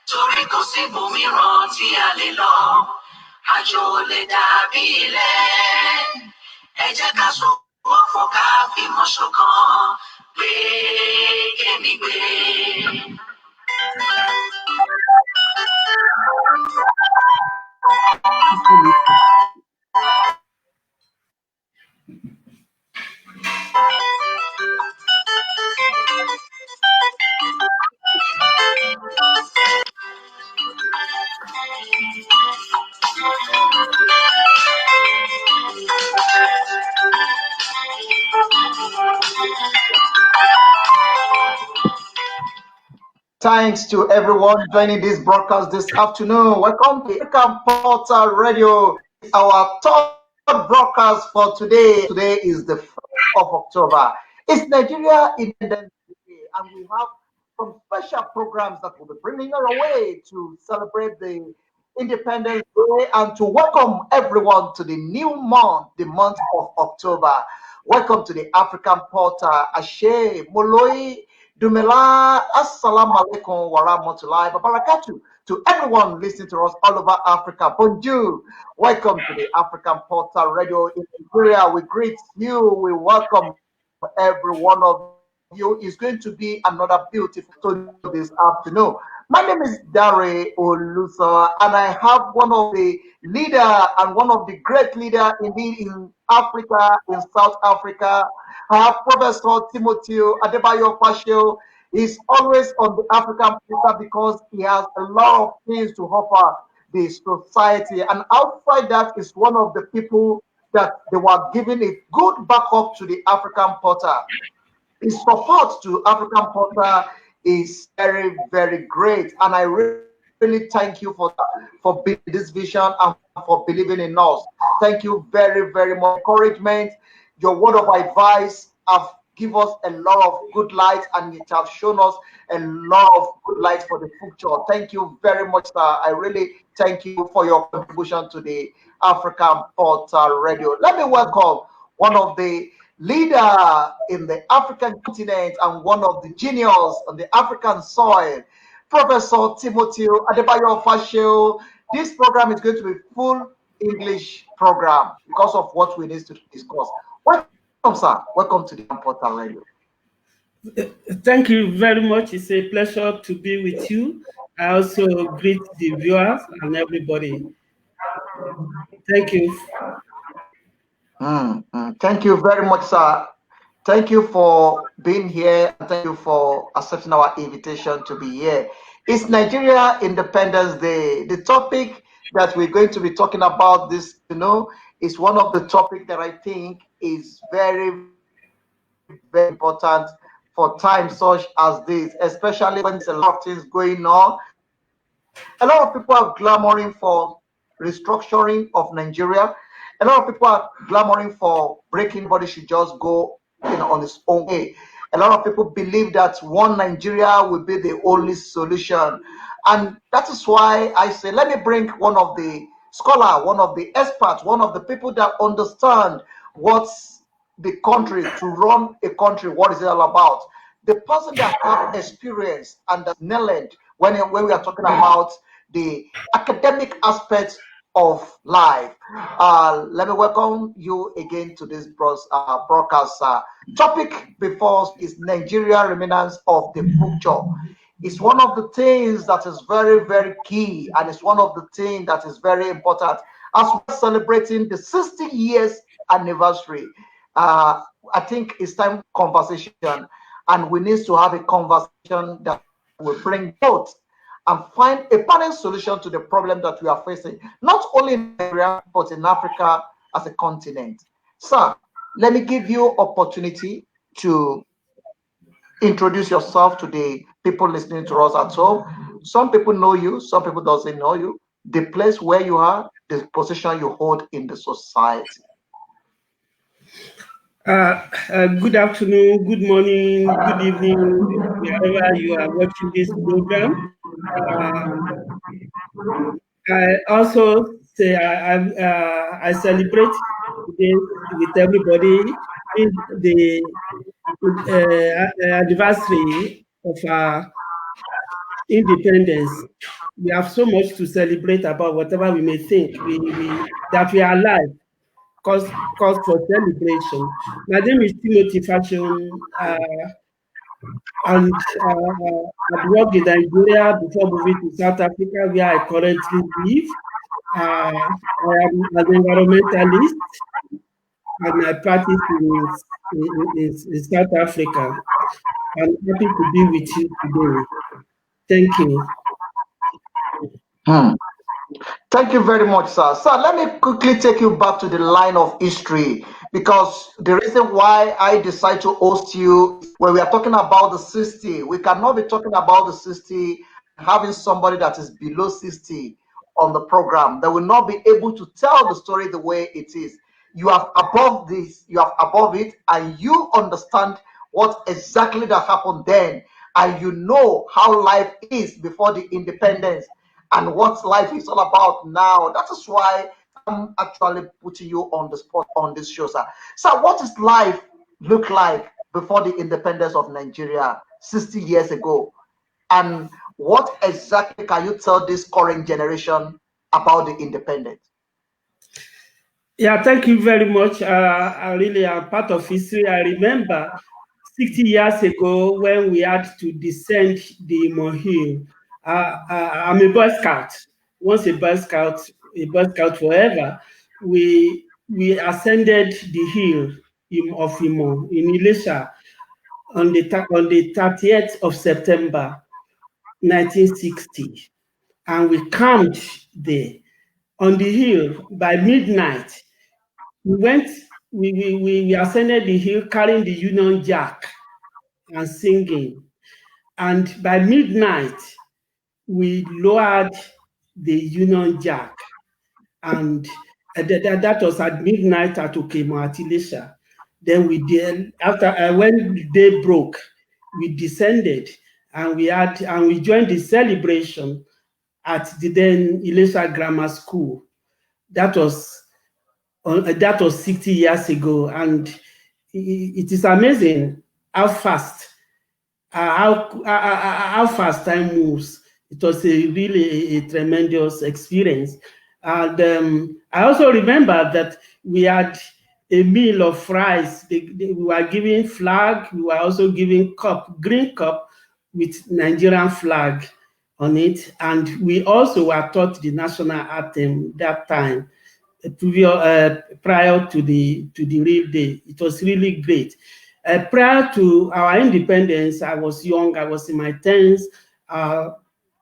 torí kò sí ibòmíràn tí a lè lọ, àjò lè dàbí ilẹ̀. Ẹ jẹ́ ká sowọ́pọ̀ ká fìmọ̀ ṣọ̀kan, gbé kémi gbé. Thanks to everyone joining this broadcast this afternoon. Welcome to African Portal Radio, our third broadcast for today. Today is the 1st of October. It's Nigeria Independence Day, and we have some special programs that we'll be bringing our way to celebrate the Independence Day and to welcome everyone to the new month, the month of October. Welcome to the African Portal. Ashe, Moloi, Dumela, Assalamu alaikum wa rahmatullahi wa barakatuh. To everyone listening to us all over Africa, bonjour. Welcome to the African Portal Radio in Nigeria. We greet you. We welcome every one of you. It's going to be another beautiful story this afternoon. My name is Dare Olusa, and I have one of the leader and one of the great leader indeed in Africa, in South Africa. I have Professor Timothy Adebayo FASHEUN. He's always on the African paper because he has a lot of things to offer the society. And outside that is one of the people that they were giving a good backup to the African Portal. His support to African Portal is very, very great. And I really thank you for being this vision and for believing in us. Thank you very, very much. Encouragement. Your word of advice have given us a lot of good light, and it has shown us a lot of good light for the future. Thank you very much, sir. I really thank you for your contribution to the African Portal Radio. Let me welcome one of the leader in the African continent and one of the genius on the African soil, Professor Timothy Adebayo FASHEUN. This program is going to be full English program because of what we need to discuss. Welcome, sir. Welcome to the Portal Radio. Thank you very much. It's a pleasure to be with you. I also greet the viewers and everybody. Thank you. Thank you very much, sir. Thank you for being here. Thank you for accepting our invitation to be here. It's Nigeria Independence Day. The topic that we're going to be talking about this, is one of the topics that I think is very, very important for times such as this, especially when there's a lot of things going on. A lot of people are clamoring for restructuring of Nigeria. A lot of people are clamoring for breaking body should just go on its own way. A lot of people believe that one Nigeria will be the only solution. And that is why I say, let me bring one of the scholars, one of the experts, one of the people that understand what's the country, to run a country, what is it all about. The person that have experience and that nailed when we are talking about the academic aspects of life. Let me welcome you again to this broadcast. Topic before us is Nigeria remnants of the future. It's one of the things that is very, very key, and it's one of the things that is very important as we're celebrating the 60 years anniversary. I think it's time for conversation, and we need to have a conversation that will bring both and find a permanent solution to the problem that we are facing, not only in Nigeria, but in Africa as a continent. Sir, let me give you opportunity to introduce yourself to the people listening to us at home. Some people know you, some people doesn't know you, the place where you are, the position you hold in the society. Good afternoon, good morning, good evening, wherever you are watching this program. I also say I celebrate today with everybody the anniversary of independence, we have so much to celebrate about whatever we may think that we are alive, cause for celebration. My name is Timothy FASHEUN, and I've worked in Nigeria before moving to South Africa, where I currently live. I am an environmentalist, and I practice in South Africa. I'm happy to be with you today. Thank you. Thank you very much, sir. Sir, let me quickly take you back to the line of history, because the reason why I decide to host you when we are talking about the 60, we cannot be talking about the 60 having somebody that is below 60 on the program. They will not be able to tell the story the way it is. You are above this, you are above it, and you understand what exactly that happened then, and you know how life is before the independence and what life is all about now. That is why I'm actually putting you on the spot on this show, sir. So what does life look like before the independence of Nigeria 60 years ago? And what exactly can you tell this current generation about the independence? Yeah, thank you very much. I really am part of history. I remember 60 years ago when we had to descend the Imo Hill. I'm a Boy Scout. Once a Boy Scout forever. We ascended the hill of Imo in Ilesha on the 30th of September 1960, and we camped there on the hill by midnight. We ascended the hill carrying the Union Jack and singing. And by midnight, we lowered the Union Jack. And that was at midnight at Okemo at Ilesha. Then we did, after when day broke, we descended and we joined the celebration at the then Ilesha Grammar School. That was 60 years ago, and it is amazing how fast time moves. It was really a tremendous experience. And I also remember that we had a meal of rice. We were giving flag. We were also giving green cup with Nigerian flag on it, and we also were taught the national anthem that time. Prior to the real day. It was really great. Prior to our independence, I was young. I was in my 10s.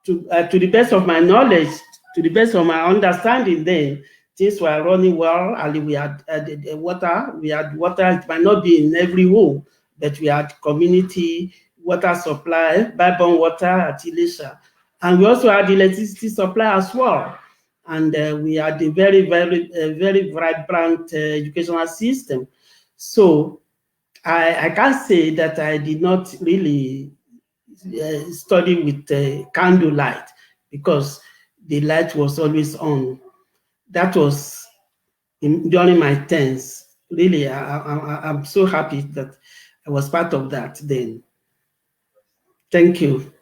To the best of my knowledge, to the best of my understanding, then things were running well. And we had water. We had water. It might not be in every home, but we had community water supply, by-borne water at Ilesha, and we also had electricity supply as well. And we had a very vibrant educational system. So I can't say that I did not really study with candlelight, because the light was always on. That was during my 10s. Really, I'm so happy that I was part of that then. Thank you.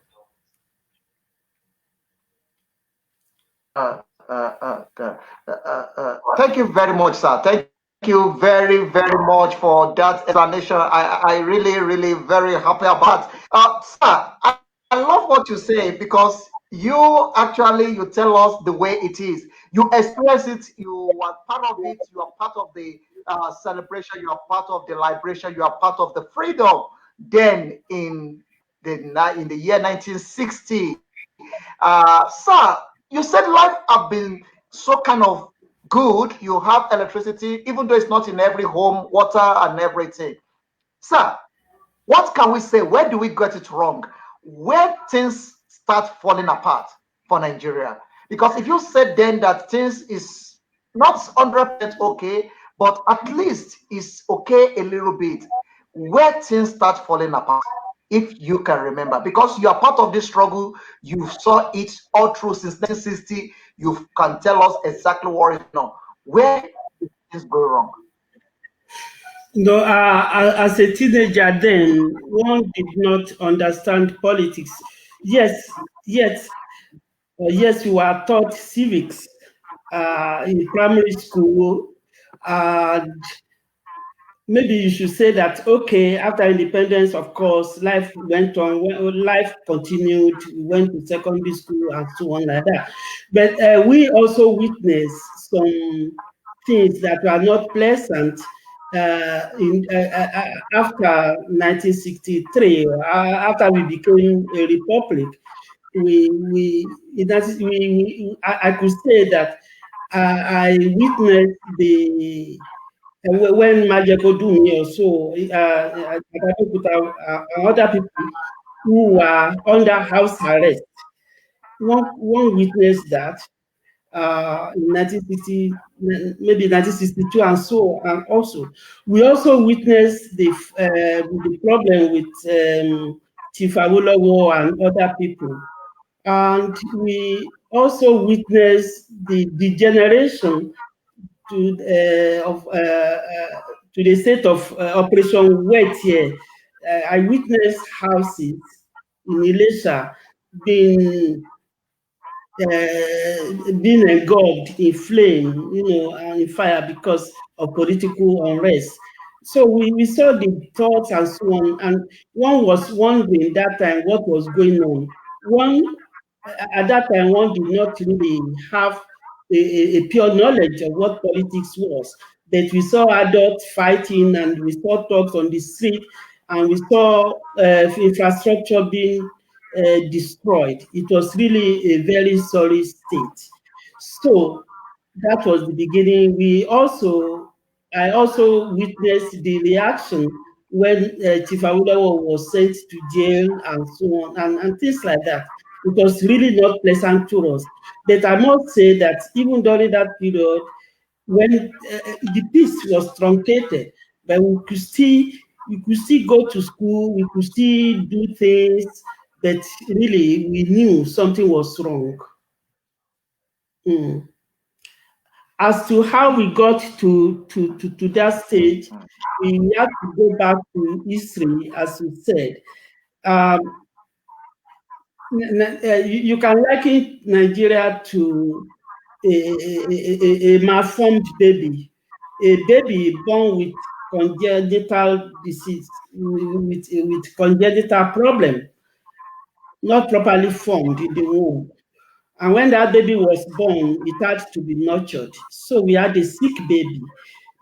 Thank you very much, sir. Thank you very much for that explanation. I really very happy about it. Sir, I love what you say, because you tell us the way it is. You express it. You are part of it. You are part of the celebration. You are part of the liberation. You are part of the freedom. Then in the year 1960, sir, you said life have been so kind of good. You have electricity, even though it's not in every home, water and everything. Sir, what can we say? Where do we get it wrong? Where things start falling apart for Nigeria? Because if you said then that things is not 100% okay, but at least it's okay a little bit, where things start falling apart, if you can remember, because you are part of this struggle, you saw it all through since 1960, you can tell us exactly what is now. Where did things go wrong? No, as a teenager then, one did not understand politics. Yes, Yes, yes, we were taught civics in primary school, and maybe you should say that, okay, after independence, of course, life went on, life continued, we went to secondary school and so on like that. But we also witnessed some things that were not pleasant after 1963, after we became a republic. I could say that I witnessed the when Majeko do me also, other people who were under house arrest. One witnessed that in 1960, maybe 1962, and so and also. We also witnessed the problem with Chief Awolowo and other people. And we also witnessed the degeneration to to the state of Operation Wet here. I witnessed houses in Elisha being engulfed in flame, and in fire because of political unrest. So we saw the thoughts and so on, and one was wondering that time what was going on. At that time, one did not really have a pure knowledge of what politics was. But we saw adults fighting, and we saw talks on the street, and we saw infrastructure being destroyed. It was really a very sorry state. So that was the beginning. I also witnessed the reaction when Chief Awolowo was sent to jail and so on, and things like that. It was really not pleasant to us. But I must say that even during that period, when the peace was truncated, but we could still go to school, we could still do things, but really we knew something was wrong. Mm. As to how we got to that stage, we have to go back to history, as you said. Um, you can liken Nigeria to a malformed baby, a baby born with congenital disease, with congenital problem, not properly formed in the womb. And when that baby was born, it had to be nurtured. So we had a sick baby.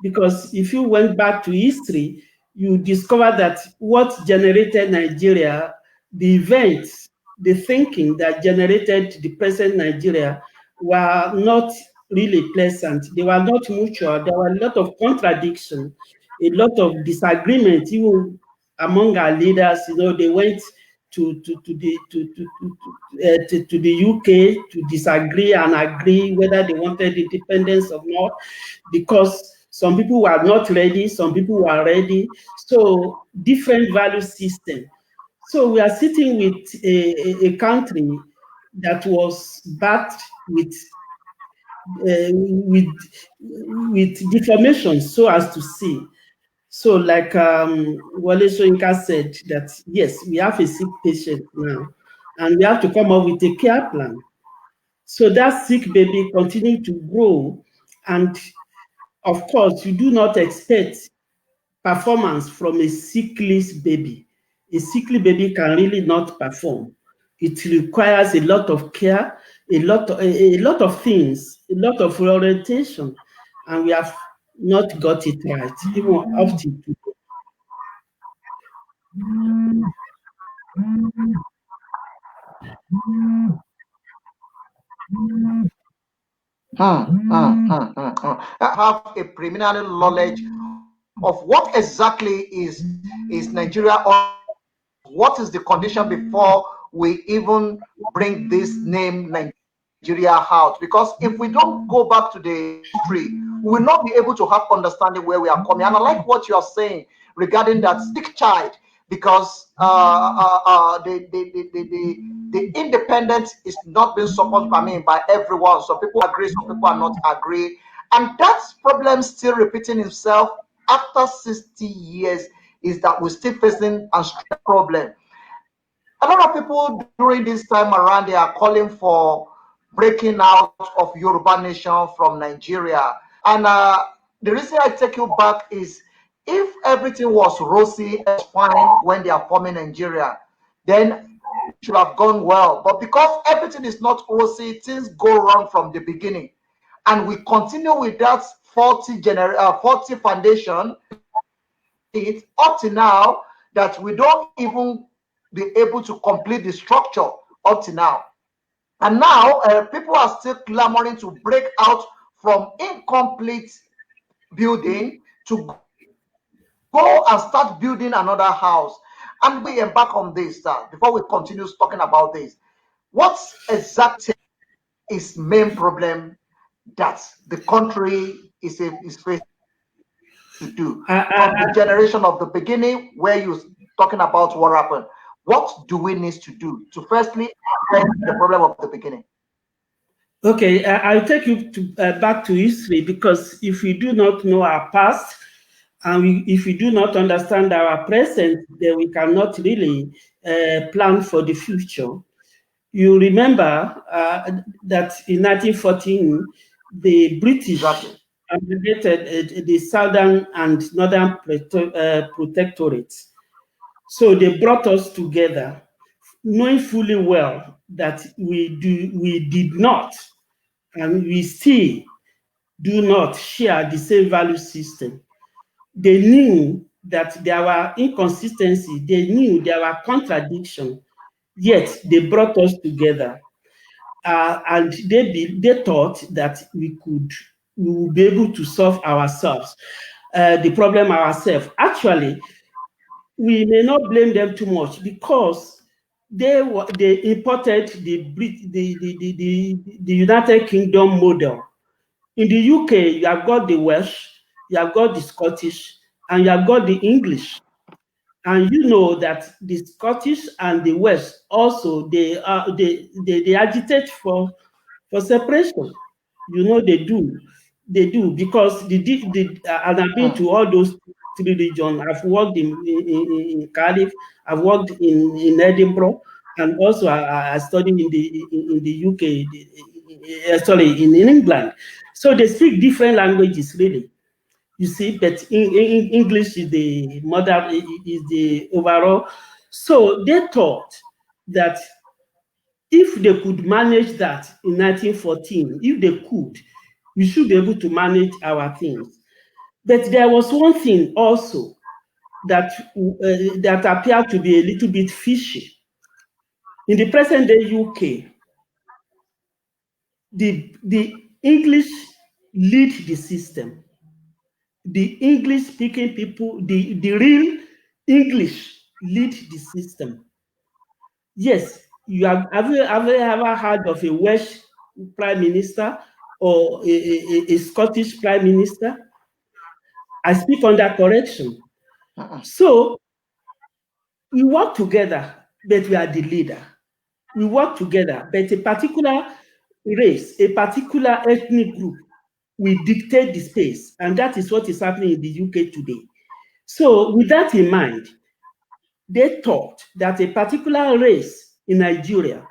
Because if you went back to history, you discover that what generated Nigeria, the events, the thinking that generated the present Nigeria were not really pleasant. They were not mutual. There were a lot of contradiction, a lot of disagreement, even among our leaders. They went to the UK to disagree and agree whether they wanted independence or not, because some people were not ready, some people were ready. So different value system. So we are sitting with a country that was backed with deformation, so as to see. So like Wale Soyinka said, that yes, we have a sick patient now, and we have to come up with a care plan. So that sick baby continued to grow, and of course, you do not expect performance from a sickly baby. A sickly baby can really not perform. It requires a lot of care, a lot of things, a lot of orientation, and we have not got it right, even up to today. I have a preliminary knowledge of what exactly is Nigeria, or what is the condition before we even bring this name Nigeria out. Because if we don't go back to the history, we will not be able to have understanding where we are coming. And I like what you are saying regarding that sick child, because the independence is not being supported by everyone. Some people agree, some people are not agree, and that problem still repeating itself after 60 years, is that we're still facing a problem. A lot of people during this time around, they are calling for breaking out of Yoruba nation from Nigeria. And the reason I take you back is if everything was rosy and fine when they are forming Nigeria, then it should have gone well. But because everything is not rosy, things go wrong from the beginning. And we continue with that faulty foundation it up to now that we don't even be able to complete the structure up to now. And now people are still clamoring to break out from incomplete building to go and start building another house. And we embark on this before we continue talking about this. What exactly is main problem that the country is facing to do from the generation of the beginning where you're talking about what happened? What do we need to do to firstly address the problem of the beginning? Okay, I'll take you back to history, because if we do not know our past and if we do not understand our present, then we cannot really plan for the future. You remember that in 1914, the British abrogated the Southern and Northern protectorates. So they brought us together, knowing fully well that we did not, and we still do not share the same value system. They knew that there were inconsistencies, they knew there were contradictions, yet they brought us together. And they thought that we would be able to solve ourselves, the problem ourselves. Actually, we may not blame them too much, because they imported the United Kingdom model. In the UK, you have got the Welsh, you have got the Scottish, and you have got the English. And you know that the Scottish and the Welsh also, they agitate for separation. You know they do. They do, because and I've been to all those three regions. I've worked in Cardiff, I've worked in Edinburgh, and also I studied in the UK, sorry, in England. So they speak different languages, really. You see, but English is the mother, is the overall. So they thought that if they could manage that in 1914, if they could, we should be able to manage our things. But there was one thing also that that appeared to be a little bit fishy. In the present day UK, the English lead the system. The English-speaking people, the real English lead the system. Yes, have you ever heard of a Welsh prime minister or a Scottish prime minister? I speak under correction. So we work together, but we are the leader. We work together, but a particular race, a particular ethnic group, we dictate the space, and that is what is happening in the UK today. So with that in mind, they thought that a particular race in Nigeria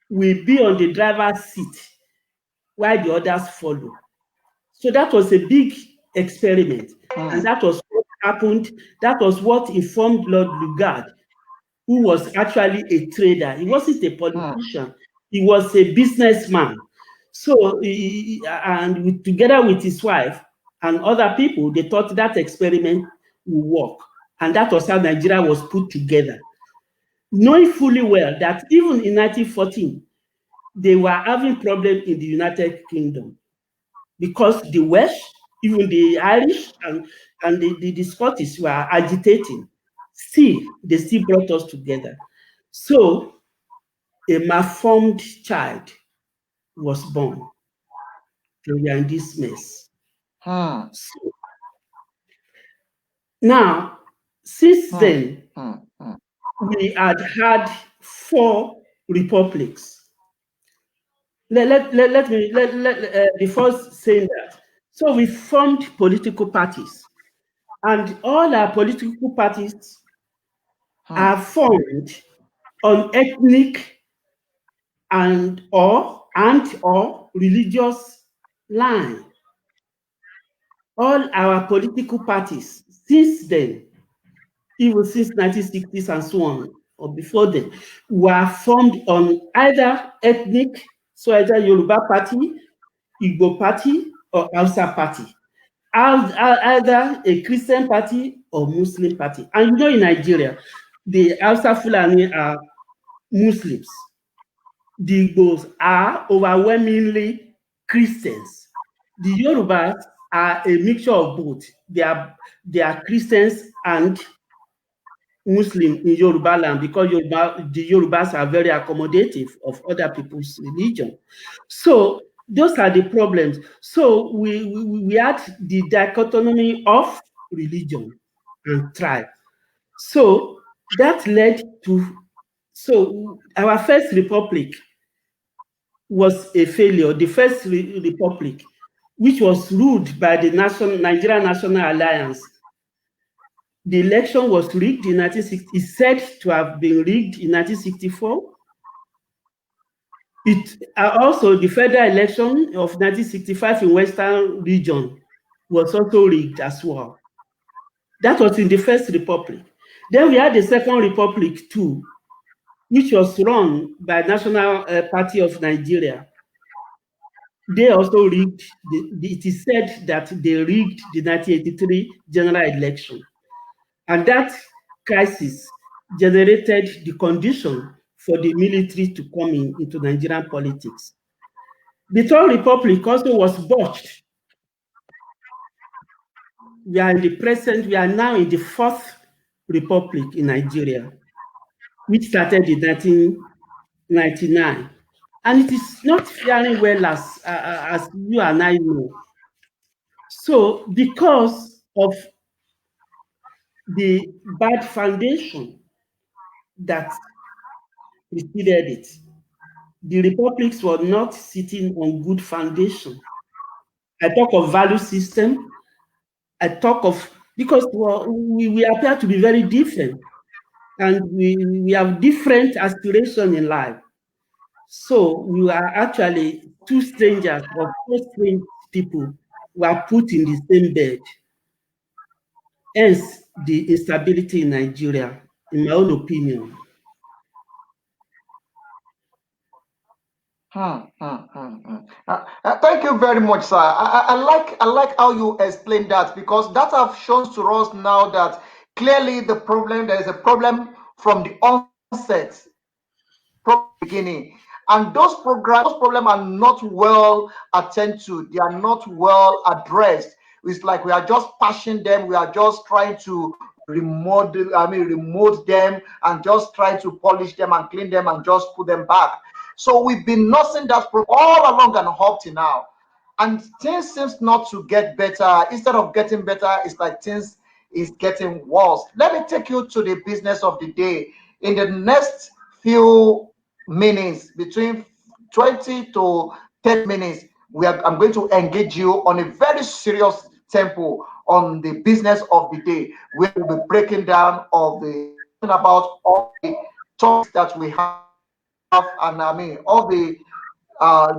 will be on the driver's seat while the others follow. So that was a big experiment, and that was what happened. That was what informed Lord Lugard, who was actually a trader. He wasn't a politician. He was a businessman. So, together with his wife and other people, they thought that experiment would work. And that was how Nigeria was put together. Knowing fully well that even in 1914, they were having problems in the United Kingdom, because the Welsh, even the Irish and the Scottish were agitating. Still, they still brought us together. So a malformed child was born. We are in this mess. So, now, since then, we had 4 republics. Let me before saying that. So we formed political parties, and all our political parties are formed on ethnic and or religious line. All our political parties since then, even since 1960s and so on, or before then, were formed on either ethnic, so either Yoruba party, Igbo party, or Hausa party. Either a Christian party or Muslim party. And you know, in Nigeria, the Hausa Fulani are Muslims. The Igbos are overwhelmingly Christians. The Yorubas are a mixture of both. They are Christians and Muslim in Yoruba land, because the Yorubas are very accommodative of other people's religion. So those are the problems. So we had the dichotomy of religion and tribe. So that led to, so our first republic was a failure. The first republic, which was ruled by the Nigerian National Alliance. The election was rigged in 1960. It's said to have been rigged in 1964. Also, the federal election of 1965 in Western region was also rigged as well. That was in the first republic. Then we had the second republic too, which was run by National Party of Nigeria. They also rigged, it is said that they rigged the 1983 general election. And that crisis generated the condition for the military to come into Nigerian politics. The Third Republic also was botched. We are now in the Fourth Republic in Nigeria, which started in 1999. And it is not faring well as you and I know. So because of the bad foundation that preceded it, the republics were not sitting on good foundation. I talk of value system. I talk of, because we appear to be very different, and we have different aspirations in life. So we are actually two strangers or four strange people were put in the same bed. Hence the instability in Nigeria, in my own opinion. Thank you very much, sir. I like how you explained that, because that has shown to us now that clearly there is a problem from the onset, from the beginning, and those problems are not well attended to. They are not well addressed. It's like we are just patching them. We are just trying to remold them and just try to polish them and clean them and just put them back. So we've been nursing that all along and up to now, and things seems not to get better. Instead of getting better, it's like things is getting worse. Let me take you to the business of the day. In the next few minutes, between 20 to 30 minutes, I'm going to engage you on a very serious tempo on the business of the day. We will be breaking down about all the topics that we have, and all the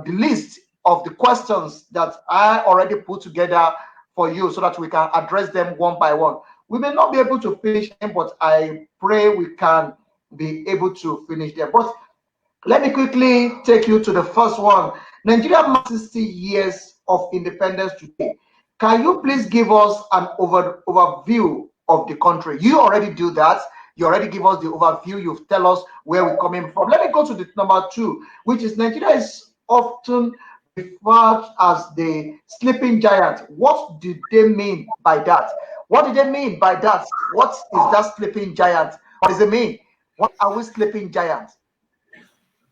list of the questions that I already put together for you, so that we can address them one by one. We may not be able to finish them, but I pray we can be able to finish them. But let me quickly take you to the first one. Nigeria marks 60 years of independence today. Can you please give us an overview of the country? You already do that. You already give us the overview. You tell us where we're coming from. Let me go to the number 2, which is Nigeria is often referred as the sleeping giant. What do they mean by that? What do they mean by that? What is that sleeping giant? What does it mean? What are we sleeping giants?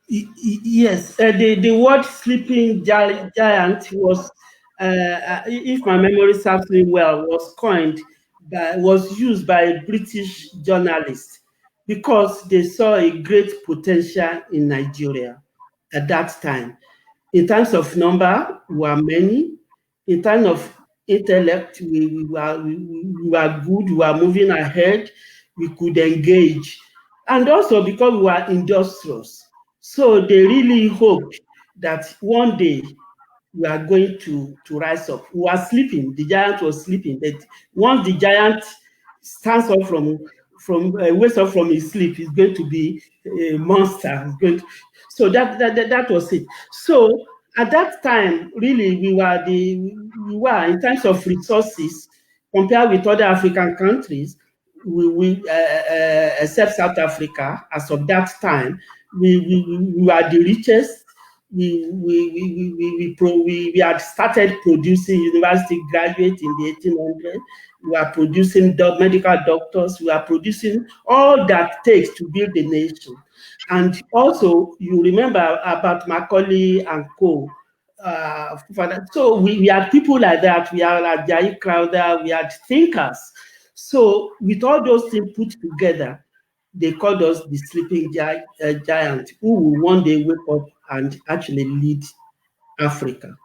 Yes, the word sleeping giant was, if my memory serves me well, was used by a British journalist, because they saw a great potential in Nigeria at that time. In terms of number, we were many. In terms of intellect, we were good. We were moving ahead. We could engage. And also because we were industrious. So they really hoped that one day we are going to rise up. We were sleeping, the giant was sleeping, but once the giant stands up wakes up from his sleep, he's going to be a monster. He's going to, so that was it. So at that time, really, we were in terms of resources compared with other African countries. Except South Africa, as of that time, we were the richest. We had started producing university graduates in the 1800s. We are producing medical doctors. We are producing all that takes to build a nation. And also, you remember about Macaulay and Co. So we had people like that. We had Ajayi Crowther. We had thinkers. So with all those things put together, they called us the sleeping giant, who will one day wake up and actually lead Africa.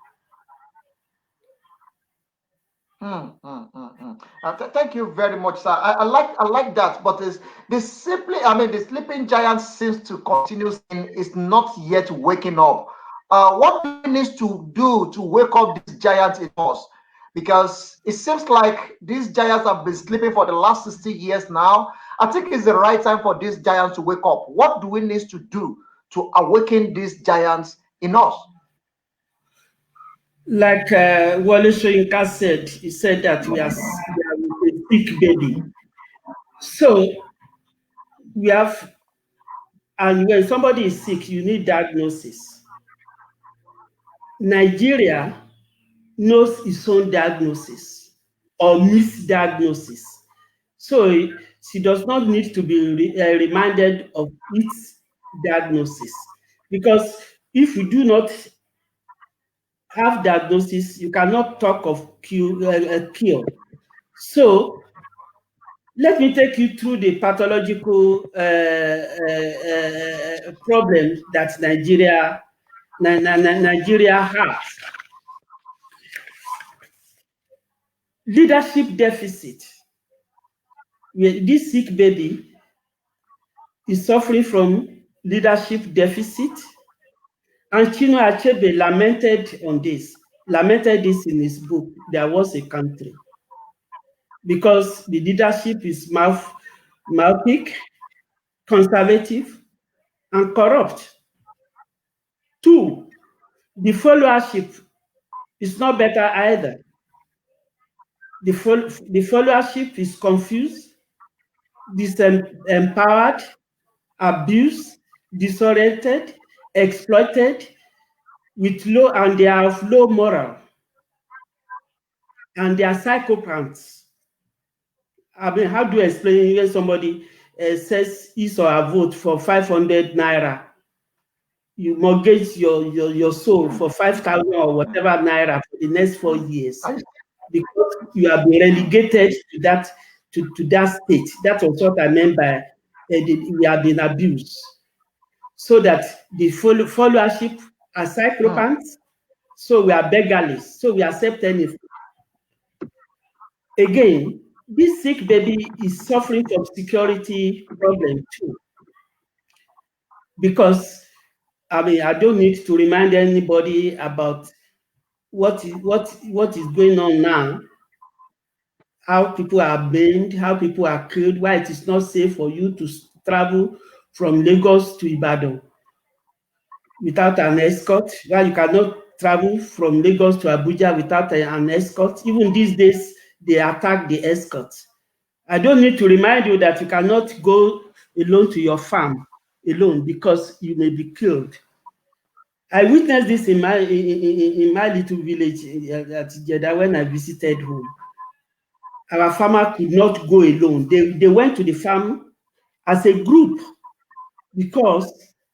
Thank you very much, sir. I like that, but the sleeping giant seems to continue and is not yet waking up. What do we need to do to wake up this giant in us? Because it seems like these giants have been sleeping for the last 60 years now. I think it's the right time for these giants to wake up. What do we need to do to awaken these giants in us? Like Wale Soyinka said, he said that we are a sick baby. So we have, and when somebody is sick, you need diagnosis. Nigeria knows its own diagnosis or misdiagnosis. So she does not need to be reminded of its diagnosis. Because if you do not have diagnosis, you cannot talk of cure. So let me take you through the pathological problems that Nigeria has. Leadership deficit. This sick baby is suffering from leadership deficit. And Chinua Achebe lamented this in his book, There Was a Country. Because the leadership is myopic, conservative, and corrupt. 2, the followership is not better either. The followership is confused, disempowered, abused, disoriented, exploited, and they are of low moral. And they are psychopaths. I mean, how do you explain when somebody says his or her vote for 500 naira? You mortgage your soul for 5,000 or whatever naira for the next 4 years because you have been relegated to that state. That was what I meant by we have been abused. So that the followership are psychopaths, so we are beggarless, so we accept anything. Again, this sick baby is suffering from security problem too. Because, I mean, I don't need to remind anybody about what is going on now, how people are maimed, how people are killed, why it is not safe for you to travel from Lagos to Ibadan without an escort, why you cannot travel from Lagos to Abuja without an escort. Even these days, they attack the escort. I don't need to remind you that you cannot go alone to your farm alone because you may be killed. I witnessed this in my little village at Jeddah when I visited home. Our farmer could not go alone. They went to the farm as a group because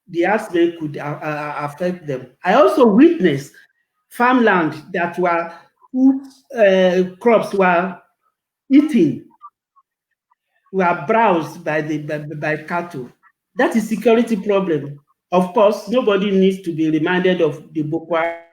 the herdsmen could affect them. I also witnessed farmland that crops were eaten, were browsed by cattle. That is security problem. Of course, nobody needs to be reminded of the Boko Haram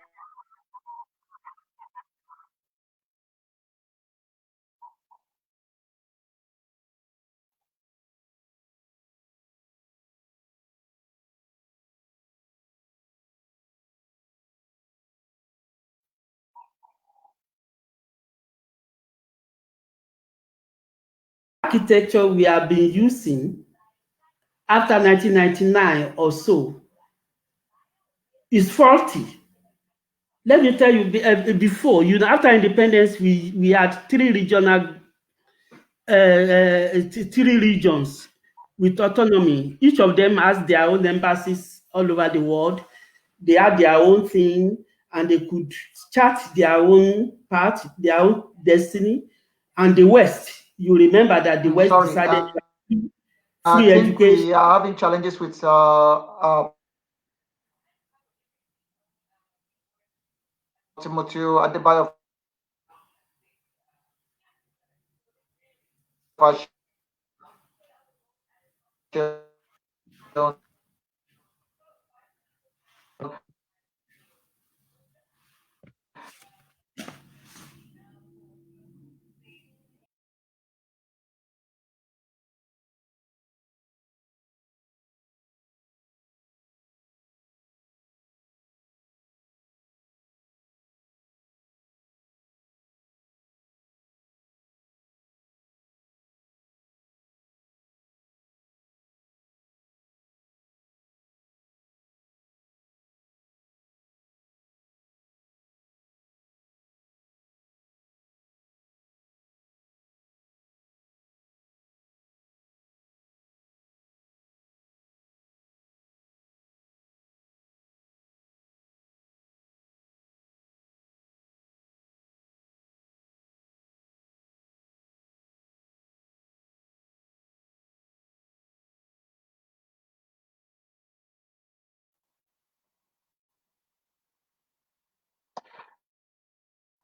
architecture we have been using after 1999 or so is faulty. Let me tell you, before, after independence, we had three regions with autonomy. Each of them has their own embassies all over the world. They had their own thing, and they could chart their own path, their own destiny. And the West, you remember that the West decided free education. We are having challenges with Timothy Adebayo.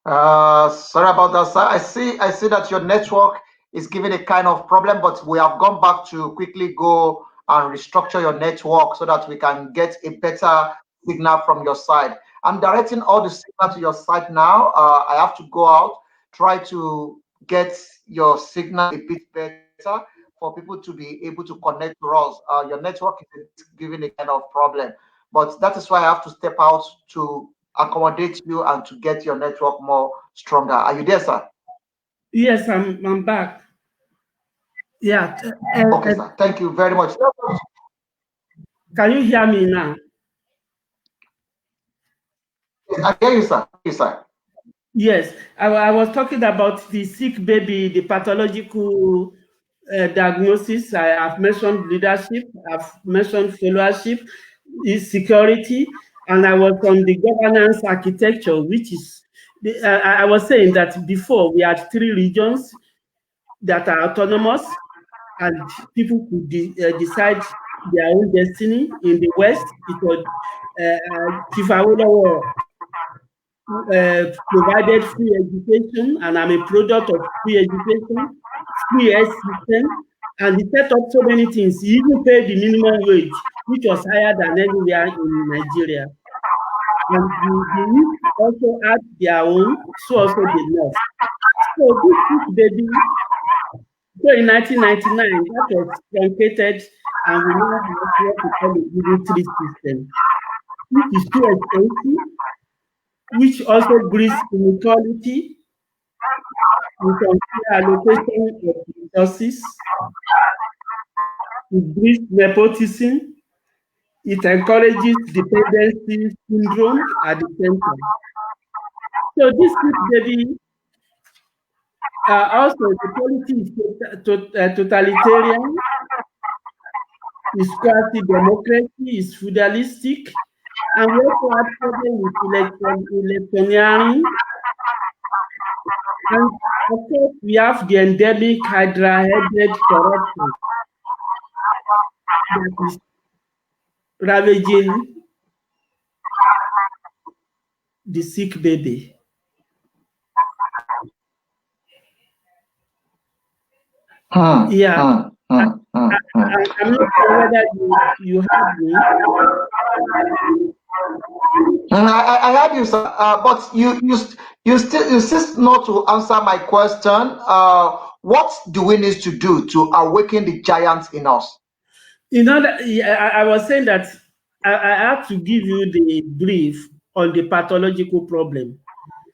Sorry about that, sir. I see that your network is giving a kind of problem, but we have gone back to quickly go and restructure your network so that we can get a better signal from your side. I'm directing all the signal to your side now. I have to go out, try to get your signal a bit better for people to be able to connect to us. Your network is giving a kind of problem, but that is why I have to step out to accommodate you and to get your network more stronger. Are you there, sir? Yes, I'm back. Yeah. Okay, sir. Thank you very much. Can you hear me now? Yes, I hear you, sir. Yes, sir. Yes, I was talking about the sick baby, the pathological diagnosis. I have mentioned leadership, I've mentioned followership, security, and I was on the governance architecture, which is, I was saying that before we had three regions that are autonomous and people could decide their own destiny. In the West, it was Chief Awolowo provided free education, and I'm a product of free education, free health system, and he set up so many things. He even paid the minimum wage, which was higher than anywhere in Nigeria. And the East also had their own, so also the North. So this baby, so in 1999, that was truncated, and we now have what we call a military system, which is too expensive, which also breeds inequality, with unfair allocation of resources. It breeds nepotism. It encourages dependency syndrome at the center. So this baby, also the policy is totalitarian, is quasi-democracy, is feudalistic, and we also have problem with electioneering. And of course, we have the endemic hydra-headed corruption that is ravaging the sick baby. Yeah. I'm not sure whether you heard me. I heard you, sir. But you still insist not to answer my question. What do we need to do to awaken the giants in us? You know, I was saying that I have to give you the brief on the pathological problem.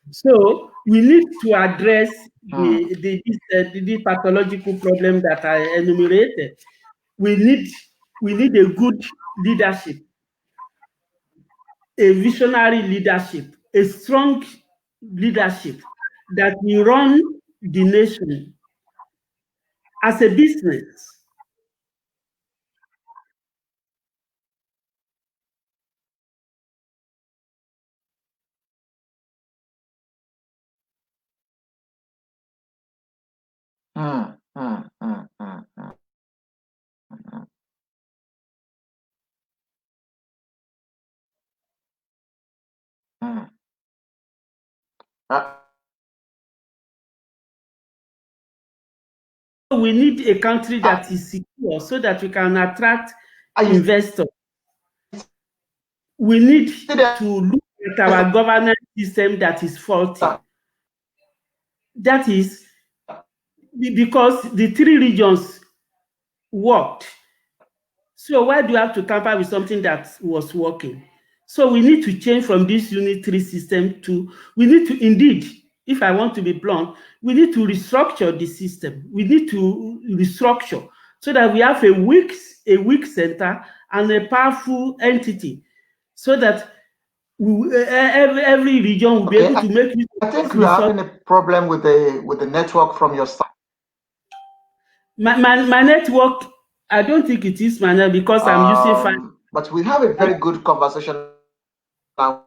So we need to address the pathological problem that I enumerated. We need a good leadership, a visionary leadership, a strong leadership that will run the nation as a business. We need a country that is secure so that we can attract investors. We need to look at our governance system that is faulty. That is because the 3 regions worked. So why do you have to tamper with something that was working? So we need to change from this unitary system to, we need to indeed, if I want to be blunt, we need to restructure the system. We need to restructure so that we have a weak center and a powerful entity, so that every region will be able to make use of. I think we're having a problem with the network from your side. My network, I don't think it is my network because I'm using fiber. But we have a very good conversation now.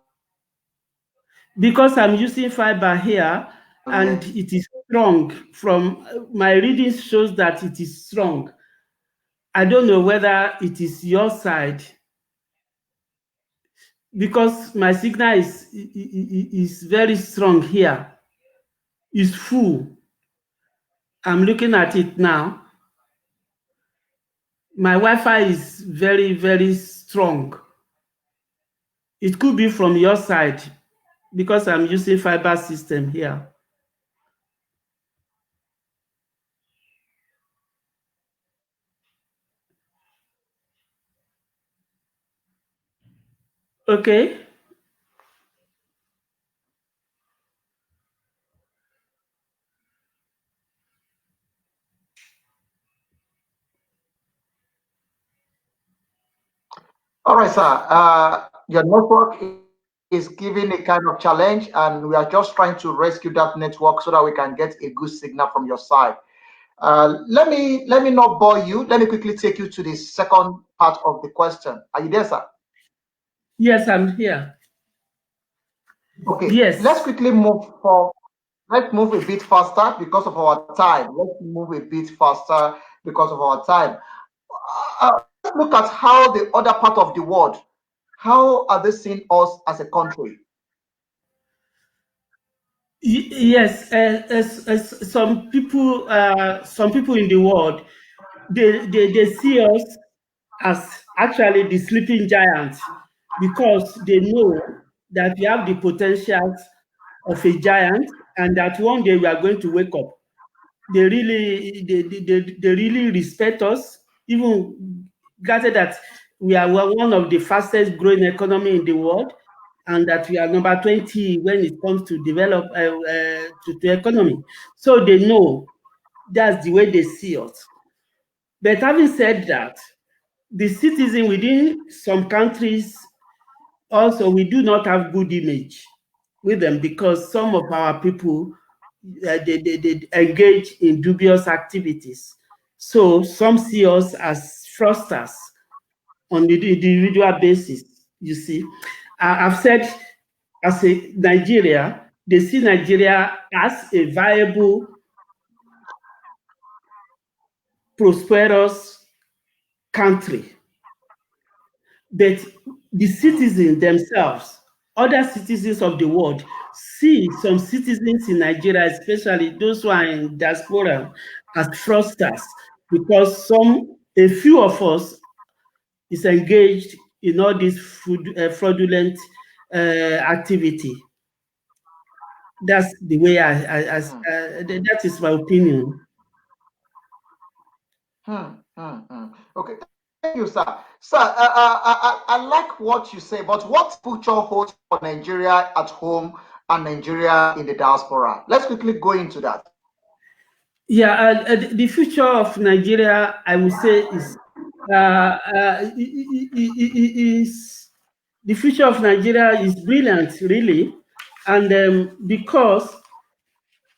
Because I'm using fiber here, and it is strong. From my readings shows that it is strong. I don't know whether it is your side, because my signal is very strong here. It's full. I'm looking at it now. My Wi-Fi is very, very strong. It could be from your side because I'm using fiber system here. Okay. All right, sir. Your network is giving a kind of challenge, and we are just trying to rescue that network so that we can get a good signal from your side. Let me not bore you. Let me quickly take you to the second part of the question. Are you there, sir? Yes, I'm here. Okay. Yes. Let's quickly move forward. Let's move a bit faster because of our time. Let's move a bit faster because of our time. Let's look at how the other part of the world, how are they seeing us as a country? Yes, as some people in the world, they see us as actually the sleeping giants, because they know that we have the potentials of a giant, and that one day we are going to wake up. They really respect us, even granted that we are one of the fastest growing economy in the world, and that we are number 20 when it comes to develop to economy. So they know that's the way they see us. But having said that, the citizen within some countries also, we do not have good image with them, because some of our people they engage in dubious activities. So some see us as fraudsters on the individual basis. You see, I've said, as a Nigeria, they see Nigeria as a viable, prosperous country. But the citizens themselves, other citizens of the world, see some citizens in Nigeria, especially those who are in diaspora, as fraudsters, because a few of us is engaged in all this fraudulent activity. That's the way that is my opinion. Okay, thank you, sir. Sir, I like what you say, but what future holds for Nigeria at home and Nigeria in the diaspora? Let's quickly go into that. Yeah, the future of Nigeria, I would say, is the future of Nigeria is brilliant, really, and because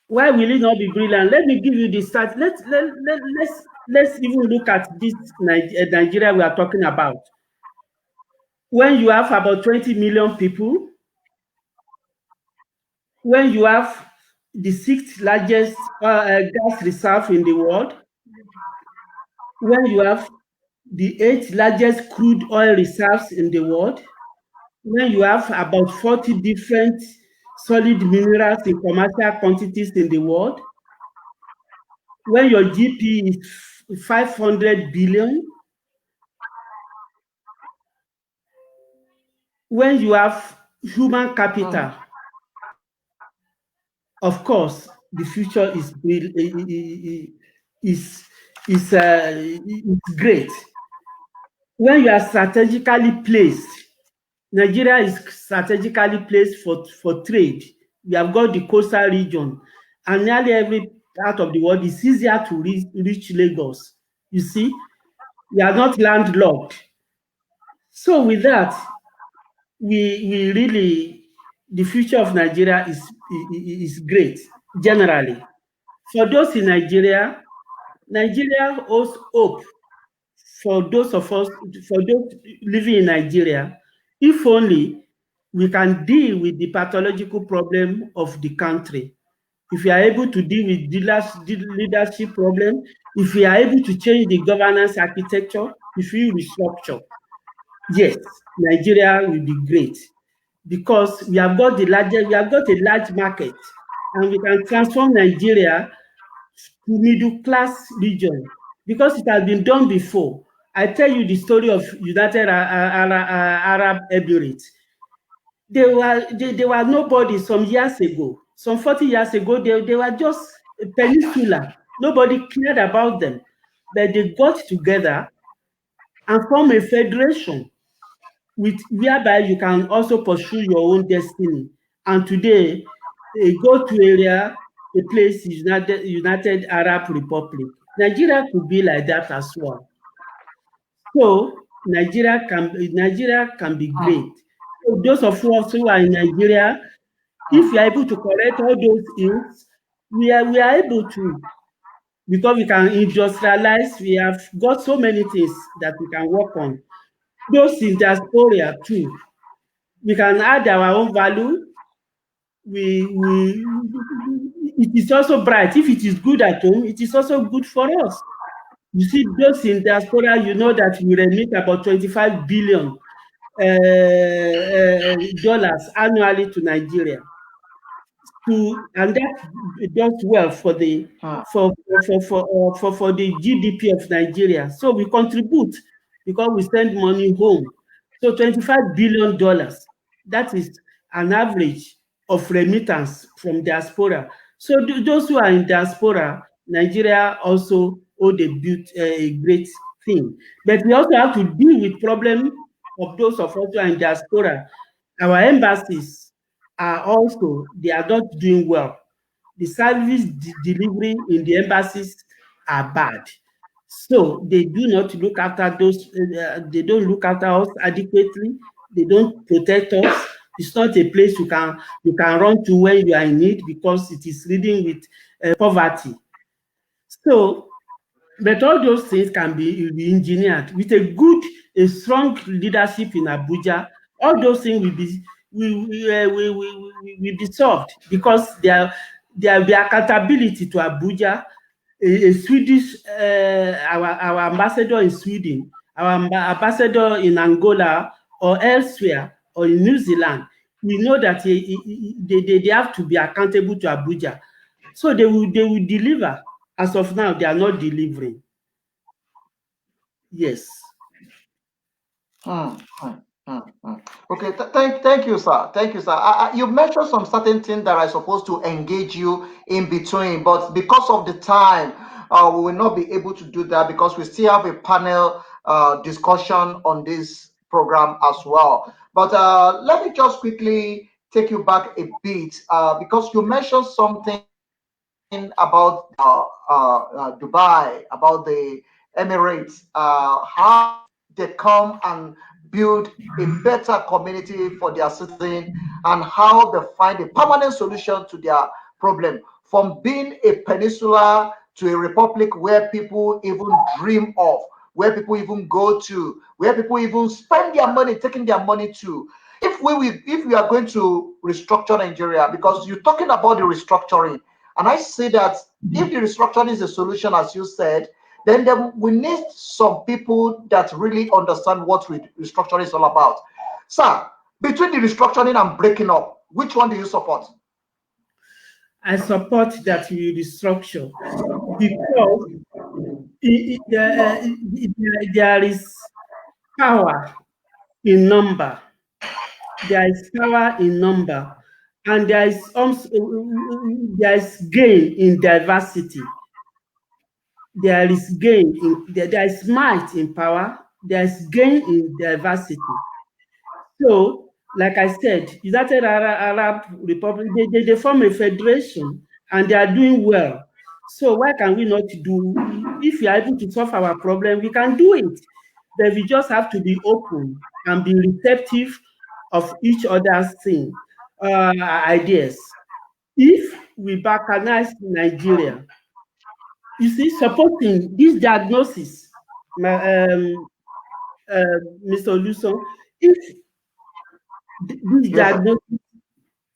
why will it not be brilliant? Let me give you the start. Let's even look at this Nigeria we are talking about. When you have about 20 million people, when you have the 6th largest gas reserve in the world, when you have the 8th largest crude oil reserves in the world, when you have about 40 different solid minerals in commercial quantities in the world, when your GP is 500 billion, when you have human capital, of course, the future is great. When you are strategically placed, Nigeria is strategically placed for trade. We have got the coastal region, and nearly every part of the world is easier to reach Lagos. You see, we are not landlocked. So with that, we really, the future of Nigeria is great generally. For those in Nigeria, Nigeria holds hope for those of us, for those living in Nigeria, if only we can deal with the pathological problem of the country. If we are able to deal with the leadership problem, if we are able to change the governance architecture, if we restructure, yes, Nigeria will be great because we have got a large market, and we can transform Nigeria to middle class region because it has been done before. I tell you the story of United Arab Emirates. They were nobody some years ago, some 40 years ago. They were just a peninsula. Nobody cared about them, but they got together and formed a federation with whereby you can also pursue your own destiny. And today, a go-to area, a place is United Arab Republic. Nigeria could be like that as well. So Nigeria can be great. So those of us who are in Nigeria, if we are able to correct all those ills, we are able to, because we can industrialize. We have got so many things that we can work on. Those in diaspora too, we can add our own value. It is also bright. If it is good at home, it is also good for us. You see, those in diaspora, you know that we remit about $25 billion dollars annually to Nigeria. And that does well for the for the GDP of Nigeria. So we contribute because we send money home. So $25 billion, that is an average of remittance from diaspora. So those who are in diaspora, Nigeria also owed a great thing. But we also have to deal with problem of those of us who are in diaspora. Our embassies they are not doing well. The service delivery in the embassies are bad. So they do not look after they don't look after us adequately. They don't protect us. It's not a place you can run to when you are in need because it is ridden with poverty. So, but all those things can be engineered with a strong leadership in Abuja. All those things will be solved because there will be accountability to Abuja. A Swedish, our ambassador in Sweden, our ambassador in Angola or elsewhere or in New Zealand, we know that they have to be accountable to Abuja. So they will deliver. As of now, they are not delivering. Yes. Okay, thank you, sir. Thank you, sir. You mentioned some certain things that are supposed to engage you in between, but because of the time, we will not be able to do that because we still have a panel discussion on this program as well. But let me just quickly take you back a bit because you mentioned something about Dubai, about the Emirates, how they come and build a better community for their citizens, and how they find a permanent solution to their problem, from being a peninsula to a republic where people even dream of, where people even go to, where people even spend their money, taking their money to. If we are going to restructure Nigeria, because you're talking about the restructuring, and I say that if the restructuring is the solution, as you said, then we need some people that really understand what restructuring is all about. Sir, between the restructuring and breaking up, which one do you support? I support that we restructure, because there is power in number. There is power in number, and there is gain in diversity. There is gain in there is might in power. There is gain in diversity. So, like I said, United Arab Republic, they form a federation and they are doing well. So why can we not do? If we are able to solve our problem, we can do it. But we just have to be open and be receptive of each other's ideas. If we balkanize Nigeria, you see, supporting this diagnosis, Mr. Oluson, if this diagnosis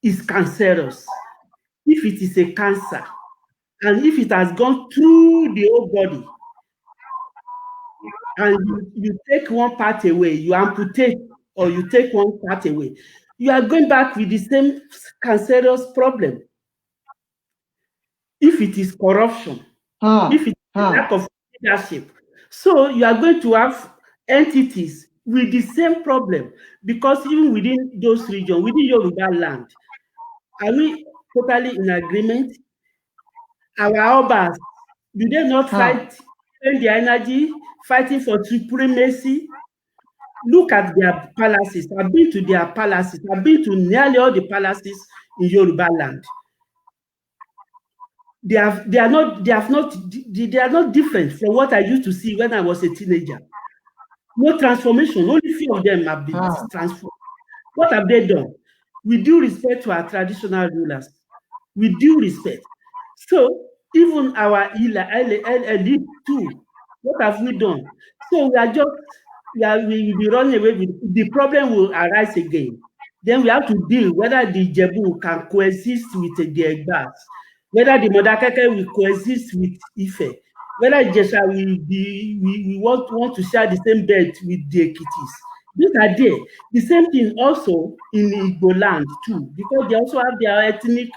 is cancerous, if it is a cancer, and if it has gone through the whole body, and you take one part away, you amputate, or you take one part away, you are going back with the same cancerous problem. If it is corruption, if it is lack of leadership, so you are going to have entities with the same problem, because even within those regions, within Yoruba land, are we totally in agreement? Our Obas, do they not spend their energy fighting for supremacy? Look at their palaces. I've been to their palaces. I've been to nearly all the palaces in Yoruba land. They are not different from what I used to see when I was a teenager. No transformation. Only few of them have been transformed. What have they done? With due respect to our traditional rulers, with due respect. So even our elite too, what have we done? So we will be running away with the problem will arise again. Then we have to deal whether the Jebu can coexist with the Egbas, whether the Modakeke will coexist with Ife, whether Jesha we want to share the same bed with the Ekitis. These are there. The same thing also in Igbo land too, because they also have their ethnic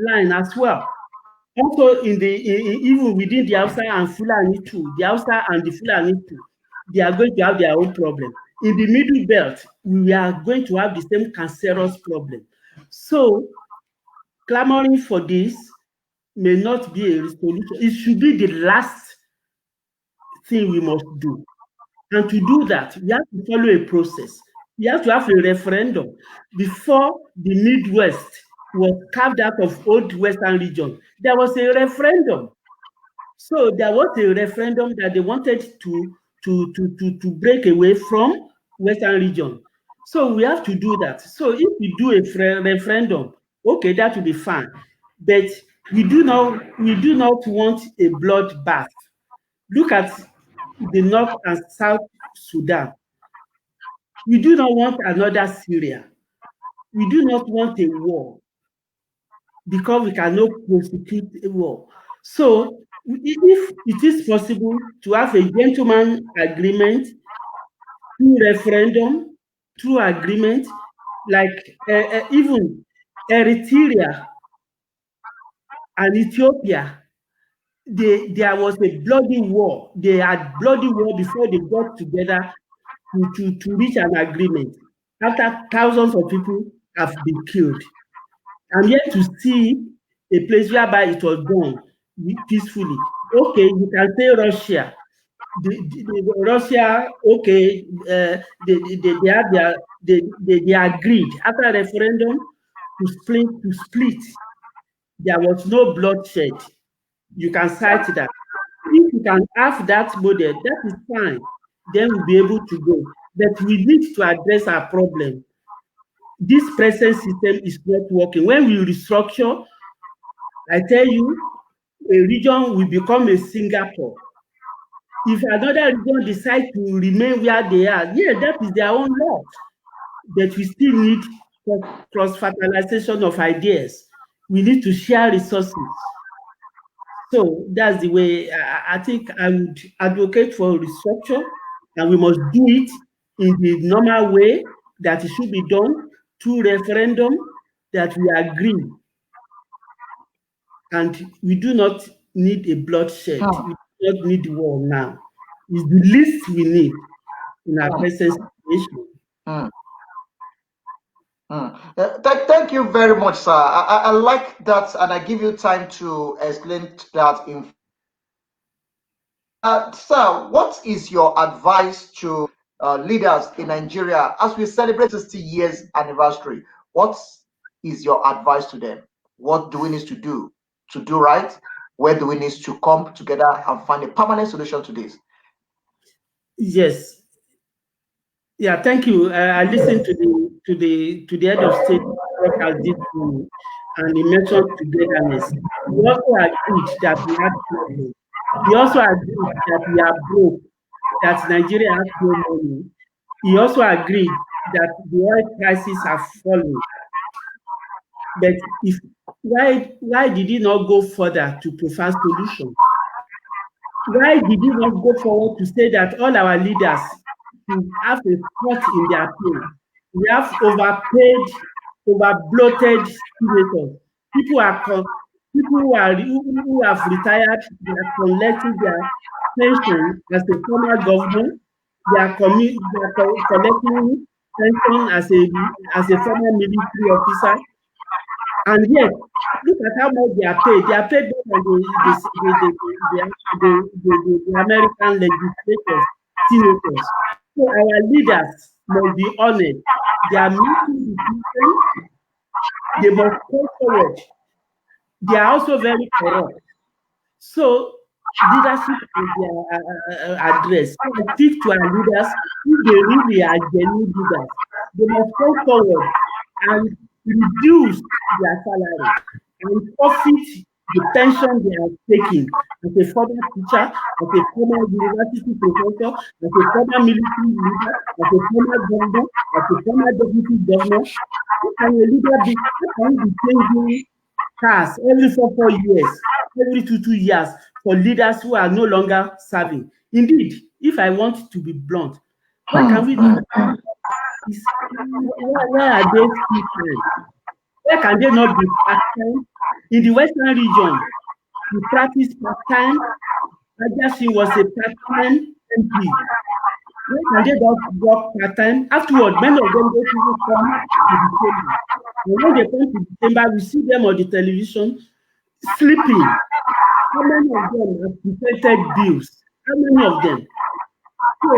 line as well. Also even within the Hausa and Fulani too, the Hausa and the Fulani too, they are going to have their own problem. In the middle belt, we are going to have the same cancerous problem. So clamoring for this may not be a solution. It should be the last thing we must do. And to do that, we have to follow a process. We have to have a referendum. Before the Midwest was carved out of old Western region, there was a referendum. So there was a referendum that they wanted to break away from Western region. So we have to do that. So if we do a referendum, okay, that will be fine. But we do not want a bloodbath. Look at the North and South Sudan. We do not want another Syria. We do not want a war, because we cannot prosecute a war. So if it is possible to have a gentleman agreement through referendum, through agreement, like even Eritrea and Ethiopia, there was a bloody war. They had bloody war before they got together to reach an agreement. After thousands of people have been killed. I'm yet to see a place whereby it was done peacefully. Okay, you can say Russia. Russia, okay, they agreed after a referendum to split. There was no bloodshed. You can cite that. If you can have that model, that is fine. Then we'll be able to go. But we need to address our problem. This present system is not working. When we restructure, I tell you, a region will become a Singapore. If another region decides to remain where they are, yeah, that is their own loss. But we still need cross-fertilization of ideas. We need to share resources. So that's the way I think I would advocate for restructure, and we must do it in the normal way that it should be done through referendum that we agree. And we do not need a bloodshed. We do not need war now. It's the least we need in our present situation. Thank you very much, sir. I like that, and I give you time to explain that. Sir, what is your advice to leaders in Nigeria as we celebrate 60 years anniversary? What is your advice to them? What do we need to do right? Where do we need to come together and find a permanent solution to this? Yes. Yeah, thank you. I listened to the head of state and he mentioned togetherness. We also agreed that we have problems. He also agreed that we are broke, that Nigeria has no money. He also agreed that the oil prices are falling. But why did he not go further to provide solutions? Why did he not go forward to say that all our leaders should have a spot in their pay? We have overpaid, over-bloated senators. People who have retired, they are collecting their pension as a former governor. They are collecting pension as a former military officer. And yet, look at how much they are paid. They are paid by the American legislators, senators. So our leaders must be honored. They are making decisions. They must come forward. They are also very corrupt. So leadership is their address. So I speak to our leaders, if they really are genuine leaders, they must come forward and reduce their salary and forfeit the pension they are taking as a former teacher, as a former university professor, as a former military leader, as a former governor, as a former deputy governor. How can a leader be changing cars every 4 years, every 2 years for leaders who are no longer serving? Indeed, if I want to be blunt, what can we do? Where are they different? Where can they not be part-time? In the Western region, we practice part-time. Ajasin was a part-time MP. Where can they not work part-time? Afterward, many of them don't even come to the chamber. And when they come to the chamber, we see them on the television sleeping. How many of them have presented bills? How many of them? So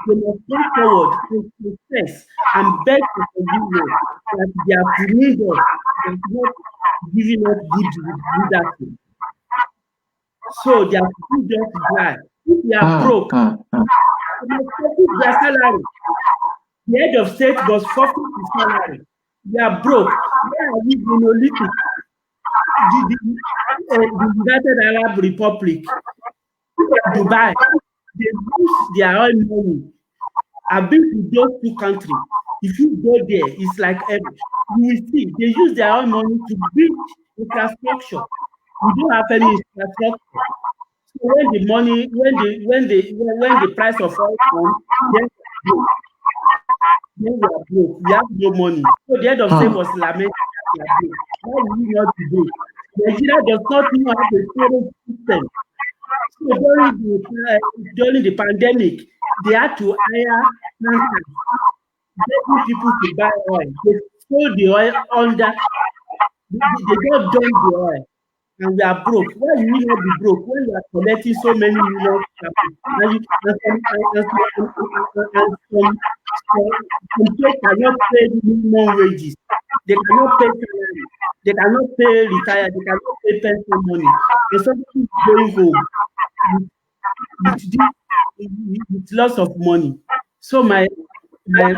they must come forward to confess and beg for forgiveness that they have delayed us, they have not given us good leadership. So they have put us dry. If we are broke, they must forfeit their salary. The head of state must forfeit his salary. We are broke. Where are we monolithic? The United Arab Republic, Dubai, they use their own money. I've been to those two countries. If you go there, it's like you will see they use their own money to build infrastructure. We don't have any infrastructure. So when the money, when the price of oil comes, then we are broke. We have no money. So the head of state was lamenting that we are broke. Why will we not be broke? Nigeria does not even have a storage system. So during the pandemic, they had to hire tankers, getting people to buy oil. They sold the oil under, they just dumped the oil, and we are broke. Why will we not be broke when we are collecting so many millions? And some people cannot pay minimum wages. They cannot pay salary. They cannot pay retire, they cannot pay pension money. And somebody is going home with lots of money. So my leaders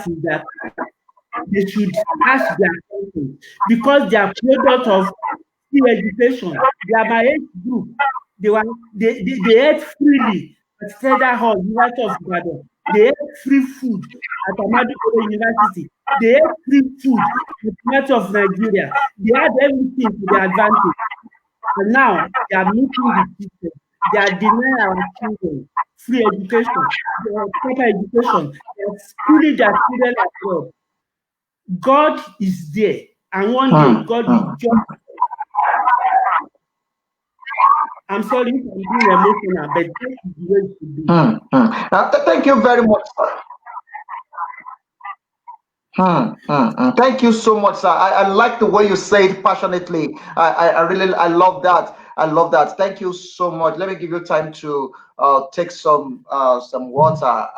is that they should ask their country, because they are product of free education. They are my age group. They ate freely at Federal Hall, University of Ibadan. They ate free food at Ahmadu Bello University. They ate free food at the University of Nigeria. They had everything to their advantage. And now they are meeting the system. They are denying our children free education, proper education. They are schooling their children abroad. God is there, and one day God will judge. I'm sorry if I'm being emotional, but that is the way it should be. Thank you very much, sir. Thank you so much, sir. I like the way you say it passionately. I really love that. I love that. Thank you so much. Let me give you time to take some water.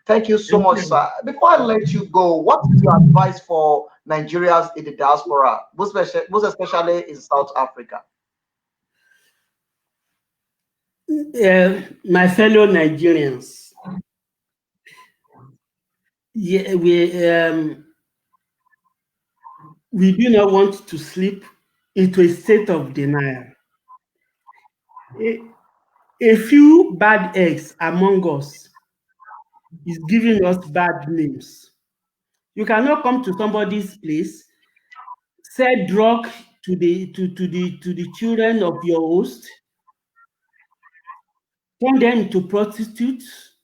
Thank you so much, sir. Before I let you go, what is your advice for Nigerians in the diaspora, most especially in South Africa? My fellow Nigerians, yeah, we do not want to slip into a state of denial. A few bad eggs among us is giving us bad names. You cannot come to somebody's place, sell drug to the children of your host, turn them into prostitutes,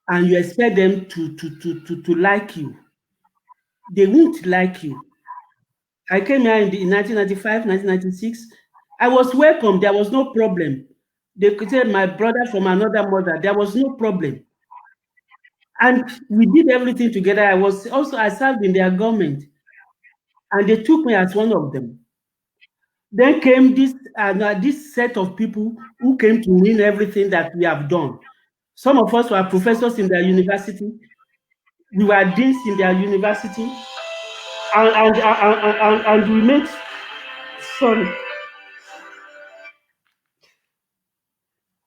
and you expect them to like you. They won't like you. I came here in 1995, 1996. I was welcome. There was no problem. They could say my brother from another mother. There was no problem. And we did everything together. I served in their government. And they took me as one of them. Then came this set of people who came to win everything that we have done. Some of us were professors in their university. We were deans in their university. And we made, sorry.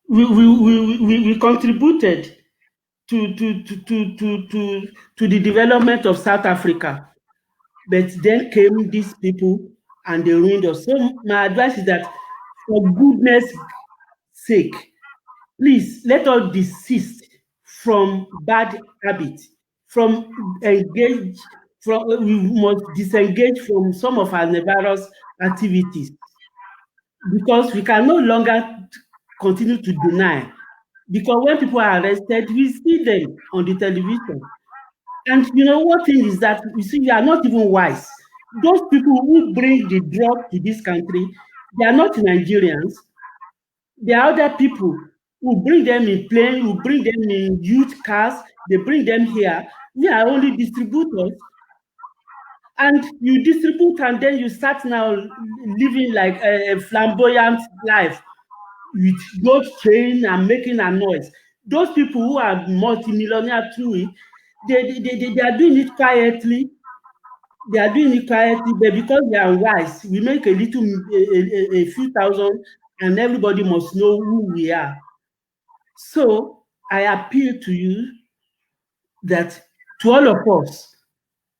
We contributed to the development of South Africa. But then came these people and they ruined us. So my advice is that, for goodness sake, please let us desist from bad habits, we must disengage from some of our nefarious activities, because we can no longer continue to deny. Because when people are arrested, we see them on the television. And you know what thing is that, you see, we are not even wise. Those people who bring the drug to this country, they are not Nigerians. There are other people who bring them in plane, who bring them in huge cars, they bring them here. We are only distributors. And you distribute and then you start now living like a flamboyant life with gold chain and making a noise. Those people who are multimillionaire through it, they are doing it quietly. They are doing it quietly, but because they are wise, we make a few thousand, and everybody must know who we are. So I appeal to you that, to all of us,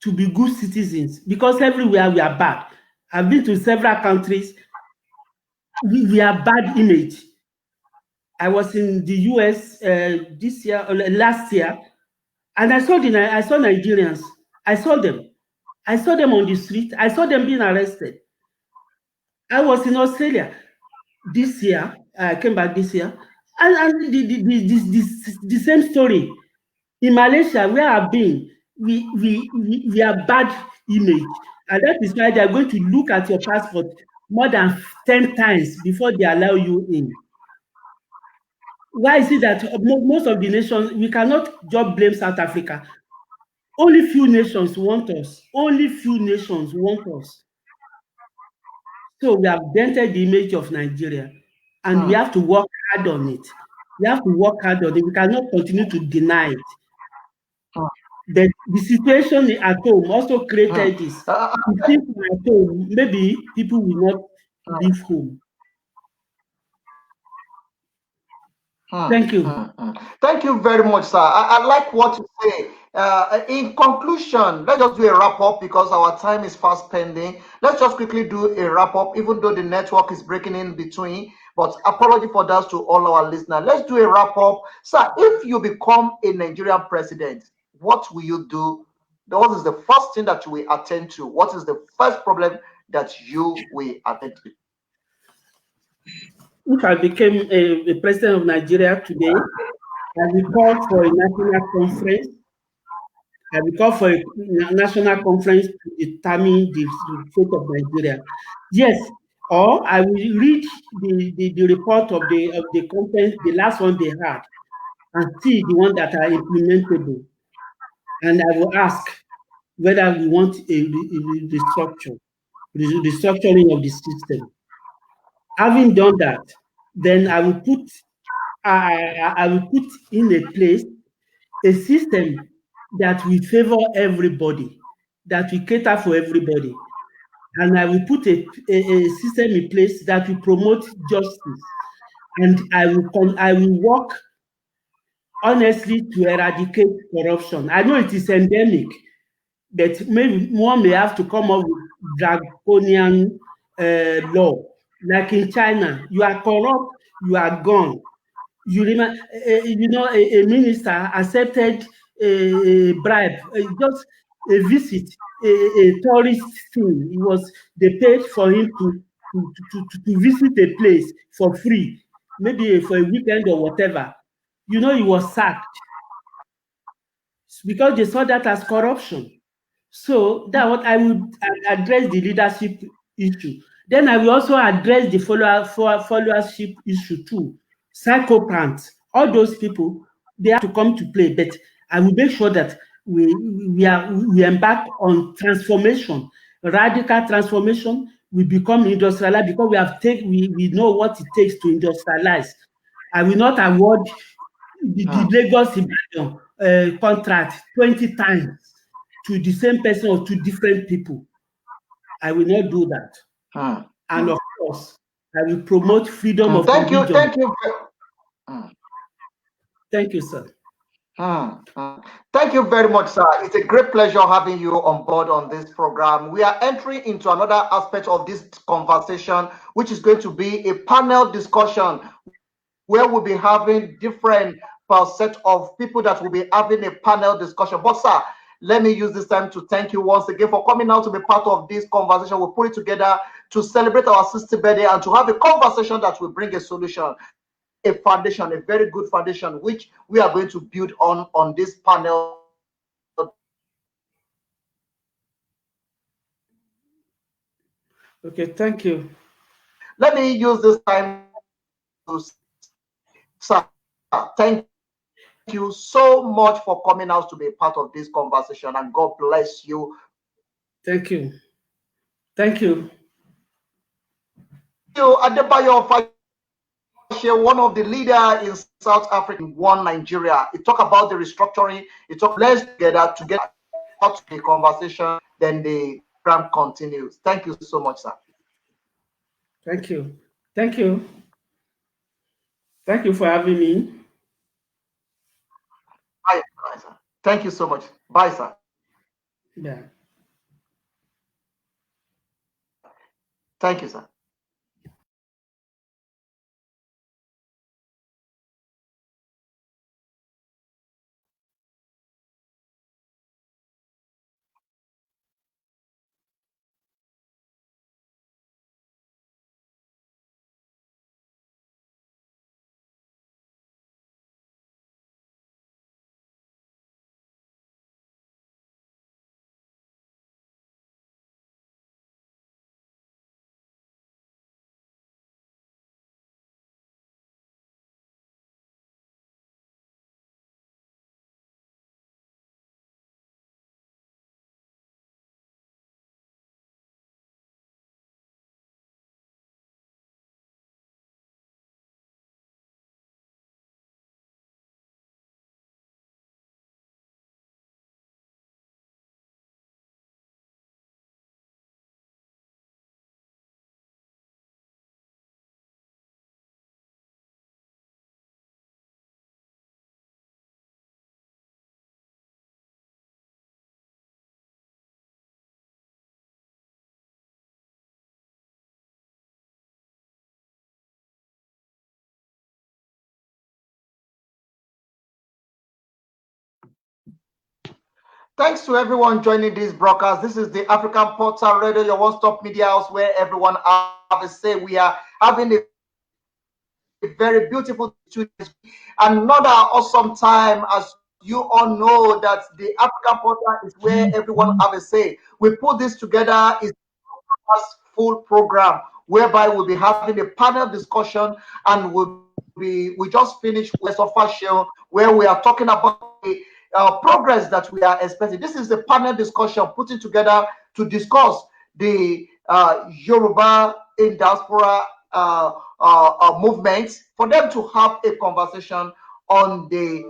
to be good citizens, because everywhere we are bad. I've been to several countries. We are bad image. I was in the US this year, last year, and I saw Nigerians. I saw them on the street. I saw them being arrested. I was in Australia this year. I came back this year, and the same story. In Malaysia, where I've been, we are bad image, and that is why they are going to look at your passport more than 10 times before they allow you in. Why is it that most of the nations, we cannot just blame South Africa? Only few nations want us. Only few nations want us. So we have dented the image of Nigeria, and we have to work hard on it. We have to work hard on it. We cannot continue to deny it. But the situation at home also created this. If people are at home, maybe people will not leave home. Thank you. Thank you very much, sir. I like what you say. In conclusion, let's just do a wrap up because our time is fast pending. Let's just quickly do a wrap up, even though the network is breaking in between. But apology for that to all our listeners. Let's do a wrap up. Sir, if you become a Nigerian president, what will you do? What is the first thing that you will attend to? What is the first problem that you will attend to? If I became a president of Nigeria today, I will call for a national conference. I will call for a national conference to determine the fate of Nigeria. Yes, or I will read the report of the conference, the last one they had, and see the one that are implementable. And I will ask whether we want a restructuring of the system. Having done that, then I will put in a place a system that will favor everybody, that will cater for everybody. And I will put a system in place that will promote justice. And I will work honestly to eradicate corruption. I know it is endemic, but maybe one may have to come up with draconian law. Like in China, you are corrupt, you are gone. You remember, a minister accepted a bribe, just a visit, a tourist thing. They paid for him to visit a place for free, maybe for a weekend or whatever. He was sacked because they saw that as corruption. So that what I would address the leadership issue. Then I will also address the followership issue too. Psychopaths, all those people, they have to come to play. But I will make sure that we embark on transformation, radical transformation. We become industrialized because we know what it takes to industrialize. I will not award the Lagos Ibadan contract 20 times to the same person or to different people. I will not do that. And of course, I will promote freedom of religion. Thank you, sir. Thank you very much, sir. It's a great pleasure having you on board on this program. We are entering into another aspect of this conversation, which is going to be a panel discussion where we'll be having different set of people that will be having a panel discussion. But sir, let me use this time to thank you once again for coming out to be part of this conversation. We'll put it together to celebrate our 60th birthday and to have a conversation that will bring a solution, a foundation, a very good foundation, which we are going to build on this panel. Okay, thank you. Let me use this time to say, thank you so much for coming out to be a part of this conversation, and God bless you. Thank you. Thank you. Adebayo, one of the leaders in South Africa, One Nigeria. It talk about the restructuring. It talk let's together to get out the conversation. Then the program continues. Thank you so much, sir. Thank you. Thank you. Thank you for having me. Bye, sir. Thank you so much. Bye, sir. Yeah. Thank you, sir. Thanks to everyone joining this broadcast. This is the African Portal Radio, your one-stop media house where everyone have a say. We are having a very beautiful studio. Another awesome time. As you all know, that the African Portal is where everyone have a say. We put this together is full program whereby we'll be having a panel discussion, and we just finished with FASHEUN, where we are talking about the progress that we are expecting. This is a panel discussion putting together to discuss the Yoruba in diaspora movement, for them to have a conversation on the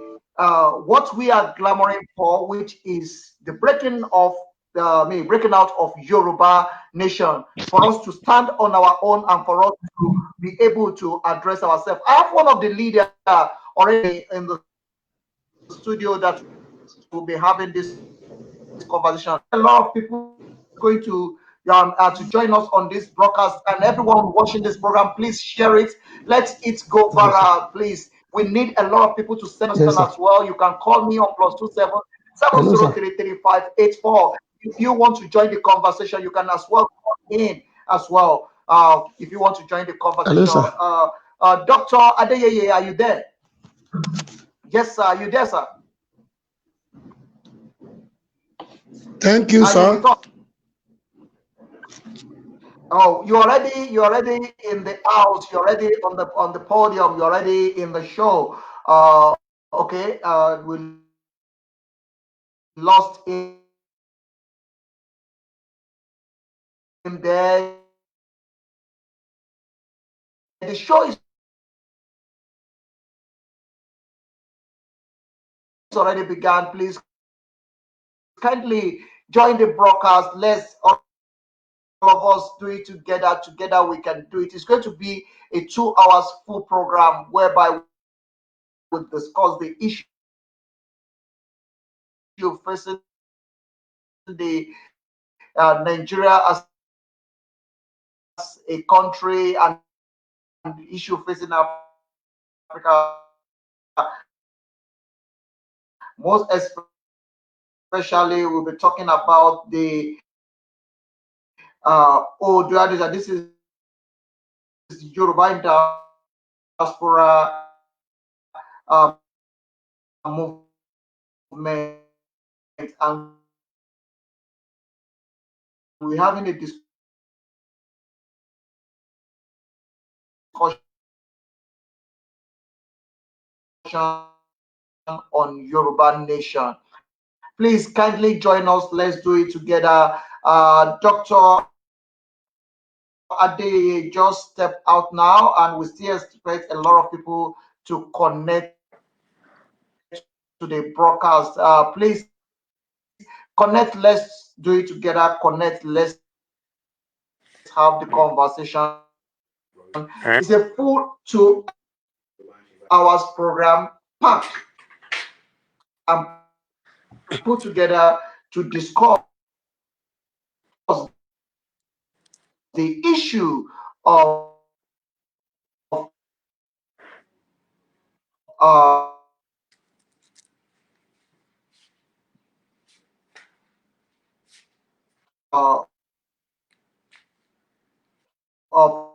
what we are clamoring for, which is the breaking out of Yoruba nation, for us to stand on our own and for us to be able to address ourselves. I have one of the leaders already in the studio that will be having this conversation. A lot of people going to join us on this broadcast, and everyone watching this program, please share it. Let it go viral, please. We need a lot of people to send us as well. You can call me on +27 70333584. If you want to join the conversation, you can as well call in as well. If you want to join the conversation, Dr. Adeyeye, are you there? Yes, sir. Are you there, sir? Thank you, sir. Oh, you're already in the house. You're already on the podium. You're already in the show. Okay. We lost him there. The show is already began. Please kindly join the broadcast. Let's all of us do it together. Together we can do it. It's going to be a 2 hours full program whereby we'll discuss the issue facing the Nigeria as a country, and the issue facing Africa, most especially we'll be talking about the this is Yoruba diaspora movement, and we're having a discussion on Yoruba nation. Please kindly join us. Let's do it together. Dr. Adeyeye just stepped out now, and we still expect a lot of people to connect to the broadcast. Please connect. Let's do it together. Connect. Let's have the conversation. It's a full 2 hours program, packed and put together to discuss the issue of uh, uh, of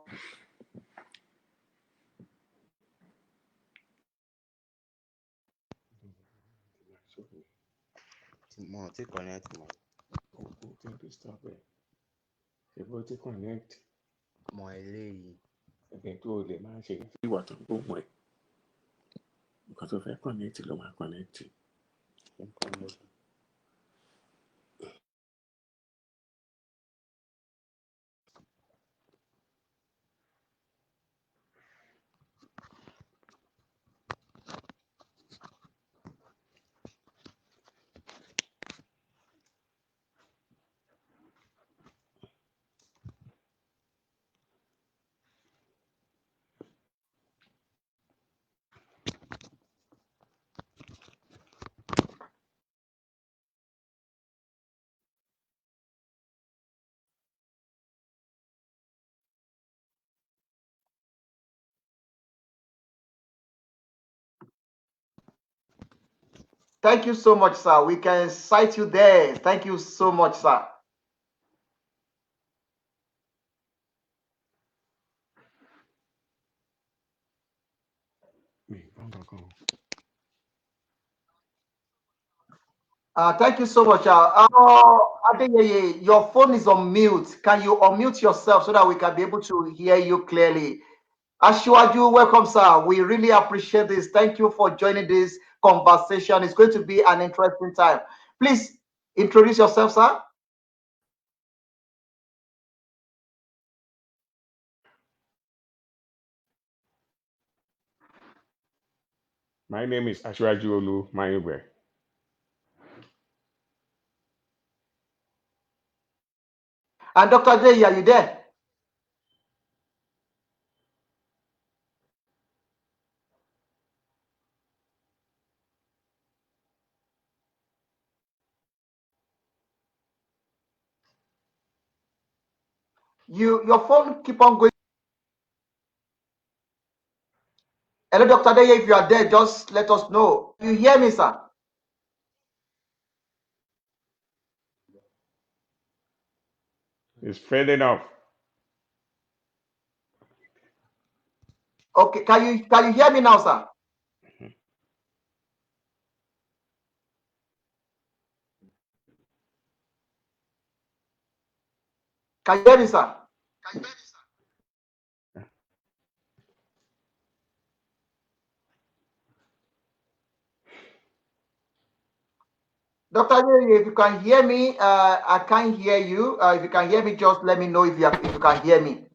Thank you so much, sir. We can cite you there. Thank you so much, sir. Thank you so much. Adeyeye, your phone is on mute. Can you unmute yourself so that we can be able to hear you clearly? ASIWAJU, welcome, sir. We really appreciate this. Thank you for joining this conversation. It's going to be an interesting time. Please introduce yourself, sir. My name is ASIWAJU MAYUNGBE. And Dr. Adeyeye, are you there? Your phone keep on going. Hello, Dr. Adeyeye, if you are there, just let us know. You hear me, sir? It's fading off. Okay, can you hear me now, sir? Can you hear me, sir? Dr. Adeyeye, if you can hear me, I can't hear you. If you can hear me, just let me know if you can hear me.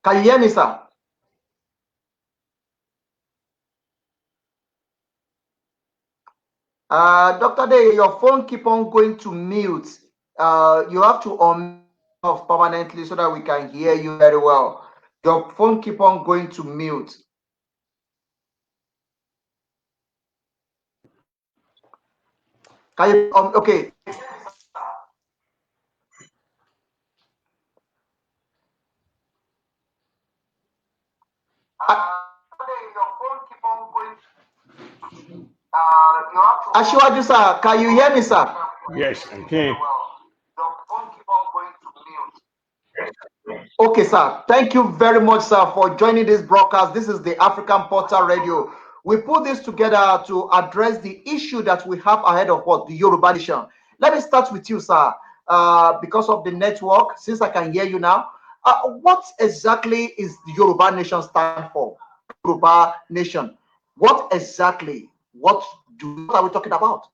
Can you hear me, sir? Dr. Adeyeye, your phone keep on going to mute. You have to unmute off permanently so that we can hear you very well. Your phone keep on going to mute. Can you? Okay. ASIWAJU, sir, can you hear me, sir? Yes, I can. Okay, sir. Thank you very much, sir, for joining this broadcast. This is the African Portal Radio. We put this together to address the issue that we have ahead of us, the Yoruba Nation. Let me start with you, sir, because of the network, since I can hear you now. What exactly is the Yoruba Nation stand for? Yoruba Nation. What exactly? What are we talking about?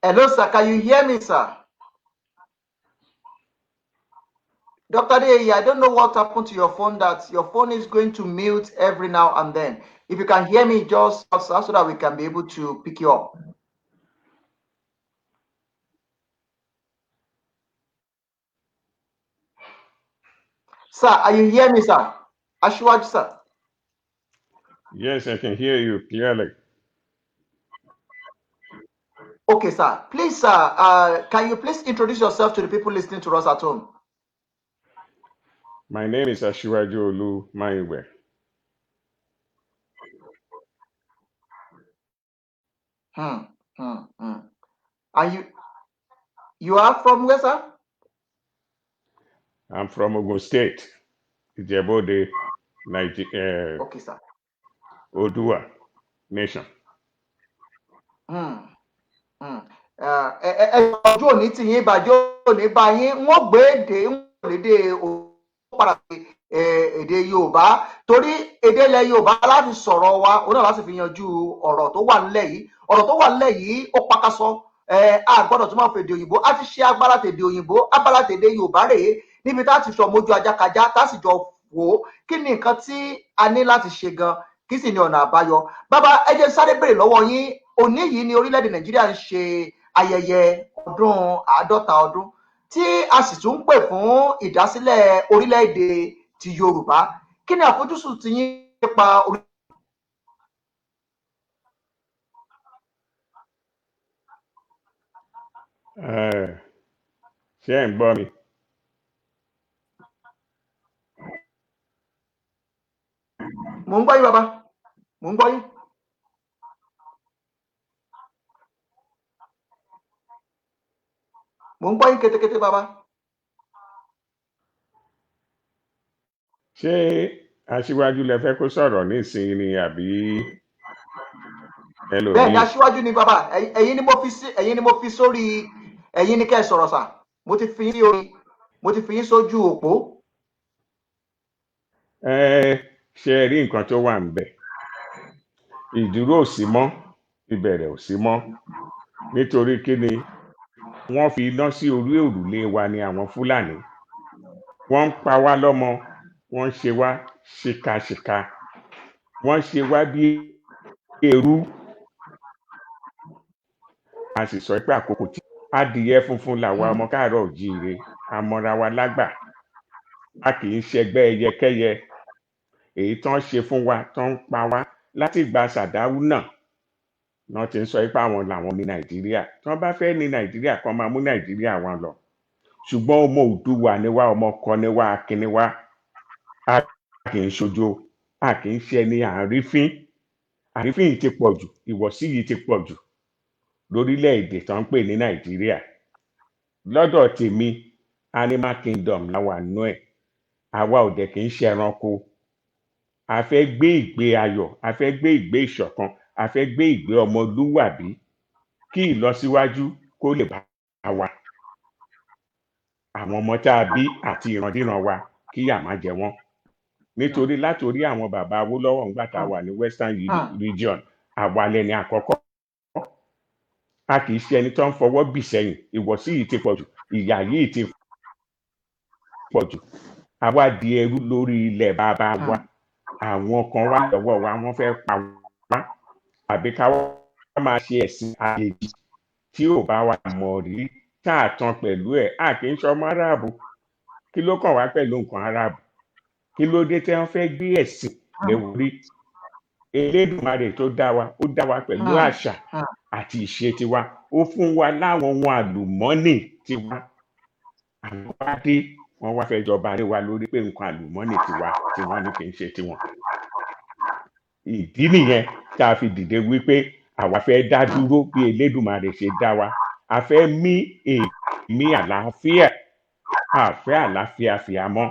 Hello, sir. Can you hear me, sir? Dr. Adeyeye, I don't know what happened to your phone, that your phone is going to mute every now and then. If you can hear me, just so that we can be able to pick you up. Sir, are you hear me, sir? ASIWAJU, sir. Yes, I can hear you clearly. Okay, sir. Please, sir, can you please introduce yourself to the people listening to us at home? My name is ASIWAJU MAYUNGBE. And you are from where, sir? I'm from Ogun State, Ijebode, Nigeria, Okay, sir. Odua Nation. Ọjọ́ òní tí yín bàjẹ́ òní bá yín wọ́n gbé èdè lédè padà èdè Yorùbá torí èdè ilẹ̀ Yorùbá láti sọ̀rọ̀ wa òun náà láti fi yanjú ọ̀rọ̀ tó wà nílẹ̀ yìí. Ọ̀rọ̀ tó wà nílẹ̀ yìí ó pakasọ, a gbọ́dọ̀ tún máa fi èdè òyìnbó. A ti ṣe agbára tèdè òyìnbó, agbára tèdè Yorùbá rèé, níbi tá a ti sọ mójú ajákajá tá a sì jọ wò ó kí ni nǹkan tí a ní láti ṣe gan, kí sì ni ọ̀nà àbáyọ. Bàbá, ẹ jẹ́ sáré béèrè lọ́wọ́ yín, òní yìí ni orílẹ̀-èdè Nàìjíríà ń ṣe ayẹyẹ ọdún 50 ọdún tí a sì tún ń pè fún ìdásílẹ̀ orílẹ̀-èdè ti Yorùbá. Kí ni àfojúsùn ti yín nípa ṣé ẹ̀ ń gbọ́ mi? Mò ń gbọ́ yín bàbá, mò ń gbọ́ yín. Mò ń gbọ́ yín kétékété bàbá. Ṣé Aṣíwájú lẹ fẹ́ kó sọ̀rọ̀ nísìnyí ni àbí ẹlòmíì? Bẹ́ẹ̀ ni Aṣíwájú ni bàbá, ẹ̀yin ni mo fi sórí, ẹ̀yin ni kẹ́ ẹ sọ̀rọ̀ sà, mo ti fi yín sójú òpó. Ṣe rí nǹkan tó wà ń bẹ̀, ìdúró ò sí mọ́, ìbẹ̀rẹ̀ ò sí mọ́, nítorí kí ni wọ́n fi iná sí orí òrùlé wa ní àwọn Fúlàní, wọ́n ń pa wá lọ́mọ, wọ́n ń ṣe wá ṣìkàṣìkà, wọ́n ṣe wá bí ẹrú. A sì sọ pé àkókò tí adìyẹ funfun làwa ọmọ káàárọ̀ òjíire, àmọ́ra wa lágbà, a kì í ṣẹgbẹ́ ẹyẹkẹ́yẹ. Èyí tán ṣe fún wa, tán ń pa wá láti ìgbà Sàdáwù náà ti ń sọ pé àwọn làwọn ní Nàìjíríà. Tí wọ́n bá fẹ́ ní Nàìjíríà kan máa mú Nàìjíríà wọn lọ, ṣùgbọ́n ọmọ Oòduà ni wá, ọmọ ọkọ ni wá, akin ni wá, a kì í ṣojo, a kì í ṣe ẹni àrífín. Àrífín yìí ti pọ̀ jù, ìwọ̀sí yìí ti pọ̀ jù lórílẹ̀-èdè tó ń pè ní Nàìjíríà. Lọ́dọ̀ tèmi, animal kingdom láwa nú ẹ̀, àwa ò dẹ̀ kì í ṣe ẹranko. A fẹ́ gbé ìgbé ayọ̀, a fẹ́ gbé ìgbé ìṣọ̀kan, a fẹ́ gbé ìgbé ọmọlúwàbí, kí ìlọsíwájú kó lè bá wa. Àwọn ọmọ tá a bí àti ìrandíran wa kí yà má jẹ wọ́n. Nítorí látòrí àwọn bàbá Awólọ́wọ̀ ńgbà tá a wà ní Western Region, àwa lẹni àkọ́kọ́. A kì í ṣe ẹni tó ń fọwọ́ bì sẹ́yìn, ìwọ̀sí yìí ti pọ̀ jù, ìyà yìí ti pọ̀ jù. Àwa di ẹrú lórí ilẹ̀ bàbá wa. Àwọn kan wá lọ́wọ́ wa, wọ́n fẹ́ pa wá, àbí ká wá máa ṣe ẹ̀sìn àjèjì tí ò bá wa mọ̀ rí, tá a tán pẹ̀lú ẹ̀. A kì í ṣọmọ Árábù. Kí ló kàn wá pẹ̀lú nǹkan Árábù? Kí ló dé tí wọ́n fẹ́ gbé ẹ̀sìn léwórí? Elédùmarè tó dá wa, ó dá wa pẹ̀lú àṣà àti ìṣe tiwa, ó fún wa láwọn ohun àlùmọ́nì tiwa. Àwọn wá dé, wọ́n wá fẹ́ jọba lé wa lórí pé nǹkan àlùmọ́nì tiwa tí wọ́n ní kì í ṣe tiwọn. Ìdí nìyẹn tá a fi dìde wípé àwa fẹ́ dá dúró bí Elédùmarè ṣe dá wa. A fẹ́ mí èémí àlàáfíà, a fẹ́ àlàáfíà fìyà mọ́.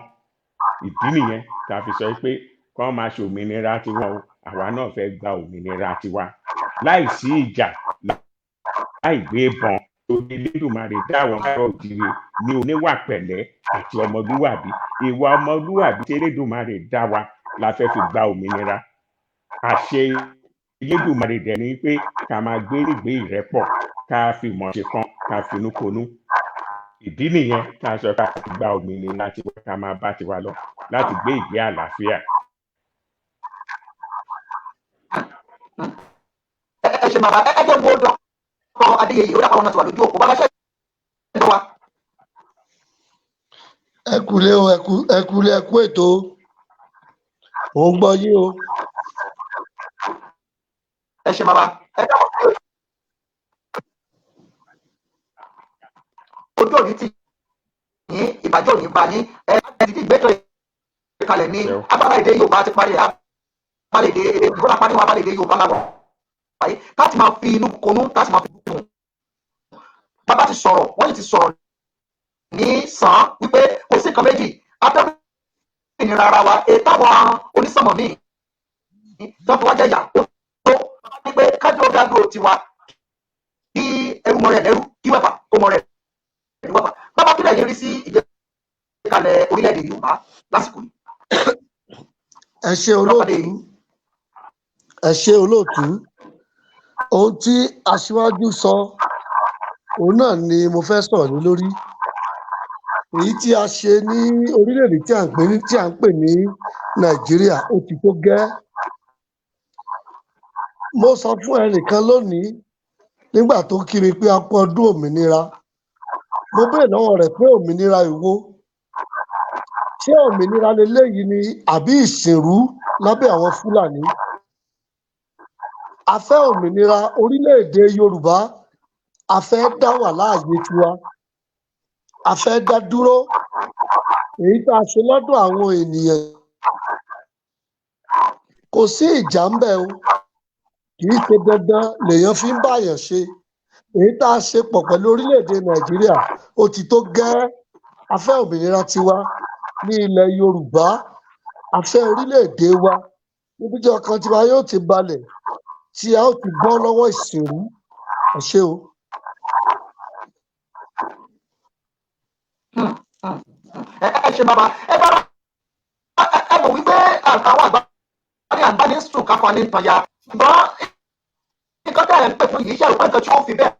Ìdí nìyẹn tá a fi sọ pé kán máa ṣe òmìnira tiwọn o, àwa náà fẹ́ gba òmìnira tiwa láì sí ìjà, láì gbé ìbọn. Torí Elédùmarè dá àwọn káàárọ̀ òjíire ní oníwà pẹ̀lẹ́ àti ọmọlúwàbí. Ìwà ọmọlúwàbí tí Elédùmarè dá wa la fẹ́ fi gba òmìnira. Àṣẹ Elédùmarè dẹ̀ ni pé ká máa gbé nígbé ìrẹ́pọ̀, ká fi mọ̀ ṣe kan, ká finúkonú. Ìdí nìyẹn tá a sọ pé ká gba òmìnira tiwa, ká máa bá tiwa lọ láti gbé ìgbé àlàáfíà. Ẹ ṣe bàbá, ẹ jẹ́ wo Dr. Adéyẹyè, ó dàpọ̀ wọn náà ti wà lójú òpó. Bàbá ṣe é lọ wa. Ẹ kúlé o, ẹ kúlé, ẹ kú ètò. Mo ń gbọ́ yín o. Ẹ ṣe bàbá, ẹ dáwọ́ pé ojú òní ti yín, ìbàjẹ́ òní bá yín, ẹ ti gbẹ́tọ̀ ìkàlẹ̀ ní abala èdè Yorùbá ti parí, abala èdè Bọ́lá parí wọn abala èdè Yorùbá láwọ̀ wáyé láti máa fi inú konú, láti máa fi dùn. Bàbá ti sọ̀rọ̀, wọ́n ti sọ̀rọ̀ ní sàn án wípé kò sí nǹkan méjì, afẹ́fẹ́ ìnira ara wa, ètò àwọn onísọ̀mọ̀ míì tó fi wá jẹ́ ìyà ó tó wípé kájọ́ dádúró tiwa, kí ẹrú mọ rẹ̀ lẹ́rú, kí wẹ́fà kó mọ rẹ̀ ní wẹ́fà. Bàbá kílẹ̀ yẹn rí sí ìgbékalẹ̀ orílẹ̀-èdè Yorùbá lásìkò yìí. Ẹ ṣé olóòtú, ẹ ṣé olóòtú. Ohun tí Aṣíwájú sọ, òun náà ni mo fẹ́ sọ̀rọ̀ ní lórí. Èyí tí a ṣe ní orílẹ̀-èdè tí à ń pè ní Nàìjíríà, ó ti tó gẹ́. mo sọ fún ẹnìkan lónìí nígbà tó kí mi pé a kú ọdún òmìnira mo béèrè lọ́wọ́ rẹ̀ pé òmìnira ìwo ṣé òmìnira leléyìí ni àbí ìsìnrú lábẹ́ àwọn Fúlàní a fẹ́ òmìnira orílẹ̀-èdè Yorùbá a fẹ́ dá wà láàyè tiwa a fẹ́ dá dúró èyí tá a ṣe lọ́dọ̀ àwọn ènìyàn kò sí ìjà ń bẹ o kì í ṣe dandan lèèyàn fi ń báyàn ṣe èyí tá a ṣe pọ̀ pẹ̀lú orílẹ̀-èdè Nàìjíríà ó ti tó gẹ́ a fẹ́ òmìnira tiwa ní ilẹ̀ Yorùbá a fẹ́ orílẹ̀-èdè wa níbi tí ọkàn tiwa yóò ti balẹ̀ tí a ó ti bọ́ lọ́wọ́ ìsìnrú ẹ ṣé o. ẹ ṣe bàbá ẹ mọ̀ wípé àwọn àgbà ní àgbà ní sùn káfa ní ìtànyà ṣùgbọ́n nǹkan tẹ́ ẹ̀ ń pè fún yìí ṣe àrùkọ́ nǹkan tí ó fi bẹ́ẹ̀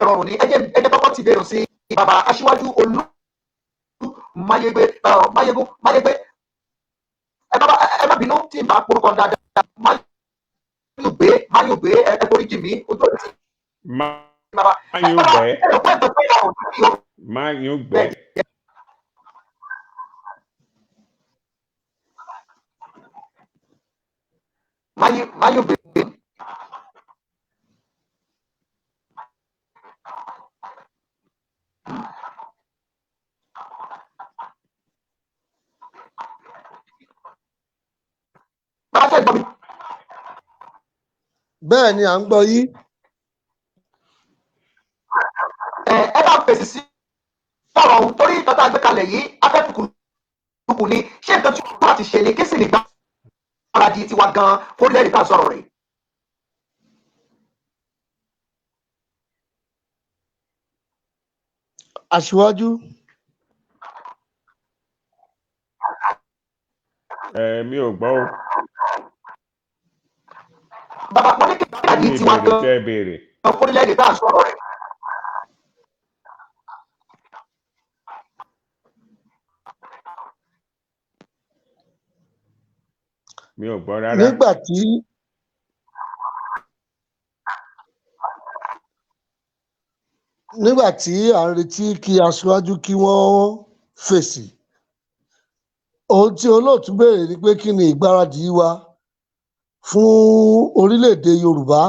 rọrùn ní ẹjẹ́ kọ́kọ́ ti bẹ̀rù sí bàbá Aṣíwájú Olú Máyégbé ẹ má bínú tí n bá porúkọ dáadáa Máyùngbé ẹ foríjì mí ojú ọ̀rẹ́ sí. Máyùngbé. Máyùngbé. Bẹ́ẹ̀ ni à ń gbọ́ yí. Ẹ bá fèsì sí ọ̀rọ̀ ohun torí ìtọ́ta àgbékalẹ̀ yìí afẹ́kùkù ni ṣé nǹkan tí wọ́n ti ṣe ni kí sì ní gbáradì tiwa gan-an fórílẹ̀-èdè tá à ń sọ̀rọ̀ rẹ̀. Aṣíwájú. Mi ò gbọ́ o. Bàbá pọ́n ní kí gbáradì tiwa gan-an fórílẹ̀-èdè tá à ń sọ̀rọ̀ rẹ̀. Mi ò gbọ́ rárá. Nígbà tí à ń retí kí aṣíwájú kí wọ́n fèsì ohun tí olóòtú béèrè ni pé kí ni ìgbáradì wa fún orílẹ̀-èdè Yorùbá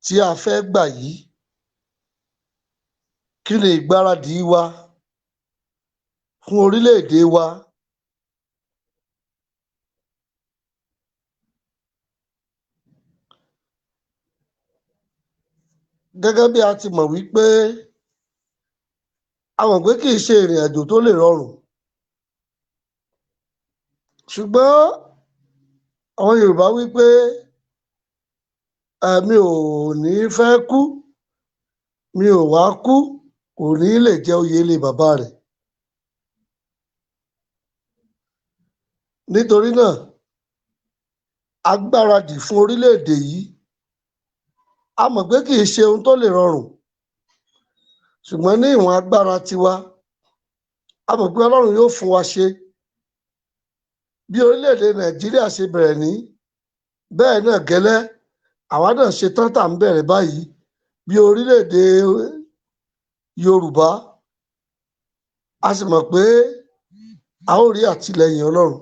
tí a fẹ́ gbà yìí kí ni ìgbáradì wa fún orílẹ̀-èdè wa gẹ́gẹ́ bí a ti mọ̀ wípé a mọ̀ pé kì í ṣe ìrìn àjò tó lè rọrùn ṣùgbọ́n àwọn Yorùbá wípé mi ò ní fẹ́ kú mi ò wá kú kò ní lè jẹ oyè ilé bàbá rẹ̀ nítorí náà a gbáradì fún orílẹ̀-èdè yìí a mọ̀ pé kì í ṣe ohun tó lè rọrùn ṣùgbọ́n ní ìwọ̀n agbára tiwa a mọ̀ pé Ọlọ́run yóò fún wa ṣe bí orílẹ̀-èdè Nàìjíríà ṣe bẹ̀rẹ̀ ní bẹ́ẹ̀ náà gẹ́lẹ́ àwa náà ṣe tán tà ń bẹ̀rẹ̀ báyìí bí orílẹ̀-èdè Yorùbá a sì mọ̀ pé a ó rí àtìlẹ́yìn Ọlọ́run.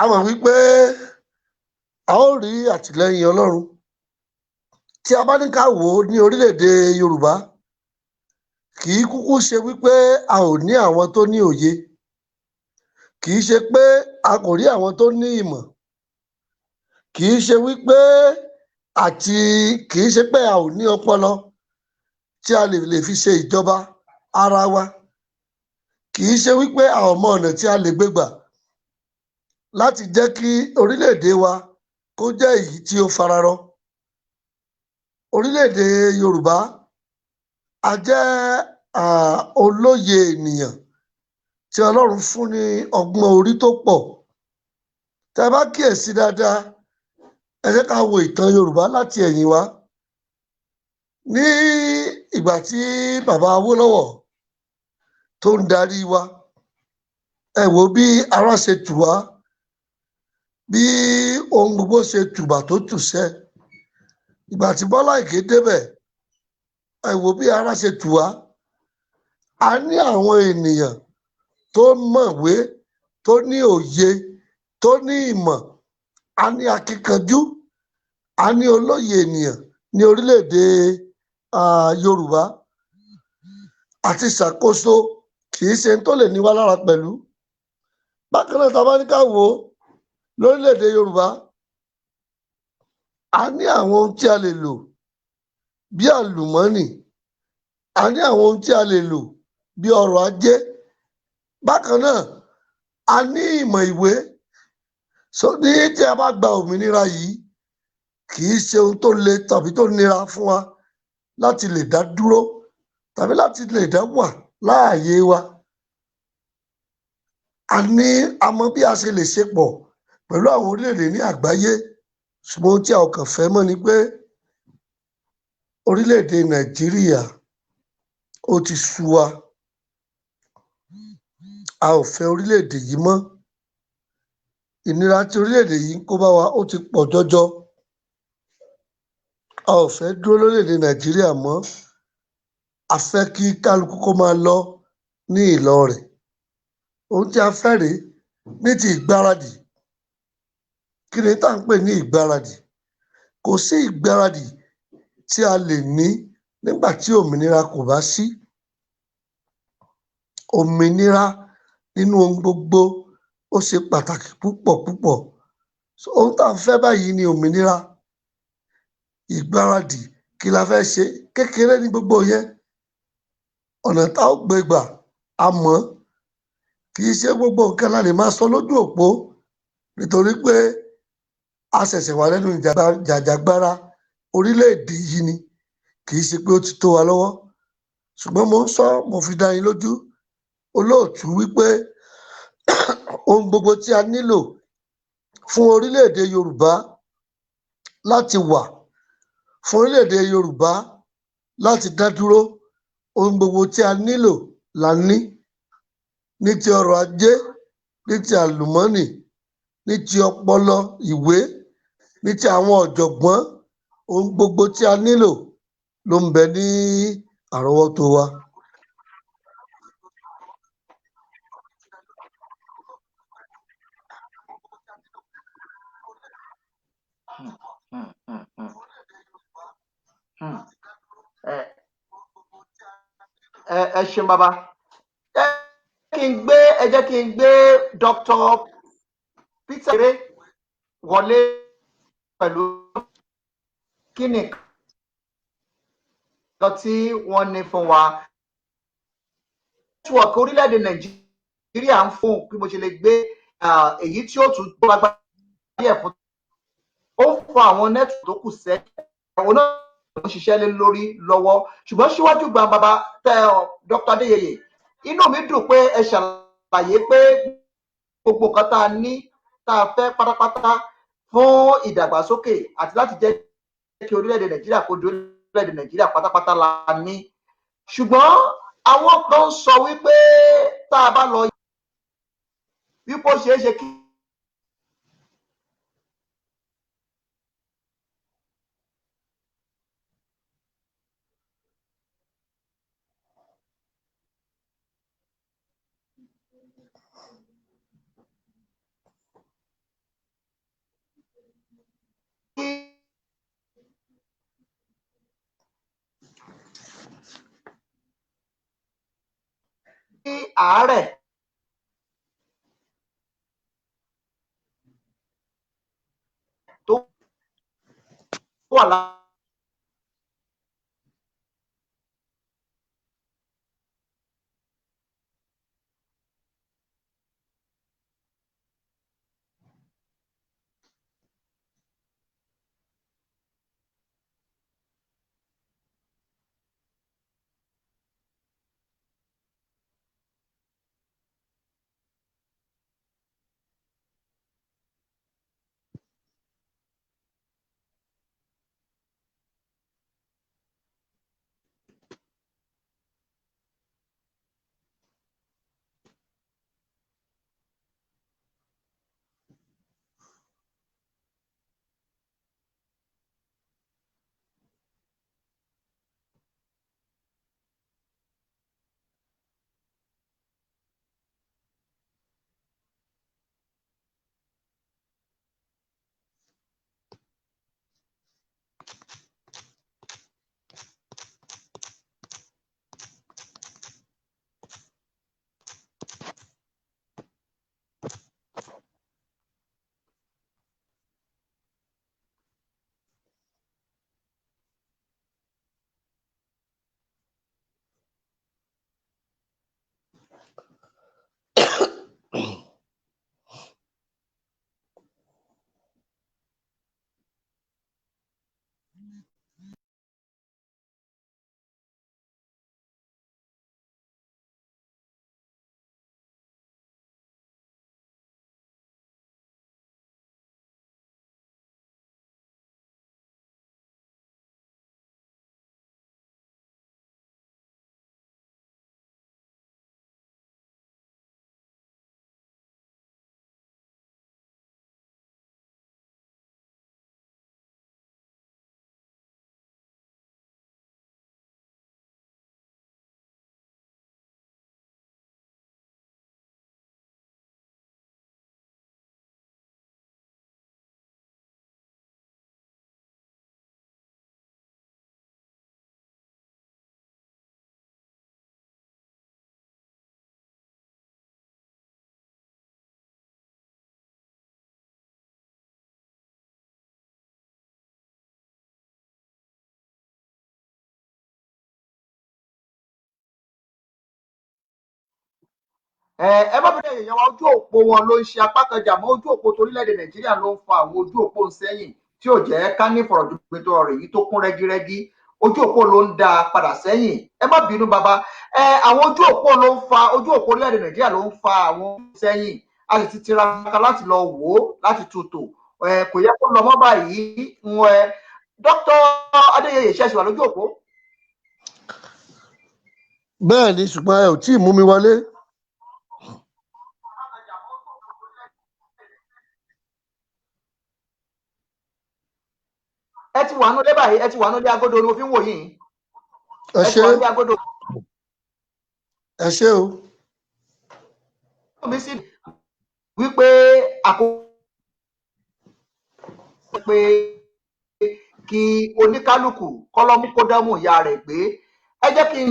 A mọ̀ wípé a ó rí àtìlẹ́yìn Ọlọ́run tí a bá ní ká wò ó ní orílẹ̀-èdè Yorùbá kì í kúkú ṣe wípé a ò ní àwọn tó ní òye, kì í ṣe pé a kò rí àwọn tó ní ìmọ̀, kì í ṣe wípé kì í ṣe pé a ò ní ọpọlọ tí a lè fi ṣe ìjọba ara wa, kì í ṣe wípé a ò mọ ọ̀nà tí a lè gbé gbà láti jẹ́ kí orílẹ̀-èdè wa kó jẹ́ èyí tí ó fararọ. Orílẹ̀-èdè Yorùbá a jẹ́ olóye ènìyàn tí Ọlọ́run fún ní ọgbọ́n orí tó pọ̀. Tẹ́ bá kíyèsí dáadáa, ẹ jẹ́ ká wo ìtàn Yorùbá láti ẹ̀yìn wá. Ní ìgbà tí bàbá Awólọ́wọ̀ tó ń darí wa, ẹ wò bí ara ṣe tù wá, bí ohun gbogbo ṣe tùbà tó tùṣẹ́. Ìgbà tí Bọ́lá Ìgè débẹ̀, ẹ wò bí ara ṣe tù wá. A ní àwọn ènìyàn tó mọ̀wé, tó ní òye, tó ní ìmọ̀, a ní akíkanjú, a ní olóye ènìyàn ní orílẹ̀-èdè Yorùbá. Àti ṣàkóso kì í ṣe tó lè ní wá lára pẹ̀lú. Bákan náà, tá bá ní ká wò ó lórílẹ̀-èdè Yorùbá, a ní àwọn ohun tí a lè lò bí àlùmọ́nì, a ní àwọn ohun tí a lè lò bí ọrọ̀ ajé. Bákan náà, a ní ìmọ̀ ìwé. Ní tí a bá gba òmìnira yìí, kì í ṣe ohun tó le tàbí tó nira fún wa láti lè dá dúró tàbí láti lè dá wà láàyè wa. A mọ̀ bí a ṣe lè ṣe pọ̀ pẹ̀lú àwọn orílẹ̀-èdè ní àgbáyé, ṣùgbọ́n ohun tí a ò kàn fẹ́ mọ́ ni pé orílẹ̀-èdè Nàìjíríà ó ti sú wa. A ò fẹ́ orílẹ̀-èdè yìí mọ́. Ìnira tí orílẹ̀-èdè yìí ń kó bá wa ó ti pọ̀ jọjọ. A ò fẹ́ dúró lórílẹ̀-èdè Nàìjíríà mọ́. A fẹ́ kí kálukú kó máa lọ ní ìlọ rẹ̀. Ohun tí a fẹ́ rèé ní ti ìgbáradì. Kí ni tá à ń pè ní ìgbáradì? Kò sí ìgbáradì tí a lè ní nígbà tí òmìnira kò bá sí. Òmìnira nínú ohun gbogbo ó ṣe pàtàkì púpọ̀ púpọ̀. Ohun tá à ń fẹ́ báyìí ni òmìnira. Ìgbáradì kí la fẹ́ ṣe? Kékeré ní gbogbo yẹn. Ọ̀nà tá ó gbé gbà a mọ̀. Kì í ṣe gbogbo nǹkan la lè máa sọ lójú òpó, nítorí pé a ṣẹ̀ṣẹ̀ wà lẹ́nu jàjàgbara orílẹ̀-èdè yìí ni. Kì í ṣe pé ó ti tó wa lọ́wọ́. Ṣùgbọ́n mo ń sọ, mo fi dá yín lójú, olóòtú, wípé ohun gbogbo tí a nílò fún orílẹ̀-èdè Yorùbá láti wà, fún orílẹ̀-èdè Yorùbá láti dá dúró, ohun gbogbo tí a nílò la ní ti ọrọ̀ ajé, ní ti àlùmọ́nì, ní ti ọpọlọ ìwé, ní ti àwọn ọ̀jọ̀gbọ́n. Ohun gbogbo tí a nílò ló ń bẹ ní àrọ́wọ́tó wa. Ẹ ṣeun bàbá. Ẹ jẹ́ kí n gbé Dr. Peter wọlé pẹ̀lú kí ni nǹkan tí wọ́n ní fún wa. Nẹ́tíwọ̀kì orílẹ̀-èdè Nàìjíríà ń fún bí mo ṣe lè gbé èyí tí ó tún tó agbára díẹ̀ fún. Ó ń fún àwọn nẹ́tíwọ̀kì tó kù sẹ́yìn. Àwọn náà ń ṣiṣẹ́ lé lórí lọ́wọ́. Ṣùgbọ́n síwájú gba bàbá Dr. Adeyeye, inú mi dùn pé ẹ ṣàlàyé pé gbogbo nǹkan tá a ní, tá a fẹ́ pátápátá fún ìdàgbàsókè àti láti jẹ́ kí orílẹ̀-èdè Nàìjíríà kó di orílẹ̀-èdè Nàìjíríà pátápátá la ní. Ṣùgbọ́n àwọn kan sọ wípé tá a bá lọ wípé ó ṣeé ṣe kí àárẹ̀ tó wà lára ẹ má bẹ̀rẹ̀ èèyàn wa ojú òpó wọn ló ń ṣe apá kan jà mọ́ ojú òpó torílẹ̀-èdè Nàìjíríà ló ń fa àwọn ojú òpó ń sẹ́yìn tí ò jẹ́ ká ní ìfọ̀rọ̀jomitoro ọ̀rọ̀ yìí tó kún rẹ́gírẹ́gí ojú òpó ló ń dá padà sẹ́yìn ẹ má bínú bàbá àwọn ojú òpó ló ń fa ojú òpó orílẹ̀-èdè Nàìjíríà ló ń fa àwọn sẹ́yìn a sì ti tiraka láti lọ wò ó láti tutù kò yẹ kó lọ mọ́ báyìí Dr. Adéyẹyè ṣẹ̀ṣẹ̀ wà lójú òpó. bẹ́ẹ̀ ni ṣùgbọ́n ẹ ò tí ì mú mi wọlé. ẹ ti wà nílé báyìí ẹ ti wà nílé agodo ni mo fi ń wò yín. ẹ ṣé ẹ ṣé o. mi sì wípé àkókò pé kí oníkálukú kọ́lọ́mú kó dámú ìyá rẹ̀ gbé ẹ jẹ́ kí n.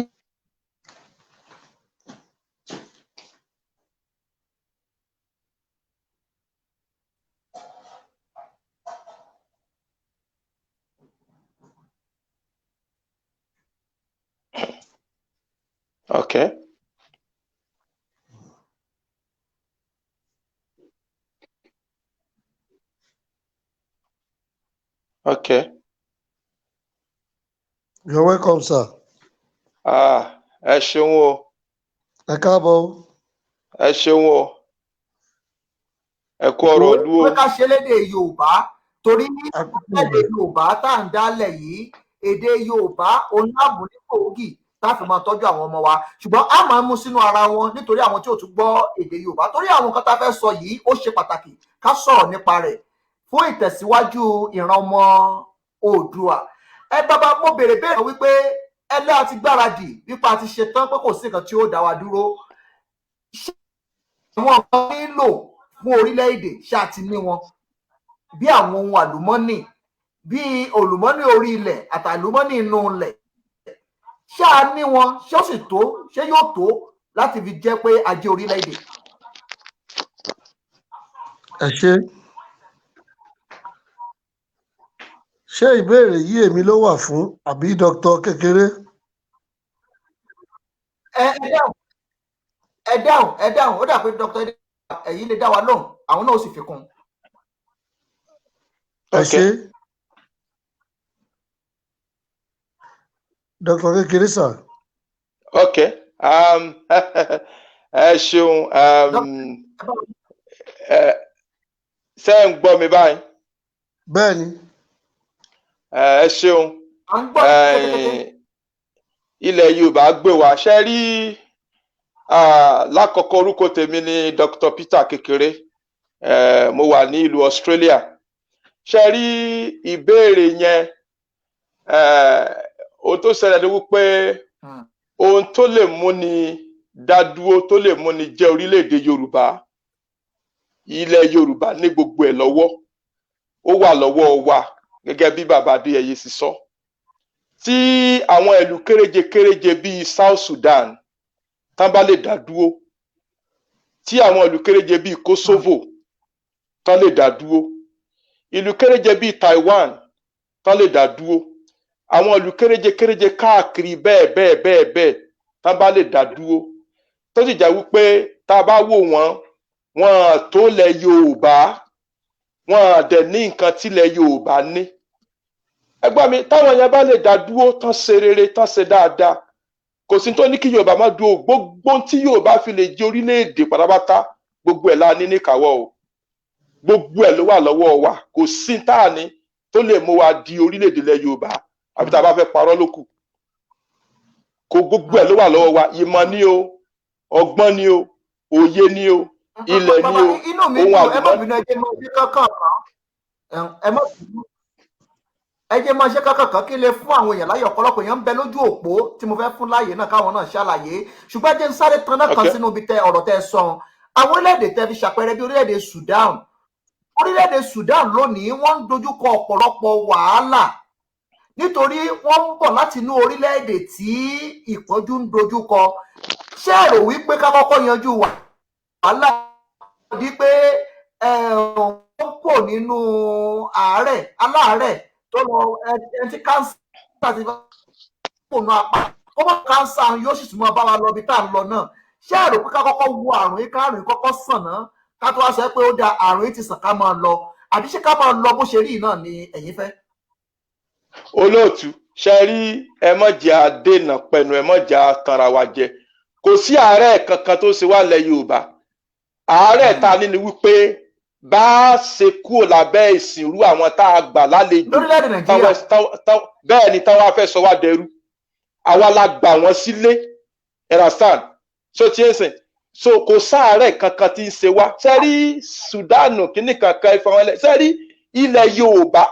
Okay. Okay. You're welcome, sir. Ẹ ṣeun o. Ẹ káàbọ̀ o. Ẹ ṣeun o. Ẹ kú ọ̀rọ̀ ìlú o. pé ká ṣe lédè Yorùbá torí lédè Yorùbá tá à ń dálẹ̀ yìí èdè Yorùbá onáàmúníkòógì láti máa tọ́jú àwọn ọmọ wa ṣùgbọ́n a máa mú sínú ara wọn nítorí àwọn tí ò tún gbọ́ èdè Yorùbá torí àwọn nǹkan tá a fẹ́ sọ yìí ó ṣe pàtàkì ká sọ̀rọ̀ nípa rẹ̀ fún ìtẹ̀síwájú ìran ọmọ Oòduà. Bàbá mo béèrè wípé ẹlẹ́ àti gbáradì nípa àti ṣetán pé kò sí nǹkan tí ó dá wa dúró àwọn nǹkan nílò fún orílẹ̀-èdè ṣáà ti ní wọn bí àwọn ohun àlùmọ́nì bí olùmọ́nì orí ilẹ̀ àtàlùmọ́nì inú ilẹ̀ ṣáà ní wọn ṣé ó sì tó ṣé yóò tó láti fi jẹ́ pé ajé orílẹ̀-èdè. ẹ ṣé ìbéèrè yìí èmi ló wà fún àbí Dr. Kékeré? ẹ dáhùn ó dà pé Dr. ẹ̀yin lè dá wa lóhùn àwọn náà ó sì fi kún. ẹ ṣé Dr. Kékeré sir. Ok. Ẹ ṣeun. Ṣé ń gbọ́ mi báyìí? Bẹ́ẹ̀ni. Ẹ ṣeun. Ilẹ̀ Yorùbá gbé wa ṣe rí lákọ̀ọ́kọ́ orúkọ tèmi ni Dr. Peter Kekere. Mo wà ní ìlú Australia. Ṣe rí ìbéèrè yẹn ohun tó ṣẹlẹ̀ ni wípé ohun tó lè múni dádúró tó lè múni jẹ́ orílẹ̀-èdè Yorùbá, ilẹ̀ Yorùbá ní gbogbo ẹ̀ lọ́wọ́, ó wà lọ́wọ́ wa gẹ́gẹ́ bí bàbá Adéyẹyè sì sọ. Tí àwọn ìlú kéréje bíi South Sudan tán bá lè dá dúró, tí àwọn ìlú kéréje bíi Kosovo tán lè dá dúró, ìlú kéréje bíi Taiwan tán lè dá dúró, àwọn ìlú kéréje káàkiri bẹ́ẹ̀ tán bá lè dá dúró, tó sì jẹ́ wípé tá a bá wò wọ́n tó lẹ̀ Yorùbá, wọ́n dẹ̀ ní nǹkan tílẹ̀ Yorùbá ní. Ẹgbọ́n mi, táwọn yẹn bá lè dá dúró tán ṣe rere tán ṣe dáadáa, kò sí tó ní kí Yorùbá má dúró. Gbogbo tí Yorùbá fi lè jẹ́ orílẹ̀-èdè pátápátá, gbogbo ẹ̀ la ní níkàáwọ́ o, gbogbo ẹ̀ ló wà lọ́wọ́ wa. Kò sí táà ní tó lè mú wa di orílẹ̀-èdè ilẹ̀ Yorùbá àbí tá a bá fẹ́ parọ́ lókù. Kò gbogbo ẹ̀ ló wà lọ́wọ́ wa. Ìmọ̀ ni o, ọgbọ́n ni o, òye ni o, ilẹ̀ ni o, ohun àlùmọ́. Ẹ jẹ́ máa ṣe kankan kí lè fún àwọn èèyàn láyè. Ọ̀pọ̀lọpọ̀ èèyàn ń bẹ lójú òpó tí mo fẹ́ fún láyè náà káwọn náà ṣàlàyé, ṣùgbọ́n ẹ jẹ́ ń sáré tan náà kan sínú ibi ọ̀rọ̀ tẹ́ sọ. Àwọn orílẹ̀-èdè tẹ́ fi ṣàpẹẹrẹ bí orílẹ̀-èdè Sudan. Orílẹ̀-èdè Sudan lónìí wọ́n ń dojúkọ ọ̀pọ̀lọpọ̀ wàhálà nítorí wọ́n ń bọ̀ láti inú orílẹ̀-èdè tí ìpọ́njú ń dojúkọ. Ṣé ẹ rò wípé ká kọ́kọ́ yanjú wàhálà di pé wọ́n kò nínú aláàárẹ̀ tó lọ ẹtí káńsà ti kò nù apá kó bá káńsà yóò sì tún mọ́ bá wa lọ bí tá à ń lọ náà. Ṣé ẹ rò pé ká kọ́kọ́ wo àrùn yìí káàrùn yìí kọ́kọ́ sàn náà ká tó wá sọ pé ó da àrùn yìí ti sàn ká máa lọ, àbí ṣé ká máa lọ bó ṣe rí náà ni ẹ̀yin fẹ́? Olóòtú, ṣe rí ẹ má jẹ́ àdènà pẹ̀lú ẹ má jẹ́ àtàrà wa jẹ. Kò sí àárẹ̀ kankan tó ṣe wá lẹ̀ Yorùbá. Àárẹ̀ ta ní ni wípé bá a ṣe kúrò lábẹ́ ìsìnrú àwọn tá a gbà lálejò bẹ́ẹ̀ ni táwọn afẹ́ sọ wá dẹrú. Àwa la gbà wọ́n sílé, understand? So tí ẹ sìn, so kò sáàárẹ̀ kankan tí ń ṣe wá. Sẹ́rí Sùdánù kìíní kankan ìfọwọ́lẹ̀. Sẹ́rí ilẹ̀ Yorùbá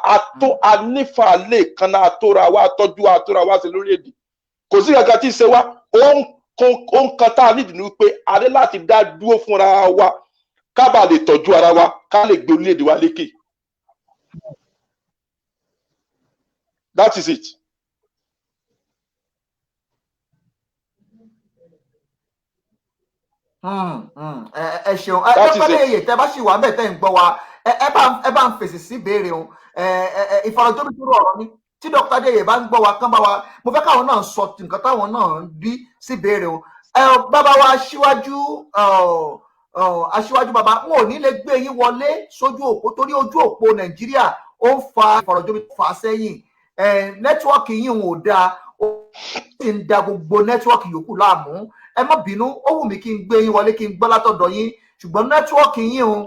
anífàálẹ̀ kan náà àtòrà wa àtọ́jú sí lórílẹ̀-èdè. Kò sí kankan tí ń ṣe wá. Ó ń kan tá a nídìí ní pé a ní láti dá dúró fúnra wa ká bàa lè tọ́jú ara wa ká lè gbé orílẹ̀-èdè wa lékè. That is it. Ẹ ṣeun. Adéyẹyè tẹ́ bá ṣì wà ńbẹ̀ tẹ́ ń gbọ́ wa, ẹ bá ń fèsì sí ìbéèrè o. Ìfọ̀rọ̀jomitoro ọ̀rọ̀ ni tí Dr. Adéyẹyè bá ń gbọ́ wa kán bá wa, mo fẹ́ káwọn náà sọ nǹkan táwọn náà ń rí sí ìbéèrè o. Bàbá wa aṣíwájú bàbá, wọn ò ní lè gbé yín wọlé sójú òpó torí ojú òpó Nàìjíríà ó ń fa ìfọ̀rọ̀jomitoro fà sẹ́yìn. Nẹ́tíwọ́ọ̀kì yín ò dáa, ó sì ń da gbogbo nẹ́tíwọ́ọ̀kì yòókù láàmú. Ẹ má bínú, ó wù mí kí n gbé yín wọlé kí n gbọ́ látọ̀dọ̀ yín, ṣùgbọ́n nẹ́tíwọ́ọ̀kì yín ò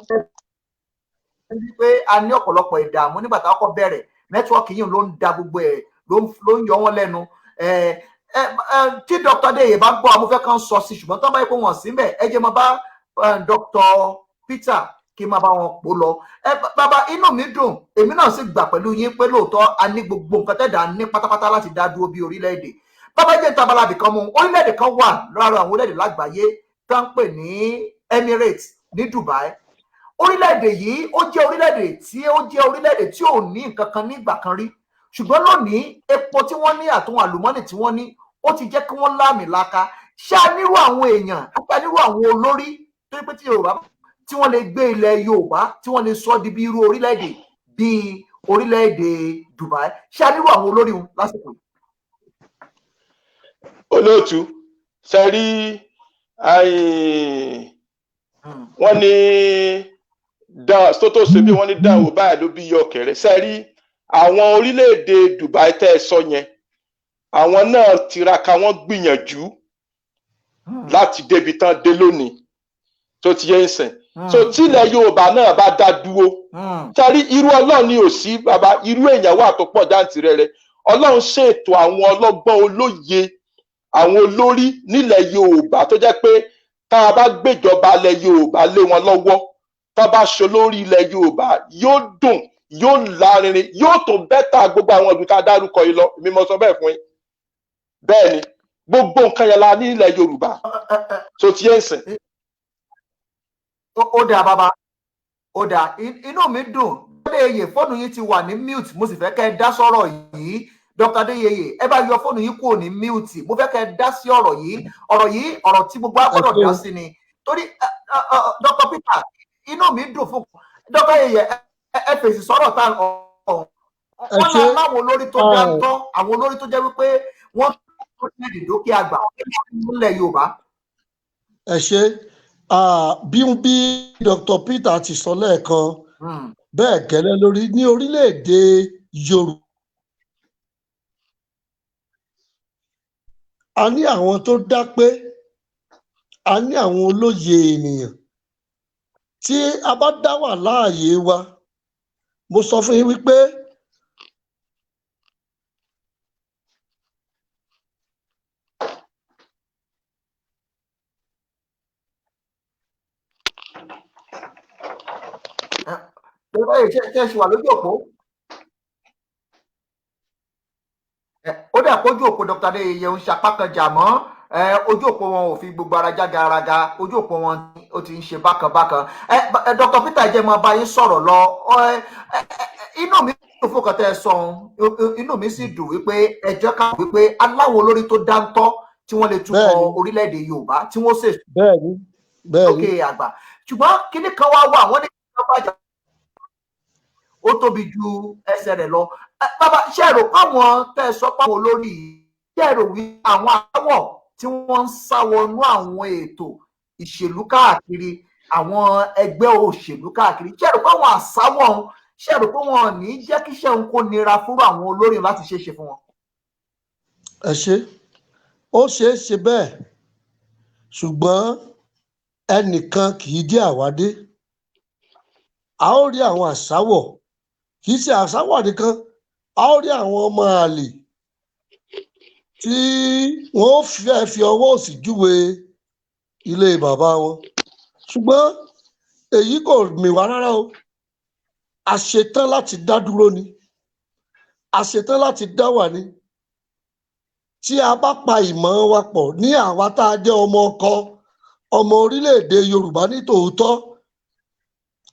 ń pé a ní ọ̀pọ̀lọpọ̀ ìdààmú nígbà tá a kọ́kọ́ bẹ̀rẹ̀. Nẹ́tíwọ́ọ̀kì yín ló ń da gbogbo ẹ̀ ló ń yọ wọ́n lẹ́nu. Tí Dr. Adéyẹyè bá gbọ́ amúfẹ́ kan sọ sí, ṣùgbọ́n tó bá yẹ kó wọ́n sí mbẹ̀, ẹ jẹ́ máa bá Dr. Peter kí n máa bá wọn pò lọ. Bàbá, inú mi dùn, èmi náà sì gbà pẹ̀lú yín pé lóòótọ́ a ní gbogbo nǹkan tẹ́dà ní pátápátá láti dá dúró bí orílẹ̀-èdè. Bàbá jẹ́ tabalabì kan mú orílẹ̀-èdè kan wà lára àwọn orílẹ̀-èdè lágbàáyé tó ń pè ní Emirates ní Dubai. Orílẹ̀-èdè yìí ó jẹ́ orílẹ̀-èdè tí ò ní nǹkan kan nígbà kan rí, ṣùgbọ́n lónìí epo tí wọ́n ní àtúnwò àlùmọ́nì tí wọ́n ní ó ti jẹ́ kí wọ́n láàmìlaka. ṣá nírú àwọn èèyàn ṣá nírú àwọn olórí tó pé tí Yorùbá tí wọ́n lè gbé ilẹ̀ Yorùbá tí wọ́n lè sọ di bí irú orílẹ̀-èdè bíi orílẹ̀-èdè Dubai ṣá nírú àwọn olórí wọn lásìkò yìí. Olóòtú ṣe rí wọ́n ní tó ṣe bí wọ́n ní dáwọ́ báyìí ló bí yọ kẹrẹ ṣe rí àwọn orílẹ̀-èdè Dubai tẹ́ ẹ sọ yẹn àwọn náà tiraka wọ́n gbìyànjú láti débi tán dé lónìí tó ti yẹ ń sìn so tílẹ̀ Yorùbá náà bá dá dúró tẹ́rí irú Ọlọ́run ni ò sí bàbá irú èèyàn wà tó pọ̀ jàǹtìrẹrẹ Ọlọ́run ṣètò àwọn ọlọ́gbọ́n olóye àwọn olórí nílẹ̀ Yorùbá tó jẹ́ pé tá a bá gbéjọba ilẹ̀ Yorùbá lé wọn lọ́wọ́ tá a bá ṣolórí ilẹ̀ Yorùbá yóò dùn yóò lárinrin yóò tó bẹ́tà gbogbo àwọn ìlú tá a dárúkọ yìí lọ èmi mo sọ bẹ́ẹ̀ fún yín bẹ́ẹ̀ ni gbogbo nǹkan yẹn la ní ilẹ̀ Yorùbá tó ti yẹn sìn. Ó dà bàbá ó dà inú mi dùn Adéyẹyè fóònù yìí ti wà ní mute mo sì fẹ́ kẹ́ ẹ dá sọ̀rọ̀ yìí Dr. Adéyẹyè ẹ bá yọ fóònù yìí kúrò ní mute mo fẹ́ kẹ́ ẹ dá sí ọ̀rọ̀ yìí ọ̀rọ̀ tí gbogbo agbọ́dọ̀ dá sí ni torí Dr. Peter inú mi dùn fún Dr. Adéyẹyè ẹ fèsì sọ̀rọ̀ tá wọ́n lọ láwọn olórí tó dáńtọ́ àwọn olórí tó jẹ́ wípé wọ́n tó ṣẹ̀dì dókè àgbà nílẹ̀ Yorùbá. Ẹ ṣe bí Dr. Peter ti sọ lẹ́ẹ̀kan bẹ́ẹ̀ gẹ́lẹ́ lórí ní orílẹ̀-èdè Yorùbá. A ní àwọn tó dá pé a ní àwọn olóye ènìyàn tí a bá dá wà láàyè wa mo sọ fún yín wípé ṣe wà lójú òpó ó dà kójú òpó Dr. Adéyẹyè ń ṣapá kan jà mọ́ ojú òpó wọn ò fi gbogbo ara jágaraga ojú òpó wọn ó ti ń ṣe bákan. Dr. Peter jẹ́ máa bá yín sọ̀rọ̀ lọ inú mi dùn fún kọ́tẹ́ sọ inú mi sì dùn wípé ẹjọ́ ká wípé aláwọ̀ olórí tó dáńtọ́ tí wọ́n lè túbọ̀ orílẹ̀-èdè Yorùbá tí wọ́n ṣe lókè àgbà ṣùgbọ́n kíní kan wá wà wọ́n ní ìjọba àjà ó tóbi ju ẹsẹ̀ rẹ̀ lọ. Bàbá ṣe rò páwọn tẹ́ ẹ sọ páwọn olórí yìí ṣe rò wí àwọn àwọ̀ tí wọ́n ń sá wọnú àwọn ètò ìṣèlú káàkiri àwọn ẹgbẹ́ òṣèlú káàkiri ṣe rò páwọn àsáwọ̀ ṣe rò pé wọn ò ní jẹ́ kí iṣẹ́ òun kó nira fún àwọn olórí láti ṣe fún wọn. Ẹ ṣe ó ṣeé ṣe bẹ́ẹ̀ ṣùgbọ́n ẹnìkan kì í jẹ́ àwádé a ó rí àwọn àsáwọ̀ kì í ṣe àsáwọ̀ nìkan a ó rí àwọn ọmọ àlè tí wọ́n fẹ́ fi ọwọ́ òsì júwe ilé bàbá wọn ṣùgbọ́n èyí kò mì wá rárá o a ṣetán láti dá dúró ni a ṣetán láti dá wà ni tí a bá pa ìmọ̀ wa pọ̀ ní àwa tá a jẹ́ ọmọ ọkọ ọmọ orílẹ̀-èdè Yorùbá ní tòótọ́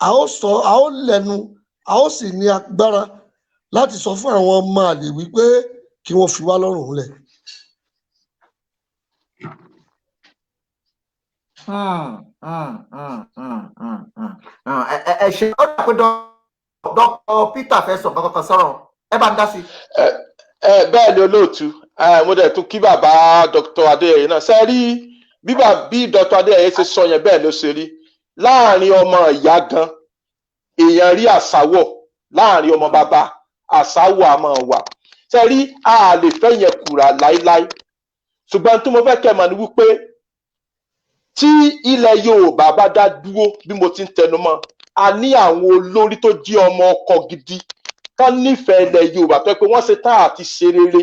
a ó lẹ́nu a ó sì ní agbára láti sọ fún àwọn ọmọ àlè wípé kí wọ́n fi wá lọ́rùn lẹ̀. Ẹ ṣe ó dà pé Dr. Peter fẹ́ sọ kankan sọ̀rọ̀ ẹ bá ń dá sí. Bẹ́ẹ̀ ni olóòtú mo dẹ̀ tún kí bàbá Dr. Adéyẹyè náà ṣe rí bí Dr. Adéyẹyè ṣe sọ yẹn bẹ́ẹ̀ ló ṣe rí láàrin ọmọ ìyá gan èèyàn rí àsáwọ̀ láàrin ọmọ bàbá àsáwọ̀ àmọ́ wà ṣe rí a lè fẹ́ yẹn kùrà láíláí ṣùgbọ́n tí mo fẹ́ kẹ́ mọ̀ ní wípé tí ilẹ̀ Yorùbá bá dá dúró bí mo ti ń tẹnu mọ́ a ní àwọn olórí tó jí ọmọ ọkọ gidi tán nífẹ̀ẹ́ ilẹ̀ Yorùbá tó pé wọ́n ṣe tán àti ṣe rere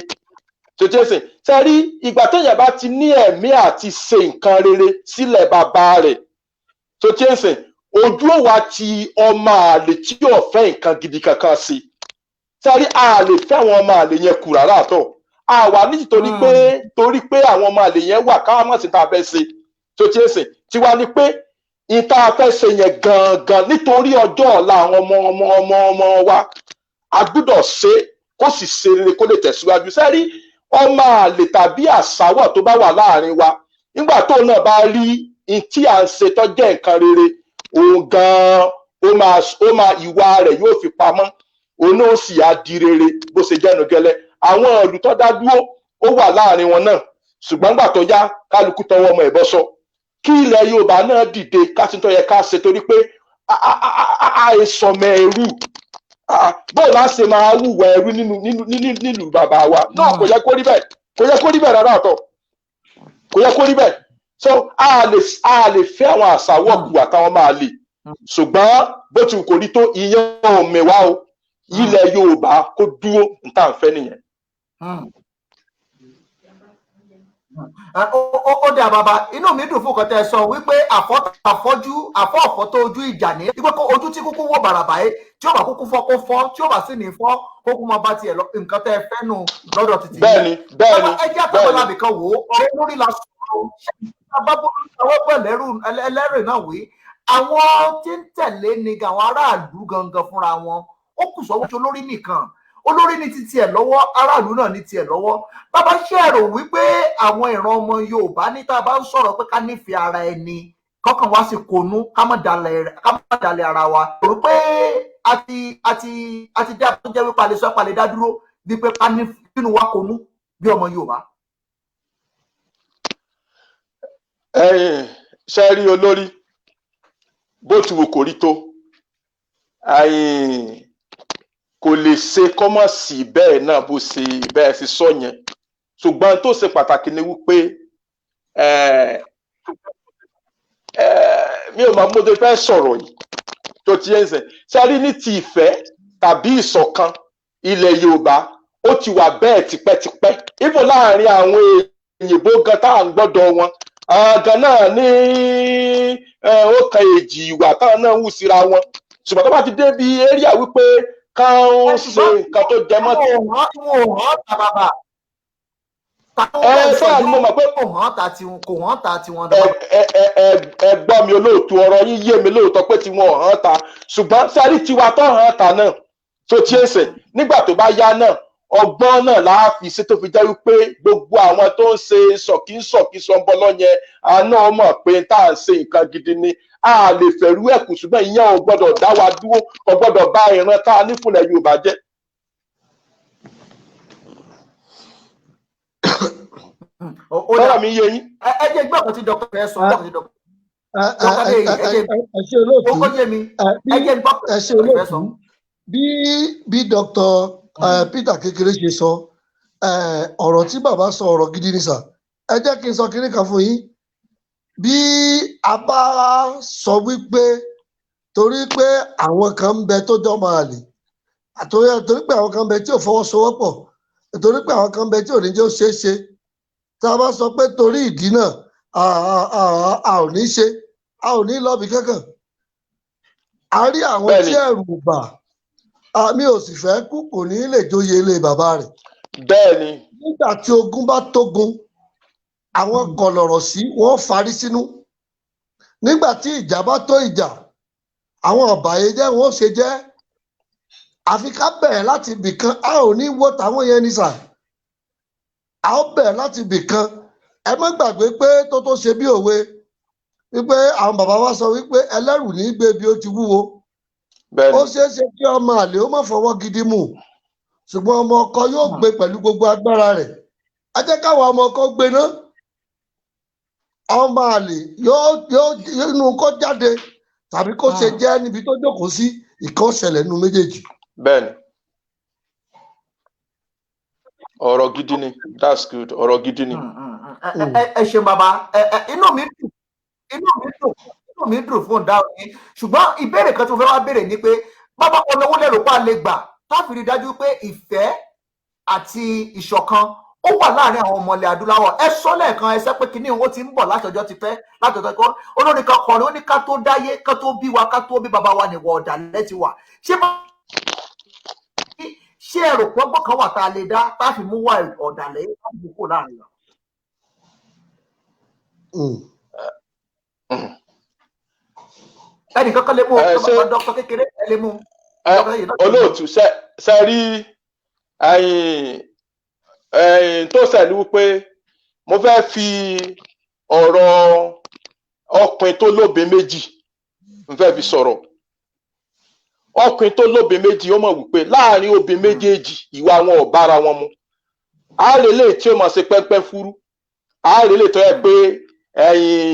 tòjẹ́sìn ṣe rí ìgbà téèyàn bá ti ní ẹ̀mí àti ṣe nǹkan rere sílẹ̀ bàbá rẹ̀ tòjẹ́sìn ojú òwa ti ọmọ àlè tí yóò fẹ́ nǹkan gidi kankan sí ṣe rí a lè fẹ́ àwọn ọmọ àlè yẹn kù rárá àtọ̀ àwa nítorí pé àwọn ọmọ àlè yẹn wà káwọn mọ̀ sí tá a fẹ́ ṣe tòjẹ́sìn tiwa ni pé ìta fẹ́ ṣe yẹn gangan nítorí ọjọ́ ọ̀la àwọn ọmọ wa a gbọ́dọ̀ ṣe kó sì ṣe rere kó lè tẹ̀síwájú sẹ́rí ọmọ àlè tàbí àsáwọ̀ tó bá wà láàrin wa nígbà tó náà bá rí tí à ń ṣe tó jẹ́ nǹkan rere òun gan-an ó máa ìwà rẹ̀ yóò fi pamọ́ òun náà sì á di rere bó ṣe jẹ́nu gẹ́lẹ́. Àwọn ìlú tó dá dúró ó wà láàrin wọn náà ṣùgbọ́n gbà tó yá kálukú tọwọ́ ọmọ ẹ̀bọ sọ. Kí ilẹ̀ Yorùbá náà dìde ká sí tó yẹ ká ṣe torí pé àìsọmọ ẹrú bó la ṣe máa wùwà ẹrú nílùú bàbá wa náà kò yẹ kó rí bẹ́ẹ̀, kò yẹ kó rí bẹ́ẹ̀ rárá àtọ̀, kò yẹ kó rí bẹ́ẹ̀. So a lè fẹ́ àwọn àṣà wọ̀kù àtàwọn máa lè ṣùgbọ́n bó ti kò rí tó ìyẹn ò mẹ́wàá o ilẹ̀ Yorùbá kó dúró níta ń fẹ́ nìyẹn. Ó dà bàbá, inú mi dùn fún nǹkan tẹ́ ẹ sọ wípé àfọ́ọ̀fọ́ tó ojú ìjà ní wípé ojú tí kúkú wọ̀ bàràbà yìí tí ó bá kúkú fọ́ kó fọ́ tí ó bá sì ní fọ́ kó kú máa bá tiẹ̀ lọ nǹkan tẹ́ ẹ fẹ́ nù lọ́dọ̀ títí. Bẹ́ẹ̀ni ẹ jẹ́ àtàwọn àbìkan wò ó ọ̀rẹ́ lórí la sọ̀rọ̀ abábọ́lù ẹlẹ́rìí náà wí àwọn tí ń tẹ̀lé ni àwọn aráàlú gangan fúnra wọn ó kù sọ́wọ́ tí olórí nìkan olórí ní ti tiẹ̀ lọ́wọ́ aráàlú náà ní tiẹ̀ lọ́wọ́. Bàbá ṣe rò wípé àwọn ìran ọmọ Yorùbá ní tá a bá ń sọ̀rọ̀ pé ká nífẹ̀ẹ́ ara ẹni kọ́kàn wá sí konú ká má dalẹ̀ ara wa rò pé àti dá tó jẹ́ wípé alẹ́ sọ pé alẹ́ dá dúró bí pé ká nínú wa konú bí ọmọ Yorùbá. Ṣe rí olórí bó ti wù kó rí tó kò lè ṣe kọ́mọ̀ sí bẹ́ẹ̀ náà bó ṣe bẹ́ẹ̀ sì sọ yẹn ṣùgbọ́n tó ṣe pàtàkì ni wípé mi ò máa mú tó fẹ́ sọ̀rọ̀ yìí tó ti ń sẹ̀ sáré ní ti ìfẹ́ tàbí ìṣọ̀kan ilẹ̀ Yorùbá ó ti wà bẹ́ẹ̀ tipẹ́tipẹ́ ibò láàrin àwọn èyìnbó gan tá à ń gbọ́dọ̀ wọn gan náà ní ó kan èjì ìwà táwọn náà wù síra wọn ṣùgbọ́n tó bá ti dé bí area wípé káwọn ṣe nǹkan tó jẹ mọ́. Fáà ni mo mọ̀ pé kò hàn ta tiwọn. Ẹ gbọ́ mi olóòtú ọ̀rọ̀ yín yé mi lóòótọ́ pé tiwọn ò hàn ta ṣùgbọ́n sáré tiwa tó hàn ta náà tó ti ń sẹ̀ nígbà tó bá yá náà ọgbọ́n náà láà fi ṣe tó fi jẹ́ wípé gbogbo àwọn tó ń ṣe sọ̀kísọ̀kí sọ́nbọ́lọ́ yẹn àná mọ̀ pé tá à ń ṣe nǹkan gidi ni a lè fẹ̀rú ẹ̀kú ṣùgbọ́n ìyẹn ò gbọ́dọ̀ dá wa dúró kò gbọ́dọ̀ bá ìran tá a nífúnlẹ̀ Yorùbá jẹ́. Ọ̀rọ̀ mi yé yín. Ẹ jẹ́ gbọ́ kan tí dọ́kítà fẹ́ sọ. Bí dọ́kítà Peter Kekere ṣe sọ ọ̀rọ̀ tí bàbá sọ ọ̀rọ̀ gidi ni sà. Ẹ jẹ́ kí n sọ kinní kan fún yín. Bí a bá sọ wípé torí pé àwọn kan ń bẹ tó jọ máa lè torí pé àwọn kan ń bẹ tí ò fọwọ́sowọ́pọ̀ torí pé àwọn kan ń bẹ tí ò ní jẹ́ ó ṣeé ṣe tá a bá sọ pé torí ìdí náà a ò ní ṣe a ò ní lọ́bì kankan a rí àwọn tí ẹ̀rù bà mi ò sì fẹ́ kú kò ní lè jóye ilé bàbá rẹ̀. Bẹ́ẹ̀ni. Nígbà tí ogun bá tógun àwọn kọlọ̀rọ̀ sí wọ́n farí sínú nígbà tí ìjà bá tó ìjà àwọn ọ̀bàyéjẹ́ wọn ó ṣe jẹ́ àfi ká bẹ̀rẹ̀ láti ibì kan a ò ní wó táwọn yẹn ní sà a ó bẹ̀rẹ̀ láti ibì kan ẹ má gbàgbé pé tó ṣe bí òwe wípé àwọn bàbá wa sọ wípé ẹlẹ́rù ní gbé bí ó ti wúwo ó ṣeé ṣe kí ọmọ àlè ó má fọwọ́ gidi mú ṣùgbọ́n ọmọ ọkọ yóò gbé pẹ̀lú gbogbo agbára rẹ̀ ẹ jẹ́ káwọn ọmọ ọkọ gbé náà ọmọ àlè yóò inú kó jáde tàbí kó ṣe jẹ́ níbi tó jókòó sí ìkan ṣẹlẹ̀ nínú méjèèjì. Bẹ́ẹ̀ni ọ̀rọ̀ gidi ni that's good ọ̀rọ̀ gidi ni. Ẹ ṣeun bàbá inú mi dùn fún dáhùn yín ṣùgbọ́n ìbéèrè kan tó fẹ́ wá béèrè ni pé bàbá ọ̀nà owó lẹ́rù pa lè gbà táfi rí dájú pé ìfẹ́ àti ìṣọ̀kan ó wà láàrin àwọn ọmọ ilẹ̀ adúláwọ̀. Ẹ sọ lẹ́ẹ̀kan ẹsẹ́ pé kinní ó ti ń bọ̀ látọjọ́ ti pẹ́ látọjọ́ kan olórin kan kọrin ó ní ká tó dáyé ká tó bí wa ká tó bí bàbá wa nìwọ ọ̀dàlẹ̀ ti wà. Ṣé ẹ̀rọ pọ́ngbọ́n kan wà tá a lè dá tá a fi mú wà ọ̀dàlẹ̀ láti kó láàrin wa? Ẹnìkan kan lè mú dókítà Kékeré ẹ lè mú. Olóòtú ṣe rí tó ṣẹlẹ̀ wípé mo fẹ́ fi ọ̀rọ̀ ọkùnrin tó lóbìn méjì ń fẹ́ fi sọ̀rọ̀. Ọkùnrin tó lóbìn méjì ó mọ̀ wípé láàrin obìn méjèèjì ìwà wọn ò bára wọn mu. Àárẹ̀ lè tí ó máa ṣe pẹ́pẹ́ fúrú, àárẹ̀ lè tó yẹ pé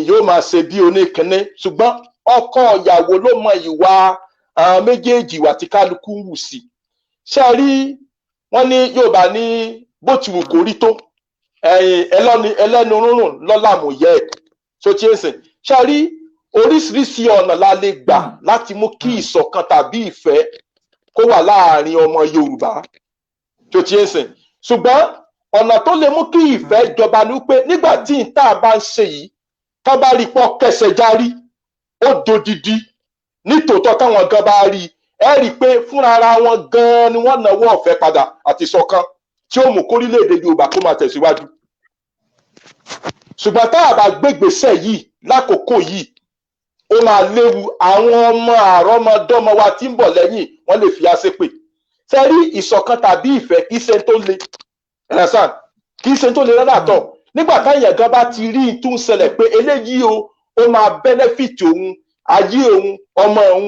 yóò máa ṣe bí oníkíní, ṣùgbọ́n ọkọ ìyàwó ló mọ ìwà àwọn méjèèjì ìwà tí kálukú ń wù sí. Ṣé ẹ rí, wọ́n ní Yorùbá ní bó ti wù kó rí tó ẹlẹ́nu rúrùn lọ́làmù yẹ ẹ̀ tó ti ń sìn. Ṣé ẹ rí, oríṣiríṣi ọ̀nà la lè gbà láti mú kí ìṣọ̀kan tàbí ìfẹ́ kó wà láàrin ọmọ Yorùbá tó ti ń sìn. Ṣùgbọ́n ọ̀nà tó lè mú kí ìfẹ́ jọba ni pé nígbà tí ìta bá ń ṣe yìí ká bá rí pọ́ kẹsẹ̀ járí ó dodidi nítòótọ́ táwọn gan bá rí ẹ rí i pé fúnra ara wọn gan ni wọ́n náwó ọ̀fẹ́ padà àti ṣọ̀kan tí ó mú kórílẹ̀-èdè Yorùbá kó máa tẹ̀síwájú. Ṣùgbọ́n tá a bá gbégbèsè yìí lákòókò yìí ó máa léwu. Àwọn ọmọ àrọ́mọdọ́mọ wa tí ń bọ̀ lẹ́yìn wọ́n lè fi àṣepè. Ṣé rí, ìṣọ̀kan tàbí ìfẹ́ kì í ṣe tó le ẹ̀sán, kì í ṣe tó le rárá tọ̀. Nígbà táyà gan bá ti rí tún ṣẹlẹ̀ pé eléyìí ó máa benefit òun, ayé òun, ọmọ òun,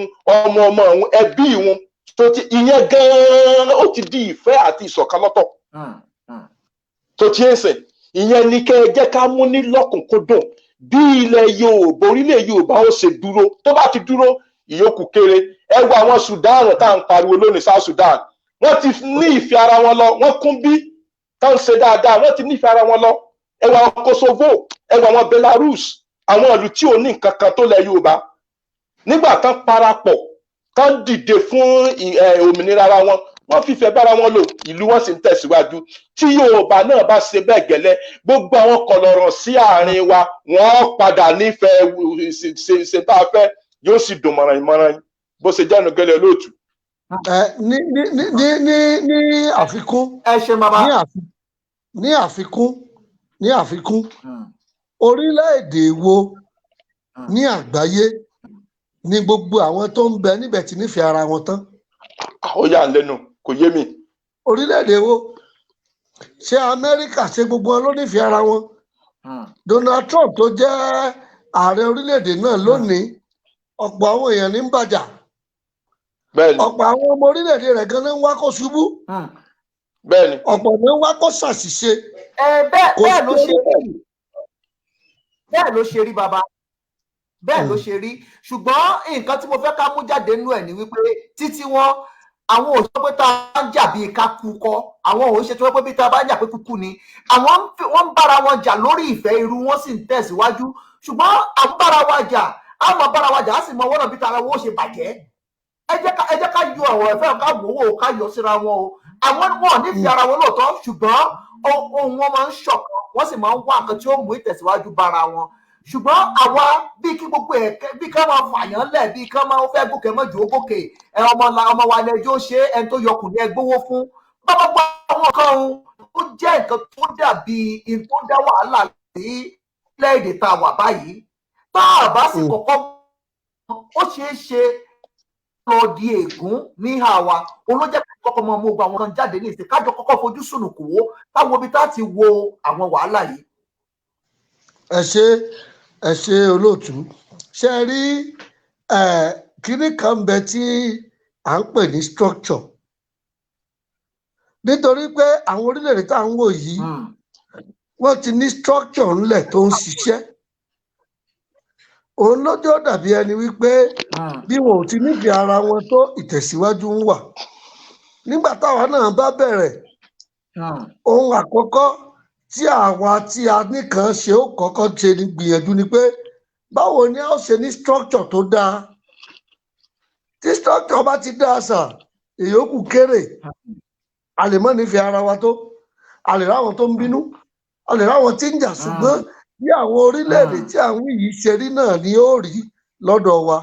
ọmọ òun, ẹbí òun, tó ti ìyẹn gan-an ó ti di ìfẹ́ àti ìṣọ̀kan lọ́tọ̀. Tó ti ń sìn, ìyẹn ni kẹ́ ẹ jẹ́ ká mú ní lọ́kùnkúndùn bí ilẹ̀ Yorùbá, orílẹ̀ Yorùbá ó ṣe dúró. Tó bá ti dúró ìyókù kéré. Ẹ wo àwọn Sudan tá à ń pariwo lónìí, South Sudan, wọ́n ti ní ìfẹ́ ara wọn lọ, wọ́n kún bí táwọn ṣe dáadáa, wọ́n ti nífẹ̀ẹ́ ara wọn lọ. Ẹ wo àwọn Kosovo, ẹ wo àwọn Belarus, àwọn ìlú tí ò ní nǹkan kan tó lẹ̀ Yorùbá. Nígbà tán parapọ̀ tán dìde fún òmìnira ara wọn, wọ́n fìfẹ́ bára wọn lò, ìlú wọn sì ń tẹ̀síwájú. Tí Yorùbá náà bá ṣe bẹ́ẹ̀ gẹ́lẹ́, gbogbo àwọn kọlọ̀rọ̀ sí àárín wa wọ́n padà nífẹ̀ẹ́ ṣe tá a fẹ́, yóò sì dùn mọ̀ràn bó ṣe jẹ́nu gẹ́lẹ́ lóòtú. Ní àfikún, ní àfikún, orílẹ̀-èdè wo ní àgbáyé ní gbogbo àwọn tó ń bẹ níbẹ̀ tí nífẹ̀ẹ́ ara wọn tán? Ó yà ń lẹ́nu, kò yé mi. Orílẹ̀-èdè wo? Ṣé Amẹ́ríkà, ṣe gbogbo wọn ló nífẹ̀ẹ́ ara wọn? Donald Trump tó jẹ́ ààrẹ orílẹ̀-èdè náà lónìí, ọ̀pọ̀ àwọn èèyàn ní ń bàjà. Bẹ́ẹ̀ni. Ọ̀pọ̀ àwọn ọmọ orílẹ̀-èdè rẹ̀ gan-an ń wá kó ṣubú. Bẹ́ẹ̀ni. Ọ̀pọ̀ ní ń wá kó ṣàṣìṣe. Bẹ́ẹ̀ ló ṣe rí bàbá. Bẹ́ẹ̀ ló ṣe rí. Ṣùgbọ́n nǹkan tí mo fẹ́ ká mú jáde nínú ẹ̀ ni wípé títí wọn àwọn ò sọ pé tá a ń jà bíi ká kú kọ́, àwọn ò ṣe tí wọ́n pé bí tá a bá ń jà pé kúkú ni. Àwọn wọ́n ń bára wọn jà lórí ìfẹ́, irú wọn sì ń tẹ̀síwájú. Ṣùgbọ́n à ń bára wa jà, á mọ bára wa jà, á sì mọ wọ́n náà bí tara wọn ó ṣe bàjẹ́. Ẹ jẹ́ ká yọ ọ̀rọ̀ ẹ̀fẹ́ ká wò ó ká yọ síra wọn o. Àwọn wọn nífẹ̀ẹ́ ara wọn lóòótọ́, ṣùgbọ́n ohun wọn máa ń ṣọ̀kan, wọ́n sì máa ń wá nǹkan tí ó mú ìtẹ̀síwájú bára wọn. Ṣùgbọ́n àwa bí kí gbogbo ẹ̀ bí ká máa fàyàn lẹ̀, bí ká máa fẹ́ gòkè mọ́jú ó gòkè, ọmọ wa ni ẹjọ́ ṣe, ẹni tó yọkùnrin ẹ gbówó fún. Bàbá gbọ́ àwọn kan ó jẹ́ nǹkan tó dàbí nǹkan tó dá wàhálà sí ilẹ̀-èdè tá a wà báyìí. Tá a bá sì kọ́kọ́ ó ṣeé ṣe lọ di ègún ní ìhà wa. Olójẹ́ kọ́kọ́ mọ́ ọmọ ogun àwọn kan jáde ní ìsìn, kájọ kọ́kọ́ fojú sùnùkù wò táwọn ibi tá ti wo àwọn wàhálà yìí. Ẹ ṣe olóòtú. Ṣé rí kíní kan bẹ tí à ń pè ní structure, nítorí pé àwọn orílẹ̀-èdè tá à ń wò yìí wọ́n ti ní structure ńlẹ̀ tó ń ṣiṣẹ́. Òun lójó dàbí ẹni wípé bí wọn ò ti nífẹ̀ẹ́ ara wọn tó ìtẹ̀síwájú ń wà. Nígbà táwa náà bá bẹ̀rẹ̀, ohun àkọ́kọ́ tí àwa tí a nìkan ṣe ó kọ́kọ́ ṣe ní gbìyànjú ni pé báwo ni a ó ṣe ní structure tó dáa. Tí structure bá ti dáa sà, ìyókù kéré. A lè mọ́ nífẹ̀ẹ́ ara wa tó, a lè ráwọn tó ń bínú, a lè ráwọn tí ń jà, ṣùgbọ́n bí àwọn orílẹ̀-èdè tí àwọn yìí ṣe rí náà ni ó rí lọ́dọ̀ wa.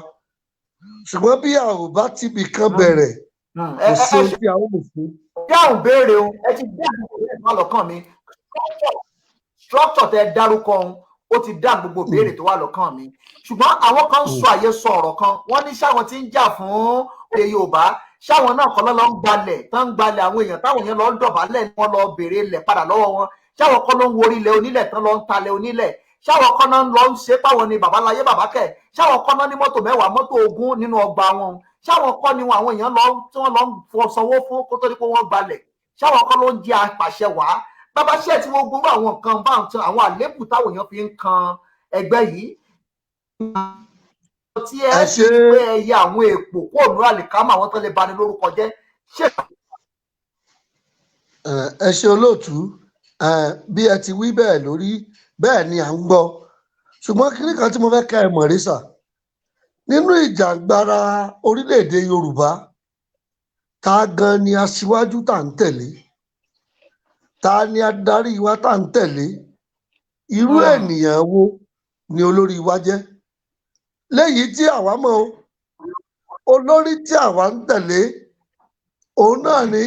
Ṣùgbọ́n bí a ò bá tibì kan bẹ̀rẹ̀, kò sí ohun tí a ó lè ṣe. Dáhùn béèrè o, ẹ ti dáhùn ìwé lọ́kàn mi. Structure tẹ dárúkọ ohun ó ti dá gbogbo béèrè tó wà lọ́kàn mi. Ṣùgbọ́n àwọn kan ń sọ àyesọ ọ̀rọ̀ kan, wọ́n ní ṣáwọn tí ń jà fún òye Yorùbá, ṣáwọn náà kọ́ lọ́ ń gbalẹ̀ tán ń gbalẹ̀ àwọn èèyàn táwọn èèyàn lọ ń dọ̀bálẹ̀ ni wọ́n lọ béèrè ilẹ̀ padà lọ́wọ́ wọn. Ṣáwọn kọ́ ló ń worí ilẹ̀ onílẹ̀ tán lọ ń talẹ̀ onílẹ̀. ṣáwọn kan náà ń lọ ń ṣe páwọn ni babaláyé babakẹ ṣáwọn kan náà ní mọ́tò 10 mọ́tò 20 nínú ọgbà wọn ṣáwọn kan ni àwọn èèyàn lọ tí wọ́n lọ ń sanwó fún kó tó di pé wọ́n gbalẹ̀ ṣáwọn kan ló ń jẹ́ apàṣẹ wàá bàbá ṣe tí wọ́n gbogbo àwọn nǹkan bá ń tan àwọn àlébù táwọn èèyàn fi ń kan ẹgbẹ́ yìí tí ẹ ti pé ẹyẹ àwọn èèpò kó òun àlìkámà àwọn tó lè bani lórúkọ jẹ́ ṣe. ẹ ṣe olóòtú bí ẹ ti wí bẹ́ẹ̀ lórí bẹ́ẹ̀ ni à ń gbọ́ ṣùgbọ́n kíní kan tí mo fẹ́ ká ẹ mọ̀ rí sà nínú ìjàngbara orílẹ̀-èdè Yorùbá ta gan ni aṣíwájú tá ń tẹ̀lé ta ni adarí wa tá ń tẹ̀lé irú ènìyàn wo ni olórí wa jẹ́ léyìí tí àwa mọ̀ olórí tí àwa ń tẹ̀lé òun náà ní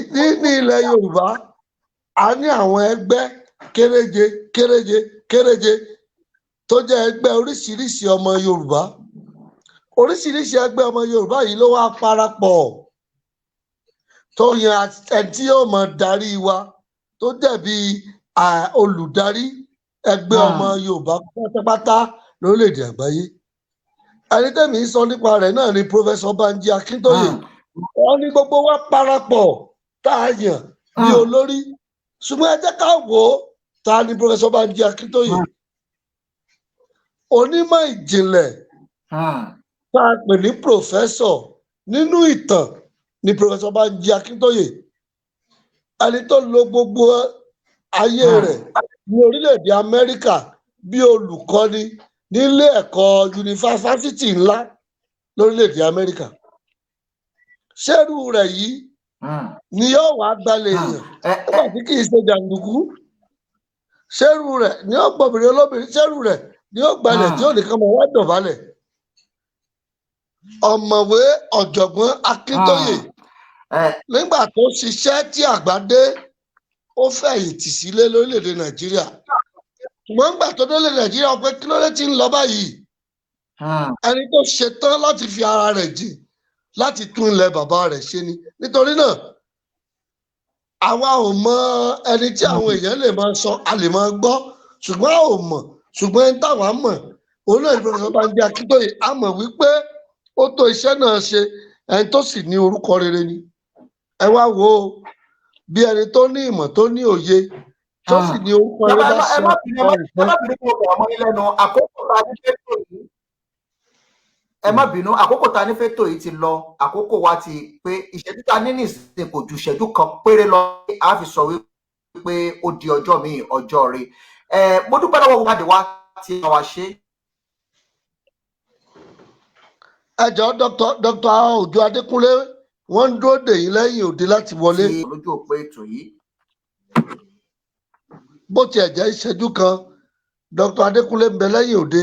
ilẹ̀ Yorùbá a ní àwọn ẹgbẹ́ kéréje tó jẹ́ ẹgbẹ́ oríṣiríṣi ọmọ Yorùbá oríṣiríṣi ẹgbẹ́ ọmọ Yorùbá yìí ló wá parapọ̀ tó yan ẹni tí yóò máa darí wa tó dẹ̀bi olùdarí ẹgbẹ́ ọmọ Yorùbá pátápátá lórílẹ̀-èdè àgbáyé ẹni tẹ́mi sọ nípa rẹ̀ náà ni Professor Banji Akintoye wọ́n ní gbogbo wa parapọ̀ tá a yàn ní olórí ṣùgbọ́n ẹ jẹ́ ká wò ó ta ni Professor Banji Akintoye onímọ̀ ìjìnlẹ̀ tá a pè ní professor nínú ìtàn ni Professor Banji Akintoye ẹni tó lo gbogbo ayé rẹ̀ ní orílẹ̀-èdè Amẹ́ríkà bí olùkọ́ni nílé ẹ̀kọ́ yunifásitì ńlá lórílẹ̀-èdè Amẹ́ríkà ṣẹ́rù rẹ̀ yìí ni yóò wá gbalẹ̀ èèyàn nígbà tí kì í ṣe jàǹdùkú ṣẹ́rù rẹ̀ ni yóò gbọ̀bìnrin olóbìnrin ṣẹ́rù rẹ̀ ni yóò gbalẹ̀ tí ó nìkan mọ̀ wá dọ̀bálẹ̀ ọ̀mọ̀wé ọ̀jọ̀gbọ́n Akíntóyè nígbà tó ṣiṣẹ́ tí àgbà dé ó fẹ̀yìntì sílé lórílẹ̀‐èdè Nàìjíríà ṣùgbọ́n nígbà tó délé Nàìjíríà pé kí ló dé tí ń lọ báyìí ẹni tó ṣetán láti fi ara rẹ̀ jìn láti tún ilẹ̀ bàbá rẹ̀ ṣe ni nítorí náà àwa ò mọ ẹni tí àwọn èèyàn lè máa sọ a lè máa gbọ́ ṣùgbọ́n a ò mọ̀ ṣùgbọ́n ẹni táwa mọ̀ òun náà ní Professor Banji Akintoye a mọ̀ wípé ó tó iṣẹ́ náà ṣe ẹni tó sì ní orúkọ rere ni ẹ wá wo bí ẹni tó ní ìmọ̀ tó ní òye tó sì ní orúkọ rere bá ṣe ẹ má bínú àkókò ta ní fẹ́tò yìí ti lọ àkókò wa ti pé ìṣẹ́jú ta ní nìsín kò ju ìṣẹ́jú kan péré lọ a fi sọ wípé ó di ọjọ́ mi ọjọ́ rẹ̀ mo dúpẹ́ lọ́wọ́ wádìí wa tí a wá ṣe. ẹ jọ̀ọ́ Dr. Òjó Adékúnlé wọ́n ń dúró dè yín lẹ́yìn òde láti wọlé lójú òpó ètò yìí. bó tiẹ̀ jẹ́ ìṣẹ́jú kan Dr. Adékúnlé ń bẹ lẹ́yìn òde.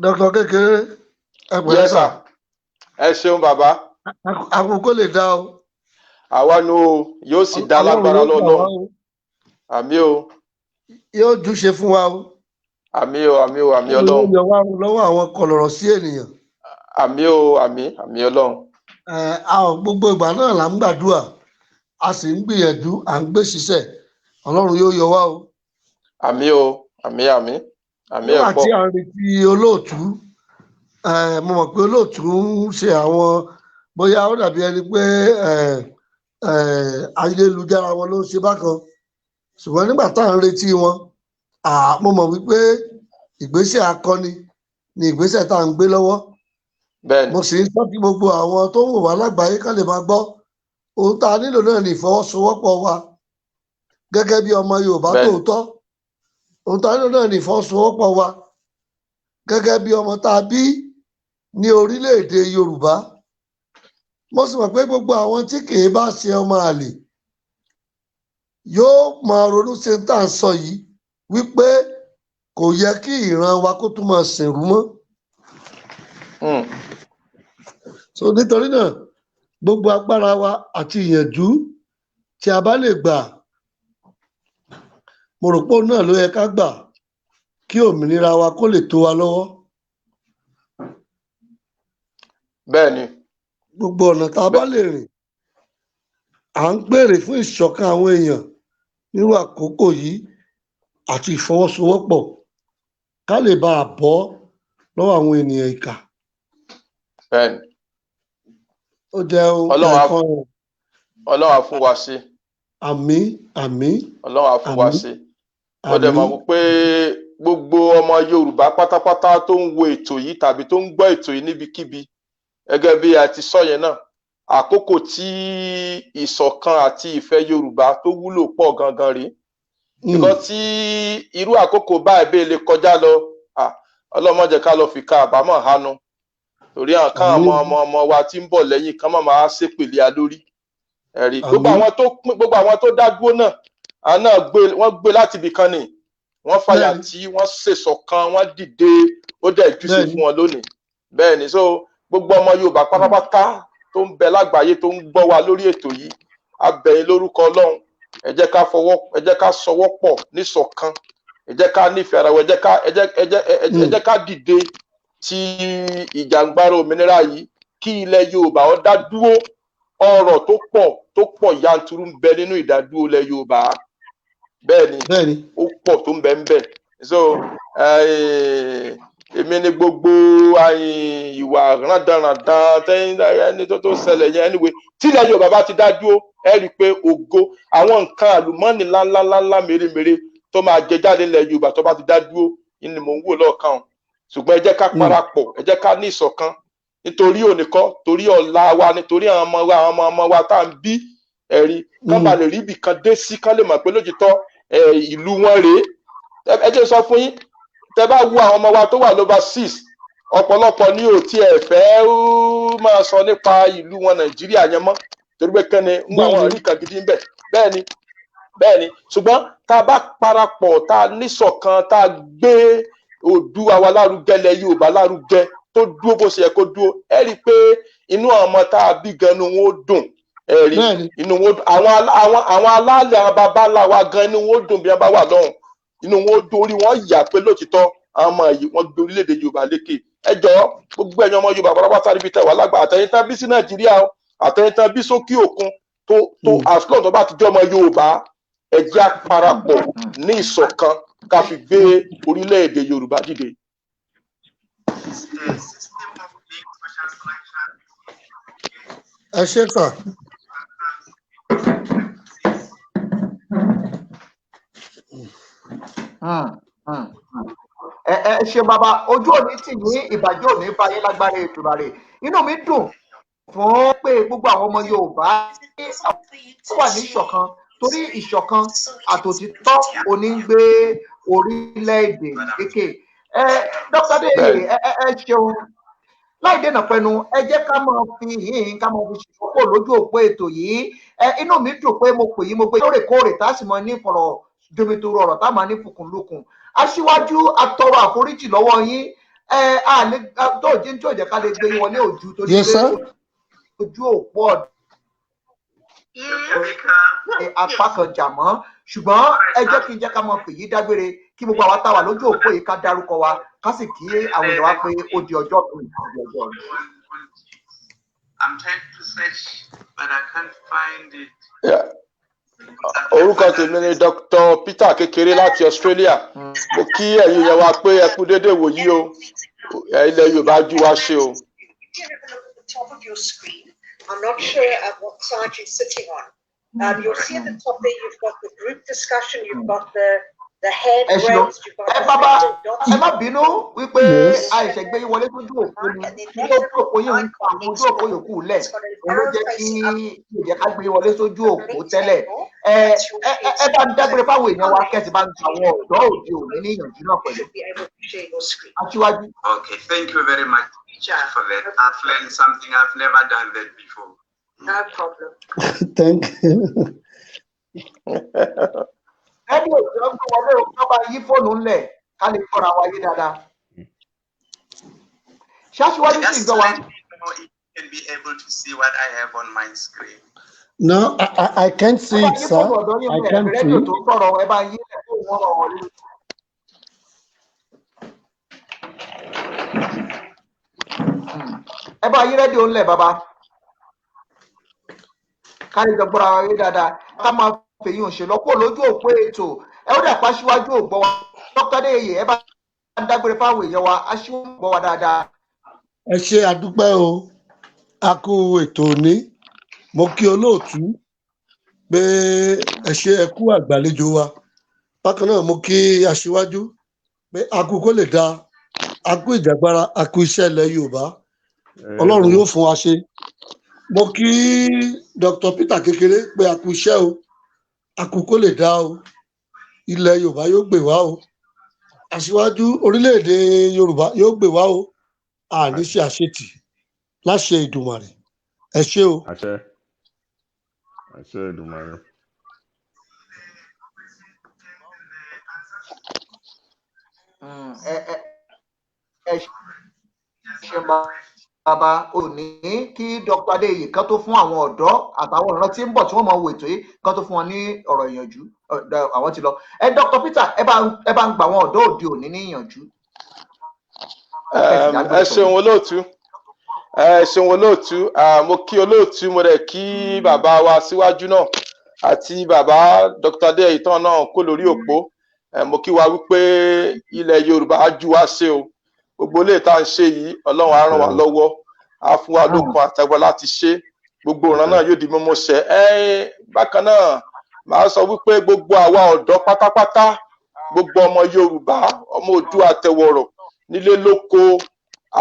Dr. Kekere ẹ pẹ̀lẹ́ sà. ẹ ṣeun bàbá. àkókò lè dá o. àwa nu yóò sì dá lágbára lọ́lọ́run. àmì o. yóò júṣe fún wa o. àmì o àmì o àmì Ọlọ́run. yóò yọ wá lọ́wọ́ àwọn kọlọ̀rọ̀ sí ènìyàn. àmì o àmì Ọlọ́run. gbogbo ìgbà náà là ń gbàdúrà a sì ń gbìyànjú à ń gbé ṣiṣẹ́ Ọlọ́run yóò yọ wá o. àmì o àmì ẹ̀ pọ̀. nígbà tí a ń retí olóòtú mo mọ̀ pé olóòtú ń ṣe àwọn bóyá ó dàbí ẹni pé ayélujára wọn ló ń ṣe bákan ṣùgbọ́n nígbà tá à ń retí wọn mo mọ̀ wípé ìgbésẹ̀ akọni ni ìgbésẹ̀ tá à ń gbé lọ́wọ́ mo sì ń sọ kí gbogbo àwọn tó ń wò wá lágbàáyé ká lè máa gbọ́ ohun tá a nílò náà ní ìfọwọ́sowọ́pọ̀ wa gẹ́gẹ́ bí ọmọ Yorùbá tòótọ́ ohun tá a nílò náà ní ìfọwọ́sowọ́pọ̀ wa gẹ́gẹ́ bí ọmọ tá a bí ní orílẹ̀-èdè Yorùbá mo sì mọ̀ pé gbogbo àwọn tí kì í bá ṣe ọmọ àlè yóò máa ronú ṣe tá à ń sọ yìí wípé kò yẹ kí ìran wa kó tún máa sìnrú mọ́. So nítorí náà gbogbo agbára wa àti ìyànjú tí a bá lè gbà mo rò pé òun náà ló yẹ ká gbà kí òmìnira wa kó lè tó wa lọ́wọ́. Bẹ́ẹ̀ni. Gbogbo ọ̀nà tá a bá lè rìn à ń gbèrè fún ìṣọ̀kan àwọn èèyàn nírú àkókò yìí àti ìfọwọ́sowọ́pọ̀ ká lè bá a bọ́ lọ́wọ́ àwọn ènìyàn ìkà. Bẹ́ẹ̀ni. Ó jẹ́ Ọlọ́run á fún wa ṣe. Àmín, àmín. Ọlọ́run á fún wa ṣe. Ó dẹ̀ mọ̀ pé gbogbo ọmọ Yorùbá pátápátá tó ń wo ètò yìí tàbí tó ń gbọ́ ètò yìí níbikíbi gẹ́gẹ́ bí a ti sọ yẹn náà, àkókò tí ìṣọ̀kan àti ìfẹ́ Yorùbá tó wúlò pọ̀ gangan rí. Nǹkan tí irú àkókò báyìí bẹ́ẹ̀ lè kọjá lọ, Ọlọ́run má jẹ́ ká lọ fi ká àbámọ̀ hánu. Torí àǹkan ọmọ wa tí ń bọ̀ lẹ́yìn kan máa ṣépèlé a lórí. Ẹ̀rí gbogbo àwọn tó dá dúró náà, wọ́n gbé láti ibì kan ni. Wọ́n fàyà tí wọ́n ṣèṣọ̀kan, wọ́n dìde, ó dẹ̀ júṣe fún wọn lónìí. Bẹ́ẹ̀ ni, so gbogbo ọmọ Yorùbá pátápátá tó ń bẹ lágbàáyé tó ń gbọ́ wa lórí ètò yìí, a bẹ̀ yín lórúkọ Ọlọ́run, ẹ jẹ́ ká sọwọ́pọ̀ níṣọ̀kan, ẹ jẹ́ ká nífẹ̀ẹ́ ara wa, ẹ jẹ́ ká dìde ti ìjàǹgbara òmìnira yìí kí ilẹ̀ Yorùbá ó dá dúró. Ọrọ̀ tó pọ̀ yanturu ń bẹ nínú ìdádúró ilẹ̀ Yorùbá. Bẹ́ẹ̀ni, ó pọ̀ tó ń bẹ ń bẹ. So èmi ni gbogbo ìwà rándanràndan ẹni tó ṣẹlẹ̀ yẹn anyway tí ilẹ̀ Yorùbá bá ti dá dúró, ẹ rí i pé ògo àwọn nǹkan àlùmọ́ọ́nì ńláńláńlá mèremère tó máa jẹ jáde ilẹ̀ Yorùbá tó bá ti dá dúró ni mò ń wò lọ́ọ̀kan. Ṣùgbọ́n ẹ jẹ́ ká parapọ̀, ẹ jẹ́ ká ní ìṣọ̀kan nítorí òníkọ́, torí ọ̀la wa, nítorí àwọn ọmọ wa tá à ń bí, ẹ̀rí kán bá lè rí ibì kan dé sí, kán lè mọ̀ pé lójútọ́ ìlú wọn rèé. Ẹ jẹ́ sọ fún yín, tẹ bá wo àwọn ọmọ wa tó wà overseas, ọ̀pọ̀lọpọ̀ ní ò tiẹ̀ fẹ́ máa sọ nípa ìlú wọn Nàìjíríà yẹn mọ́, torí pé kẹ́ni ń wá wọn rí kan gidi ń bẹ̀. Bẹ́ẹ̀ni, ṣùgbọ́n tá a bá parapọ̀, tá a níṣọ̀kan, tá a gbé Oòduà wa lárugẹ, ilẹ̀ Yorùbá lárugẹ, tó dúró bó ṣe yẹ kó dúró, ẹ rí i pé inú àwọn ọmọ tá a bí gan inú wọn ó dùn. Ẹ rí inú wọn, àwọn alálẹ̀ àwọn baba ńlá wa gan inú wọn ó dùn bí wọ́n bá wà lọ́hùn. Inú wọn ó dùn, orí wọn yà pé lótìtọ́ àwọn ọmọ yìí wọ́n gbé orílẹ̀-èdè Yorùbá lékè. Ẹ jọ̀ọ́ gbogbo ẹ̀yin ọmọ Yorùbá pátápátá níbi tẹ́ wà lágbà, àtẹ̀yìntàn bí sí Nàìjíríà, àtẹ̀yìntàn bí sókè òkun, tó àsìkò tó bá ti jẹ́ ọmọ Yorùbá, ẹ jẹ́ á parapọ̀ ní ìṣọ̀kan ká fi gbé orílẹ̀-èdè Yorùbá dìde. Ẹ ṣé sà. Ẹ ṣé bàbá, ojú òní tì ní ìbàjẹ́ òní bá yín lágbára Èdùmàrè. Inú mi dùn fún pé gbogbo àwọn ọmọ Yorùbá wà ní ìṣọ̀kan, torí ìṣọ̀kan àtòtítọ́ òní ń gbé orílẹ̀-èdè lékè. Dr. Adéyẹyè, ẹ ṣeun. Láì dènà pẹnu, ẹ jẹ́ ká máa fi yìnyín ká máa fi ṣòfò lójú òpó ètò yìí. Inú mi dùn pé mo pè yín, mo gbé lóòrèkóòrè tá a sì máa ní ìfọ̀rọ̀ jomitoro ọ̀rọ̀ tá a máa ní fùkùnlùkùn. Aṣíwájú, atọrọ àforíjì lọ́wọ́ yín. Tó jẹ́ ká lè gbé yín wọlé ojú torí pé ojú òpó apá kan jà mọ́, ṣùgbọ́n ẹ jẹ́ ká máa fèyí dágbére kí gbogbo àwa táwa lójú òpó yìí ká dárúkọ wa ká sì kí àwọn èèyàn wa pé ó di ọjọ́ tó ìpàdé ọjọ́ rẹ̀. I'm trying to search, but I can't find it. Orúkọ tèmi ni Dr. Peter Kekere láti Australia. Mo kí ẹ̀yin yẹn wá pé ẹ kú déédéé wòyí o, ilẹ̀ Yorùbá jú wa ṣe o. I'm not sure at what side you're sitting on. You'll see at the top there you've got the group discussion, you've got the hand raised, you've got the bàbá ẹ má bínú wípé àìṣẹ́ gbé wọlé sójú òpó ni ojú òpó yìí ń pa ojú òpó yòókù lẹ̀, òun ló jẹ́ kí ìjẹ́ ká gbé wọlé sójú òpó tẹ́lẹ̀. Ẹ bá ń dágbére fáwọn èèyàn wa kẹ́sì bá ń gba àwọn ọ̀dọ́ òde òní ní ìyànjú náà pẹ̀lú. Aṣíwájú. Okay, thank you very much for that. I've learned something. I've never done that before. No problem. Thank you. Ẹni òjò ń gbé wọlé òjò bá yí fóònù ńlẹ̀ ká lè kọ́ra wáyé dáadáa. Ṣáṣíwájú sì ń gbọ́ wa. You can be able to see what I have on my screen. No, I can't see it, sir. I can't see it. ẹ bá yí rédíò ńlẹ̀ bàbá kárí ìjọgbọ́ra ayé dáadáa ká máa fèyí òṣèlú ọ̀pọ̀ lójú òpó ètò ẹ ó dàpọ̀ aṣíwájú ò gbọ́ wa Dr. Adeyeye ẹ bá ń dágbére fáwọn èèyàn wa aṣíwájú gbọ́ wa dáadáa. ẹ ṣe àdúpẹ́ o a kú ètò òní mo kí olóòtú pé ẹ ṣe ẹ kú àgbàlejò wa bákan náà mo kí aṣíwájú pé a kú kó lè da a kú ìjàgbára a kú iṣẹ́ ilẹ̀ Yorùbá Ọlọ́run yóò fún wa ṣe mo kí Dr. Peter Kekere pé a kú iṣẹ́ o a kú kó lè da o ilẹ̀ Yorùbá yóò gbè wá o aṣíwájú orílẹ̀-èdè Yorùbá yóò gbè wá o àní ṣe àṣetì láṣẹ Ìdùmarè ẹ ṣé o. àṣẹ Ìdùmarè. ẹ ṣe bàbá òní kí Dr. Adeyeye kan tó fún àwọn ọ̀dọ́ àtàwọn ìran tí ń bọ̀ tí wọ́n mọ̀ wò ètò yìí kan tó fún wọn ní ọ̀rọ̀ ìyànjú àwọn ti lọ Dr. Peter ẹ bá ń gbà àwọn ọ̀dọ́ òde òní ní ìyànjú. ẹ ṣeun olóòtú mo kí olóòtú mo rẹ̀ kí bàbá wa síwájú náà àti bàbá Dr. Adeyeye tán náà kó lórí òpó mo kí wa wípé ilẹ̀ Yorùbá á ju wá ṣe o gbogbo ilé tá à ń ṣe yìí Ọlọ́run á ràn wá lọ́wọ́ á fún wa lókun àtàgbà láti ṣe gbogbo ìran náà yóò di mímú ṣẹ bákan náà màá sọ wípé gbogbo àwa ọ̀dọ́ pátápátá gbogbo ọmọ Yorùbá ọmọ Oòduà àtẹwọ̀rọ̀ nílé lóko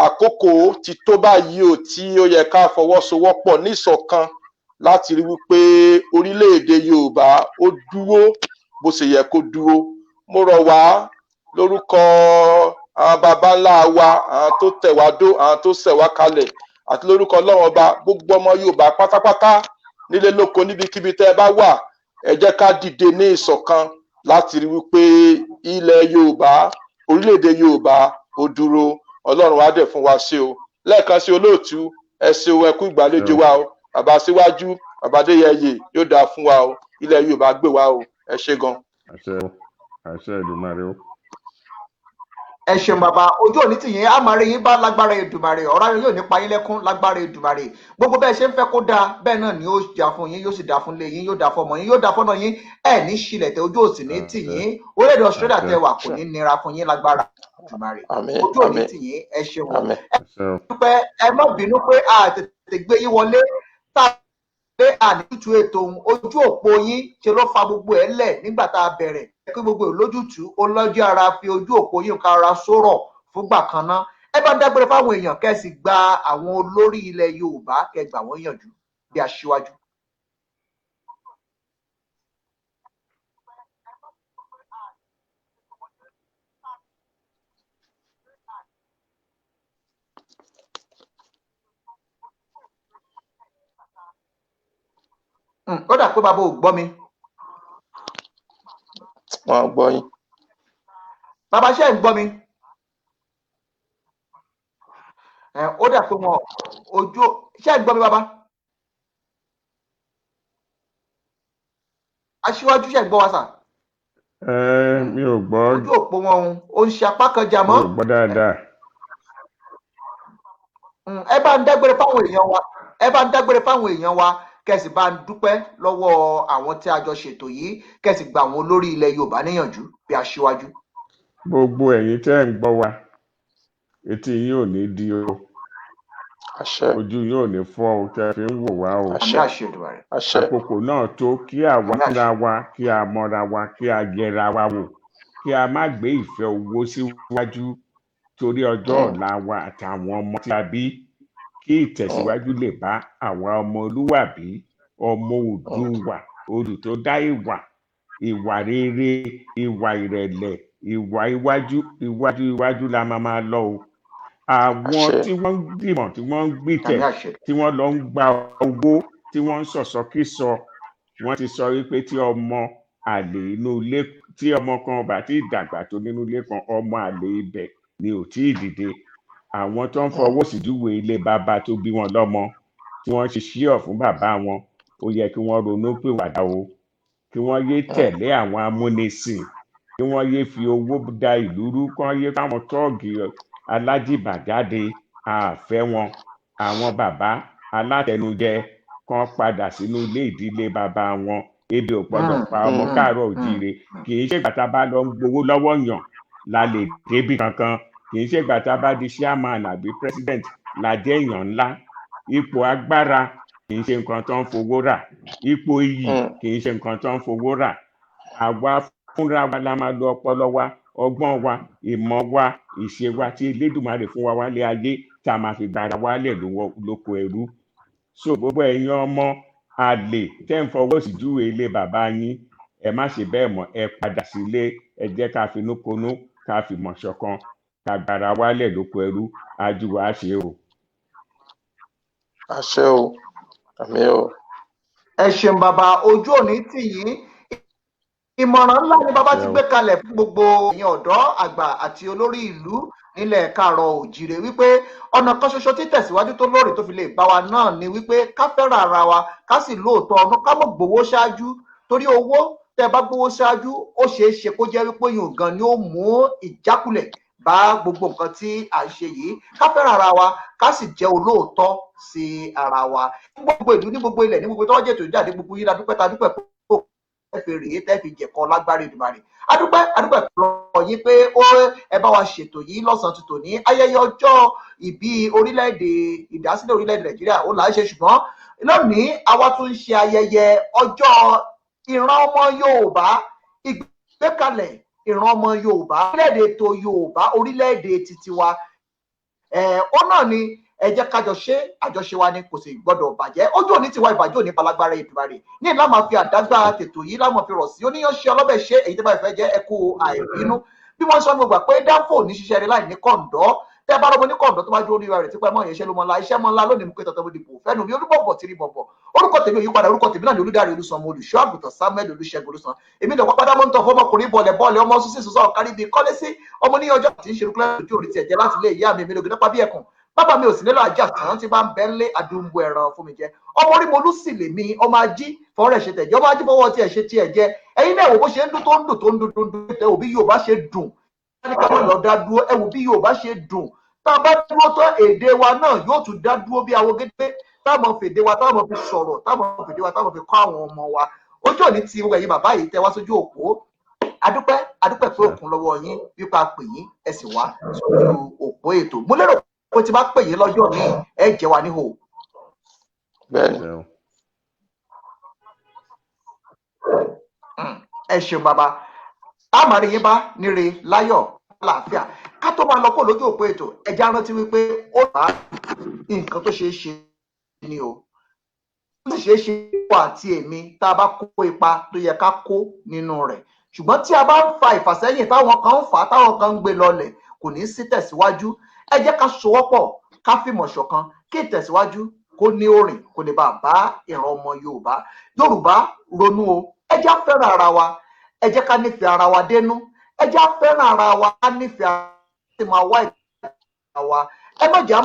àkókò ti tó báyìí o tí ó yẹ ká fọwọ́sowọ́pọ̀ ní ìṣọ̀kan láti rí wípé orílẹ̀-èdè Yorùbá ó dúró bó ṣe yẹ kó dúró mo rọ̀ wá lórúkọ àwọn baba ńlá wa àwọn tó tẹ̀ wá dó àwọn tó ṣẹ̀ wá kalẹ̀ àti lórúkọ Ọlọ́run ọba gbogbo ọmọ Yorùbá pátápátá nílé lóko níbikíbi tẹ́ ẹ bá wà ẹ jẹ́ ká dìde ní ìṣọ̀kan láti rí wípé ilẹ̀ Yorùbá orílẹ̀-èdè Yorùbá ó dúró Ọlọ́run wá dẹ̀ fún wa ṣe o lẹ́ẹ̀kan sí olóòtú ẹ ṣeun ẹ kú ìgbàlejò wa o bàbá síwájú bàbá Adéyẹyè yóò dáa fún wa o ilẹ̀ Yorùbá gbè wá o ẹ ṣé gan. àṣẹ Ìdùmarè o. ẹ ṣeun bàbá ojú òní tìyín á máa rí yín bá lágbára Èdùmàrè ọ̀rọ̀ ayé yóò ní pa yín lẹ́kún lágbára Èdùmàrè gbogbo bẹ́ẹ̀ ṣe ń fẹ́ kó dáa bẹ́ẹ̀ náà ni yóò dáa fún yín yóò sì dáa fún ilé yín yóò dáa fún ọmọ yín yóò dáa fọ́nà yín ẹ̀ ní ṣílẹ̀ tẹ ojú òsì ní tìyín orílẹ̀-èdè Australia tẹ wà kò ní nira fún yín lágbára Èdùmàrè ojú òní tìyín ẹ ṣeun ẹ dúpẹ́ ẹ má bínú pé a tètè gbé yín wọlé tá pé àníjútu ètò ojú òpó yín ṣe ló fa gbogbo ẹ̀ lẹ̀ nígbà tá a bẹ̀rẹ̀ kí gbogbo ìlójútùú ó lọ́jọ́ ara fi ojú òpó yín ká ara sọ̀rọ̀ fúngbà kan náà ẹ bá dágbére fáwọn èèyàn kẹ́sì gba àwọn olórí ilẹ̀ Yorùbá kẹgbà wọ́n yànjú bí aṣíwájú. Ó dà pé bàbá ò gbọ́ mi. Wọ́n gbọ́ yín. Bàbá ṣe ń gbọ́ mi. Ó dà pé wọn ojú ṣe ń gbọ́ mi bàbá. Aṣíwájú ṣe ń gbọ́ wa sà. Mi ò gbọ́. Ojú òpó wọn ò ń ṣe apá kan jà mọ́. Mi ò gbọ́ dáadáa. Ẹ bá ń dágbére fáwọn èèyàn wa. Ẹ bá ń dágbére fáwọn èèyàn wa kẹsì bá ń dúpẹ́ lọ́wọ́ àwọn tí a jọ ṣètò yìí kẹsì gba àwọn olórí ilẹ̀ Yorùbá níyànjú bí aṣíwájú. Gbogbo ẹ̀yin tẹ́ ń gbọ́ wa etí yín ò ní di o ojú yín ò ní fọ́ o tẹ́ fi ń wò wá o àkókò náà tó kí àwa fúnra wa kí a mọra wa kí a yẹra wa wò kí a má gbé ìfẹ́ owó síwájú torí ọjọ́ ọ̀la wa àtàwọn ọmọ tí a bí kí ìtẹ̀síwájú lè bá àwa ọmọlúwàbí ọmọ Oòduà odù tó dá ìwà rere ìwà ìrẹ̀lẹ̀ ìwà iwájú la máa lọ o àwọn tí wọ́n ń gbìmọ̀ tí wọ́n ń gbìtẹ̀ tí wọ́n lọ ń gba owó tí wọ́n ń sọ̀sọ́kísọ wọ́n ti sọ wípé tí ọmọ àlè inú ilé tí ọmọ kan bá ti dàgbà tó nínú ilé kan ọmọ àlè ibẹ̀ ni ò tí ì dìde àwọn tó ń fọwọ́ sí júwe ilé bàbá tó bí wọn lọ́mọ tí wọ́n ṣe ṣíọ̀ fún bàbá wọn ó yẹ kí wọ́n ronú pìwàdà o kí wọ́n yé tẹ̀lé àwọn amúnisìn kí wọ́n yé fi owó da ìlú rú kí wọ́n yé fáwọn tọ́ọ̀gì alájìbàjáde a fẹ́ wọn. Àwọn bàbá alátẹnujẹ kan padà sínú ilé ìdílé bàbá wọn. Ebi ò gbọdọ̀ pa ọmọ káàárọ̀ òjíire. Kì í ṣègbà tá a bá lọ ń gbowó lọ́wọ́ yàn la lè débi kankan. Kì í ṣègbà tá a bá di chairman àbí president la jẹ́ èèyàn ńlá. Ipò agbára kì í ṣe nǹkan tó ń fowó rà. Ipò iyì kì í ṣe nǹkan tó ń fowó rà. Àwa fúnra wa la máa lo ọpọlọ wa, ọgbọ́n wa, ìmọ̀ wa, ìṣe wa tí Elédùmarè fún wa wálé ayé tá a máa fi gbára wálẹ̀ lóko ẹrú. So gbogbo ẹ̀yin ọmọ àlè tẹ́ ń fọwọ́ sí júwe ilé bàbá yín, ẹ má ṣe bẹ́ẹ̀ mọ́, ẹ padà sílé, ẹ jẹ́ ká finúkonú, ká fìmọ̀ ṣọ̀kan, ká gbára wálẹ̀ lóko ẹrú, ajú wa ṣe o. Àṣẹ o, àmín o. Ẹ ṣeun bàbá, ojú òní tì yín. Ìmọ̀ràn ńlá ni bàbá ti gbé kalẹ̀ fún gbogbo ẹ̀yin ọ̀dọ́ àgbà àti olórí ìlú nílẹ̀ káàárọ̀ òjíire wípé ọ̀nà kan ṣoṣo tí tẹ̀síwájú tó lóòrè tó fi lè bá wa náà ni wípé ká fẹ́ràn ara wa, ká sì lóòótọ́ ọ̀nà, ká mọ̀ gbowó ṣáájú, torí owó tẹ́ bá gbowó ṣáájú ó ṣeé ṣe kó jẹ́ wípé yóò gan ni ó mú ìjákulẹ̀ bá gbogbo nǹkan tí à ń ṣe yìí. Ká fẹ́ràn ara wa, ká sì jẹ́ olóòótọ́ sí ara wa. Gbogbo ìlú ní gbogbo ilẹ̀ ní gbogbo tó jẹ́ tó jáde gbogbo yín adúpẹ́ fi rèé tẹ́ fi jẹ̀kọ́ lágbára Èdùmàrè. Adúpẹ́ lọ yín pé ẹ bá wa ṣètò yìí lọ́sàn-án ti tòní. Ayẹyẹ ọjọ́ ìbí ìdásílẹ̀ orílẹ̀-èdè Nàìjíríà ó là ń ṣe, ṣùgbọ́n lónìí àwa tún ń ṣe ayẹyẹ ọjọ́ ìran ọmọ Yorùbá, ìgbékalẹ̀ ìran ọmọ Yorùbá, orílẹ̀-èdè ètò Yorùbá, orílẹ̀-èdè titi wa. Ó náà ni ẹ jẹ́ kájọ ṣe, àjọṣe wa ni kò sì gbọ́dọ̀ bàjẹ́. Ojú òní tiwa, ìbàjẹ́ òní palagbára Èdùmàrè. Ní ìlà máa fi àdágbà tètò yìí láwọn fi rọ̀ sí oníyanṣẹ́ ọlọ́bẹ̀ ṣe èyí tó bá fẹ́ jẹ́ ẹkú àìbínú. Bí wọ́n sọ ní gbogbo pé dáfò ní ṣiṣẹ́ rẹ láì ní kọ̀ǹdọ́. Tẹ́ bá rọ́bọ ní kọ̀ǹdọ́ tó bá dúró níwájú rẹ̀ tí pẹ́ mọ́ ìyẹn ṣe ló mọ́ ńlá, iṣẹ́ mọ́ ńlá lónìí mú pé tọ́tọ́ bó dìbò fẹ́nu mi olúbọ̀bọ̀ tìrì bọ̀bọ̀. Orúkọ tèmi ò yípadà, orúkọ tèmi náà ni Olúdáre Olúsanmo, olùṣọ́ àgùntàn Samuel Olúṣẹ́gun Olúsan. Èmi lọ pápá dámọ́ ń tọ́ fọmọkùnrin bọ̀lẹ̀ ọmọ sísè sọ́sọ́ kárí bíi kọ́lé sí ọmọ ní ọjọ́ tí ń ṣe rúkúlẹ̀ ojú orí tiẹ̀ jẹ́ láti ilé ìyá mi lóge nípa bí ẹkùn. Bàbá mi ò sí nílò ajá tán tí bá ń bẹ́ ńlé àdúgbò ẹ̀ràn fún mi jẹ. Ọmọ orí mo lù sí lè mi, ọmọ ají fọ́ọ̀rẹ́ ṣe tẹ̀jẹ́, ọmọ ají fọwọ́ tiẹ̀ ṣe tiẹ̀ jẹ. Ẹ̀yin náà wò bó ṣe ń dún tó ń dún tẹ òbí Yorùbá ṣe dùn. Ní ká má lọ dá dúró, ẹ wò bí Yorùbá ṣe dùn. Tá a bá dúró tán èdè wa náà yóò tún dá dúró bí awo gédé. Táwọn fèdè wa, táwọn fi sọ̀rọ̀, táwọn fèdè wa, táwọn fi kọ́ àwọn ọmọ wa. Ojú òní ti wẹ̀yìn bàbá yìí tẹ wá sójú òpó. Adúpẹ́ pé òkun lọ́wọ́ yín wípé pè yín ẹ sì wá sójú òpó ètò. Mo lérò pé tí bá pè yín lọ́jọ́ míì ẹ jẹ́ wa níhò. Bẹ́ẹ̀ni. Ẹ ṣeun bàbá. A máa rí yín bá níre láyọ̀ àlàáfíà. Ká tó máa lọ kó lójú òpó ètò, ẹ já rántí wípé ó bá nǹkan tó ṣeé ṣe ni o. Ó sì ṣeé ṣe wà àti èmi tá a bá kó ipa tó yẹ ká kó nínú rẹ̀. Ṣùgbọ́n tí a bá ń fa ìfàsẹ́yìn táwọn kan ń fà á, táwọn kan ń gbé lọlẹ̀, kò ní sí tẹ̀síwájú. Ẹ jẹ́ ká sowọ́pọ̀, ká fìmọ̀ ṣọ̀kan, kí ìtẹ̀síwájú kó ní òrìn, kó lè bá ìran ọmọ Yorùbá. Yorùbá ronú o, ẹ jẹ́ á fẹ́ràn ara wa, ẹ jẹ́ ká nífẹ̀ẹ́ ara wa dénú, ẹ jẹ́ á fẹ́ràn ara wa, ká nífẹ̀ẹ́ ara wa, máa wá ìtẹ̀síwájú wa. Ẹ má jẹ́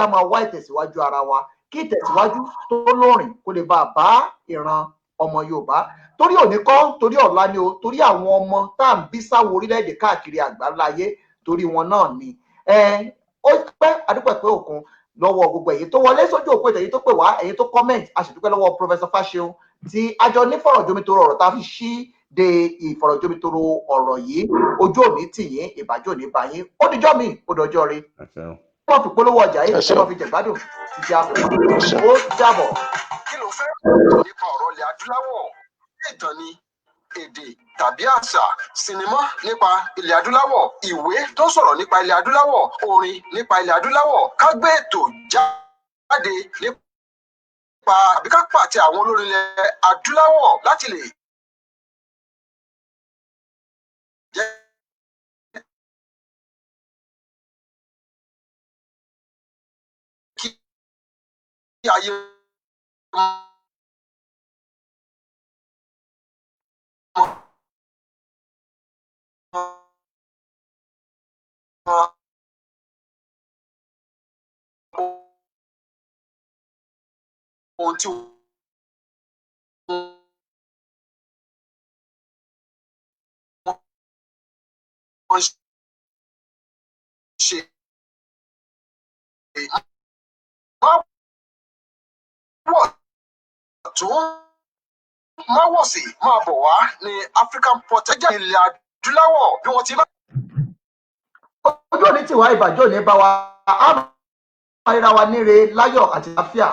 á máa wá ìtẹ̀síwájú ara wa, kí ìtẹ̀síwájú tó lóòrìn kó lè bá ìran ọmọ Yorùbá. Torí òní kọ́, torí ọ̀la ni o, torí àwọn ọmọ tá à ń bí sáwọn orílẹ̀-èdè káàkiri àgbáláyé, torí wọn náà ni. Ó pẹ́ adúpẹ́ pé òkun lọ́wọ́ gbogbo èyí tó wọlé sójú òpó èyí tó pè wá, èyí tó comment, a sì dúpẹ́ lọ́wọ́ Professor FASHEUN tí àjọ ní fọ̀rọ̀jomitoro ọ̀rọ̀ tá a fi ṣí de ìfọ̀rọ̀jomitoro ọ̀rọ̀ yìí. Ojú òní tì yín, ìbàjẹ́ òní bá yín. Ó dijọ́ mi, ó dọjọ́ rí. Wọ́n fi polówó ọjà yìí, ẹ máa fi jẹ̀gbádùn títí àpò. Ó dàbọ̀. Kí ló fẹ́ nípa ọ̀rọ̀ ilẹ̀ adúláwọ̀? Ìtàn ni, èdè tàbí àṣà, sinimá nípa ilẹ̀ adúláwọ̀, ìwé tó sọ̀rọ̀ nípa ilẹ̀ adúláwọ̀, orin nípa ilẹ̀ adúláwọ̀, ká gbé ètò jáde nípa àbí ká pàtẹ àwọn olórin ilẹ̀ adúláwọ̀ láti lè jẹ́ kí ayé ohun tí wọ́n ṣe máwọ̀sì máa bọ̀ wá ní African Port ẹjẹ́ ilẹ̀ adúláwọ̀ bí wọ́n ti bá. ojú òní tiwa ìbàjọ́ ní bá wa á máa ríra wa níre láyọ̀ àti àlàáfíà.